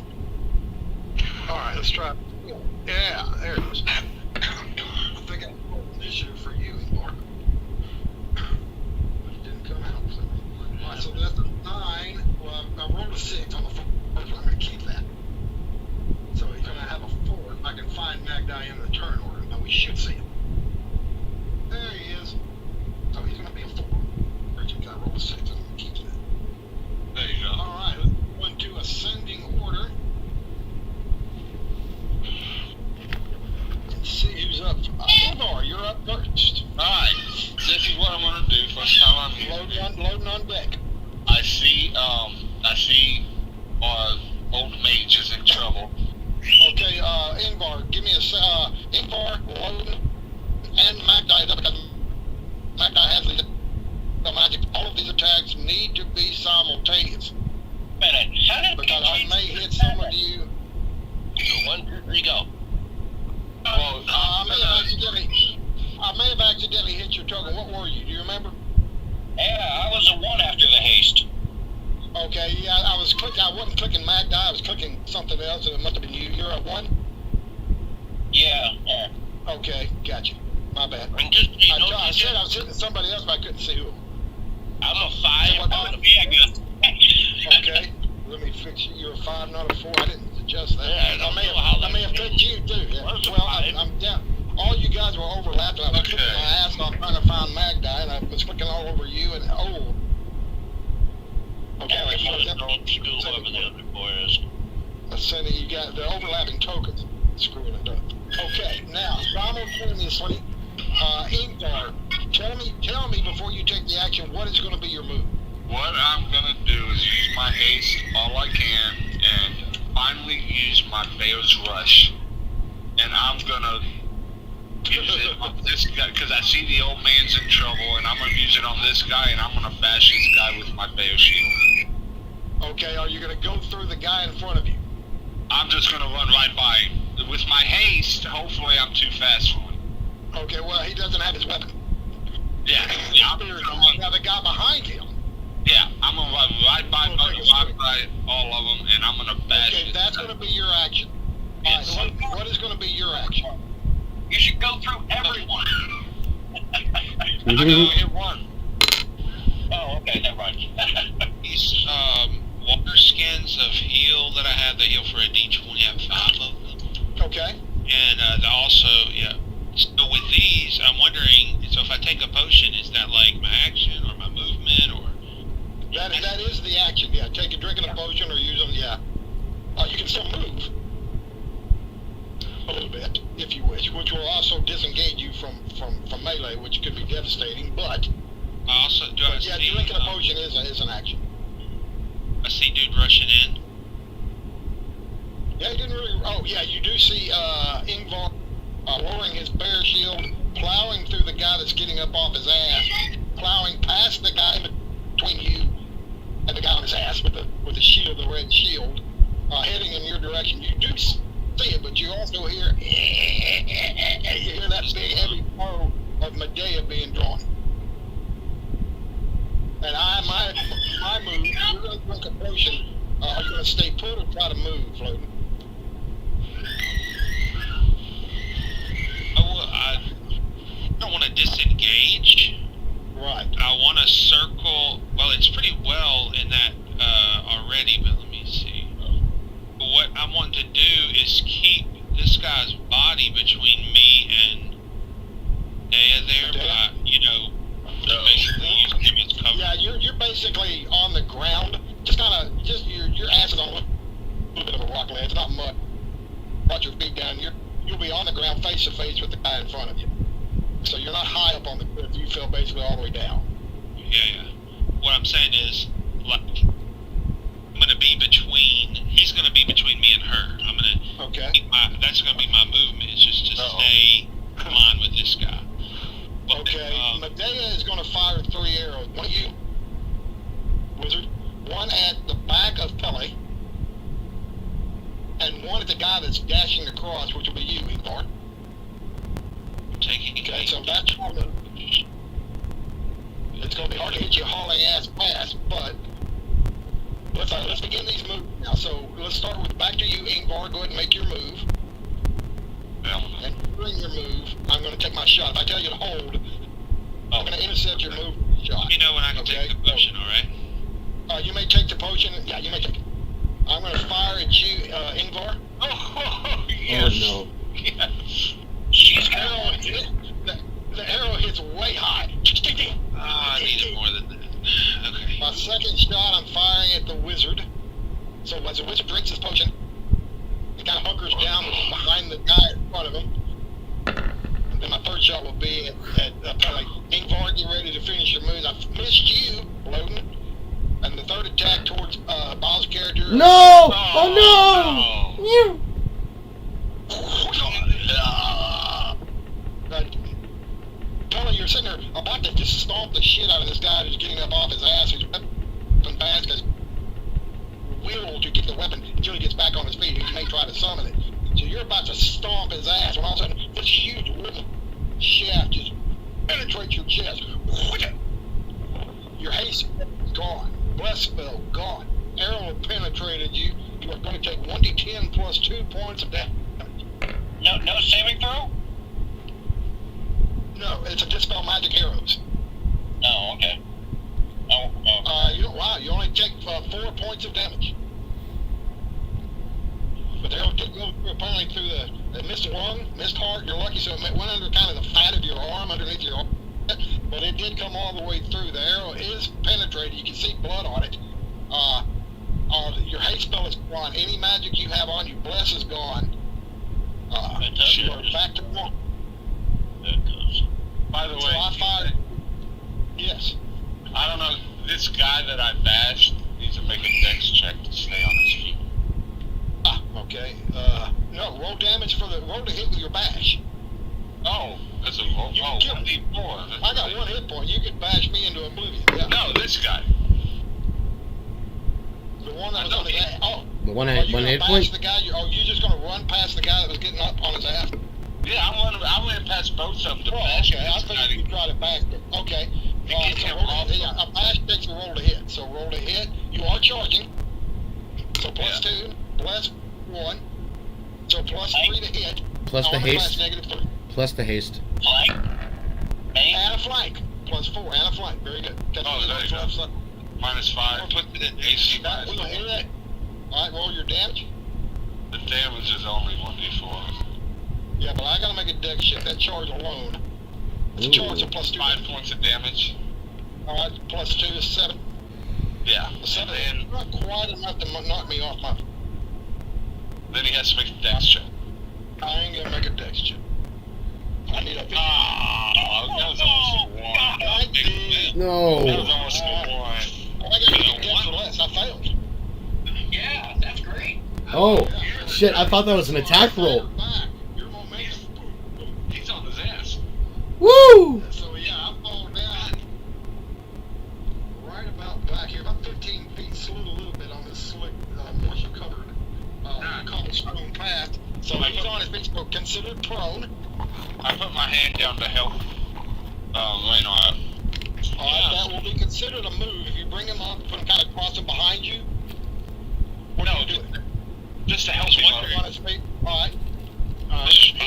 Alright, let's try. Yeah, there it is. I think I rolled initiative for you, Mark. But it didn't come out. So. Alright, so that's a 9. Well, I rolled a 6 on the first one. I'm going to keep that. So he's going to have a 4. If I can find Magdi in the turn order, now we should see him. There he is. So he's going to be a 4. I rolled a 6. I'm going to keep that. There you go. Alright, let's go into ascending order. Let's see who's up. Ivar, you're up first. Alright, this is what I'm gonna do first time I'm here. Loading on deck. I see our old mage is in trouble. Okay, Ingvar, give me a Ingvar, loading, and Magdi, because Magdi has the magic. All of these attacks need to be simultaneous. Minute. How did Because I may hit some of you. 1, 2, 3, go. Well, I may have accidentally hit your token. What were you? Do you remember? Yeah, I was a 1 after the haste. Okay, yeah, I wasn't clicking Magdi, I was clicking something else, and it must have been you. You're at 1? Yeah. Okay, gotcha. My bad. And just, I said I was hitting somebody else, but I couldn't see who. I'm a 5. Oh, yeah, good. Okay, let me fix you. You're a 5, not a 4. I didn't adjust that. Yeah, I don't know how I may have picked you too. Yeah. Where's the Well, 5? I'm down. All you guys were overlapping. I was Okay. clicking my ass off trying to find Magdi, and I was clicking all over you. And okay, Yeah, let's let's go. don't screw whoever the other boy is. Cindy, you got the overlapping tokens screwing it up. Okay, now simultaneously, Ingvar, tell me before you take the action, what is going to be your move? what I'm gonna do is use my haste all I can and finally use my Bear's Rush. And I'm gonna use it on this guy because I see the old man's in trouble, and I'm gonna use it on this guy, and I'm gonna bash this guy with my Bear Shield. Okay, are you going to go through the guy in front of you? I'm just gonna run right by him. With my haste, hopefully I'm too fast for him. Okay, well, he doesn't have his weapon. Yeah, I'm gonna run. Now the guy behind him. Yeah, I'm gonna run right by all of them, and I'm gonna bash Okay, this that's guy. going to be your action. All right, what is going to be your action? You should go through everyone. I can only hit one. Oh, okay, never mind. These water skins of heal that I have, they heal for a D20. I have 5 of them. Okay. And also, yeah. So with these, I'm wondering, so if I take a potion, is that like my action or my movement or? That is the action, yeah. Take a drink of a potion or use them, yeah. You can still move. A little bit, if you wish, which will also disengage you from melee, which could be devastating, but I also, do I yeah, see, drinking a potion is an action. I see dude rushing in. Yeah, he didn't really. Oh, yeah, you do see Ingvar lowering his bear shield, plowing through the guy that's getting up off his ass, plowing past the guy between you and the guy on his ass with the shield, the red shield, heading in your direction. You do see it, but you also hear you hear that big heavy bow of Medea being drawn. And my move, you're going to drink a potion. Are you going to stay put or try to move, Floating? I don't want to disengage. Right. I want to circle. Well, it's pretty well in that already, but let me see. What I want to do is keep this guy's body between me to face with the guy in front of you. So you're not high up on the cliff. You fell basically all the way down. Yeah. What I'm saying is, like, I'm gonna be between. He's gonna be between me and her. I'm gonna. Okay. That's gonna be my movement. It's just to stay in line with this guy. But, Okay. Medea is going to fire 3 arrows. One at you, wizard. One at the back of Pele. And one at the guy that's dashing across, which will be you, Ingvar. taking. Okay, so that's how the. It's going to be hard to hit you hauling ass pass, but let's begin these moves now. So let's start with back to you, Ingvar. Go ahead and make your move. And during your move, I'm going to take my shot. If I tell you to hold, I'm going to intercept your move with the shot. You know when I can take the potion, alright? You may take the potion. Yeah, you may take it. I'm going to fire at you, Ingvar. Oh, yes. Oh no. Yes. She's Arrow hit, the arrow hits way high. I needed more than that. Okay. My second shot, I'm firing at the wizard. So as the wizard drinks his potion, he kind of hunkers down behind the guy in front of him. And then my third shot will be at Pele. Ingvar, get ready to finish your moves. I've missed you, Loden. And the third attack towards Bob's character. No! Oh no! You. Pele, you're sitting there about to just stomp the shit out of this guy who's getting up off his ass. He's weapon fast because will to get the weapon until he gets back on his feet. He may try to summon it. So you're about to stomp his ass when all of a sudden this huge wooden shaft just penetrates your chest. Your haste is gone. Bless spell gone. Arrow penetrated you. You are going to take 1d10 plus 2 points of damage. No saving throw? No, it's a dispel magic arrows. Oh, okay. You only take 4 points of damage. But the arrow did go apparently through the missed lung, missed heart. You're lucky, so it went under kind of the fat of your arm, underneath your arm. But it did come all the way through. The arrow is penetrated. You can see blood on it. Your hate spell is gone. Any magic you have on you, bless is gone. You are back to normal. By the way, So I fired. Yes. I don't know. This guy that I bashed needs to make a dex check to stay on his feet. Okay. No, roll damage roll to hit with your bash. Oh, that's a roll. You Oh, can kill 1d4. I got 1 hit point. You could bash me into oblivion. Yeah. No, this guy. The one that was on his ass. Oh. The one Are hit you gonna bash point. the guy? You're just gonna run past the guy that was getting up on his ass? Yeah, I went past both of them to Oh, bash okay. I figured you try to bash it. Okay. A bash takes a roll to hit. So roll to hit. You are charging. So plus 2, plus 1. So plus 3 to hit. Plus the Armor class haste. -3. Plus the haste. Flank. And a flank. Plus 4 and a flank. Very good. Oh, there you go. -5. Put the AC That will hit it. Alright, roll your damage. The damage is only 1d4. Yeah, but I gotta make a deck shift. That charge alone. It's a charge of plus 2. 5 points of damage. Alright, plus 2 is 7. Yeah. 7 And is not quite enough to knock me off my. then he has to make a dex check. I ain't gonna make a dex check. I need a 50. That was almost a 1. I did. No. That was almost a 1. I got a dex or less. I failed. Yeah, that's great. Oh, shit! I thought that was an attack roll. Back. Your momentum. He's on his ass. Woo! So yeah, I fall down right about back here, about 15 feet, slid a little bit on this slick, moisture-covered cobblestone path. So he's on his feet, so considered prone. I put my hand down to help Raynor up. Alright, that will be considered a move. If you bring him up, put him kind of cross him behind you. What No, do you do? just to help Put me him on up. his feet. Alright. I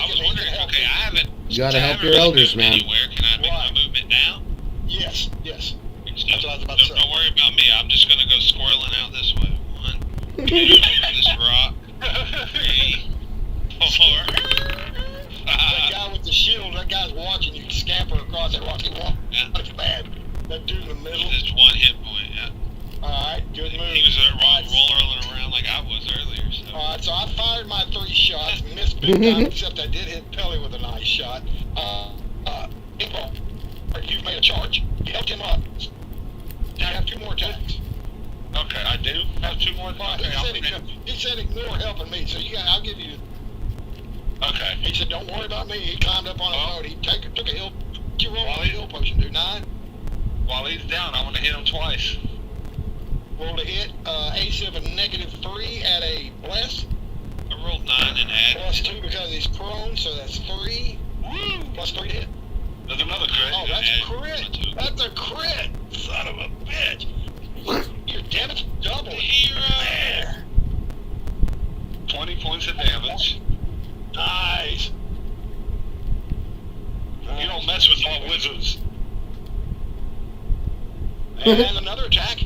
was wondering, okay, I haven't. You gotta I help haven't your really elders, moved man. Anywhere. Can I make my movement now? Yes, yes. That's what I was about to say. Don't worry about me. I'm just gonna go squirreling out this way. 1, 2, over this rock. 3, 4. That guy with the shield, that guy's watching you scamper across that rocky wall. Yeah. That's bad. That dude in the middle. There's 1 hit point. Yeah. Alright, good move. He was rolling around like I was earlier. So Alright, so I fired my 3 shots, missed big time, except I did hit Pelly with a nice shot. Info, you've made a charge. You helped him up. You have 2 more attacks. Okay, I do have 2 more. He said ignore helping me, so I'll give you. Okay. He said don't worry about me. He climbed up on a boat. He took a hill. You roll on a hill potion, dude. 9. While he's down, I'm gonna hit him twice. Roll to hit. AC of a -3 at a bless. I rolled 9 and add. +2 because he's prone, so that's 3. Woo! +3 to hit. There's another crit. Oh, that's a add crit. 2. That's a crit. Son of a bitch. Your damage doubled. Hero. 20 points of damage. Nice. You don't mess with all wizards. And another attack.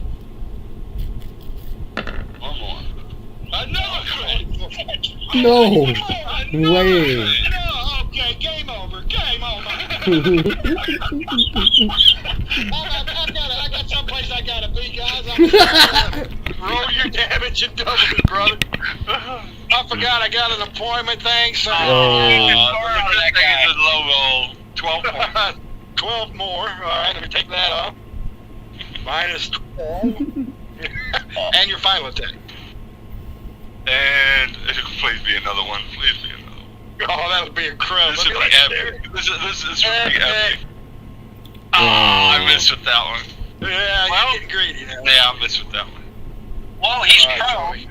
One more. Another crit. No way. No, okay, game over. Game over. I got someplace I gotta be, guys. Roll your damage and double it, brother. I forgot I got an appointment thing, so. The good thing is it's low roll. 12 points. 12 more. Alright, let me take that off. -12. And your final attack. And please be another one. Please be another one. Oh, that would be incredible. This would Look be at epic. This would be Epic. epic. Oh, I missed with that one. that. Yeah, Well- you're getting greedy now. Yeah, I missed with that one. Well, he's Alright, prone. sorry.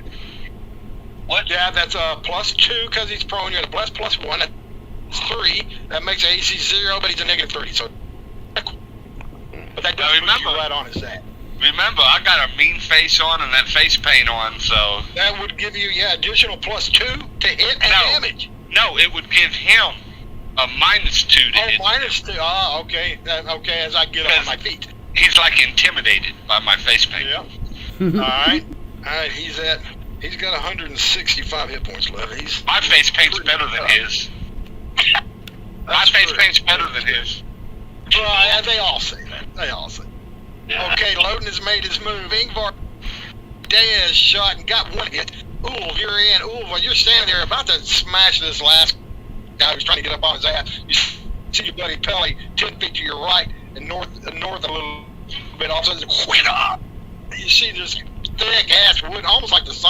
What? Yeah, that's a +2 because he's prone. You're at a +1. That's 3. That makes AC 0, but he's a -3. So, but that does put remember- you right on his ass. Remember, I got a mean face on and that face paint on, so That would give you additional +2 to hit and No. damage. no, it would give him a -2 to Oh, hit. -2. Ah, okay. Okay, as I get on my feet. He's like intimidated by my face paint. Yeah. Alright. Alright, he's got 165 hit points left. My face paint's better than his. My face paint's better than his. Well, they all say that. They all say that. Okay, Loden has made his move. Ingvar Diaz shot and got 1 hit. Ulv, you're in. Ulv, you're standing there about to smash this last guy who's trying to get up on his ass. You see your buddy Pelly 10 feet to your right and north a little bit. All of a sudden, you see this thick ass wood, almost like the size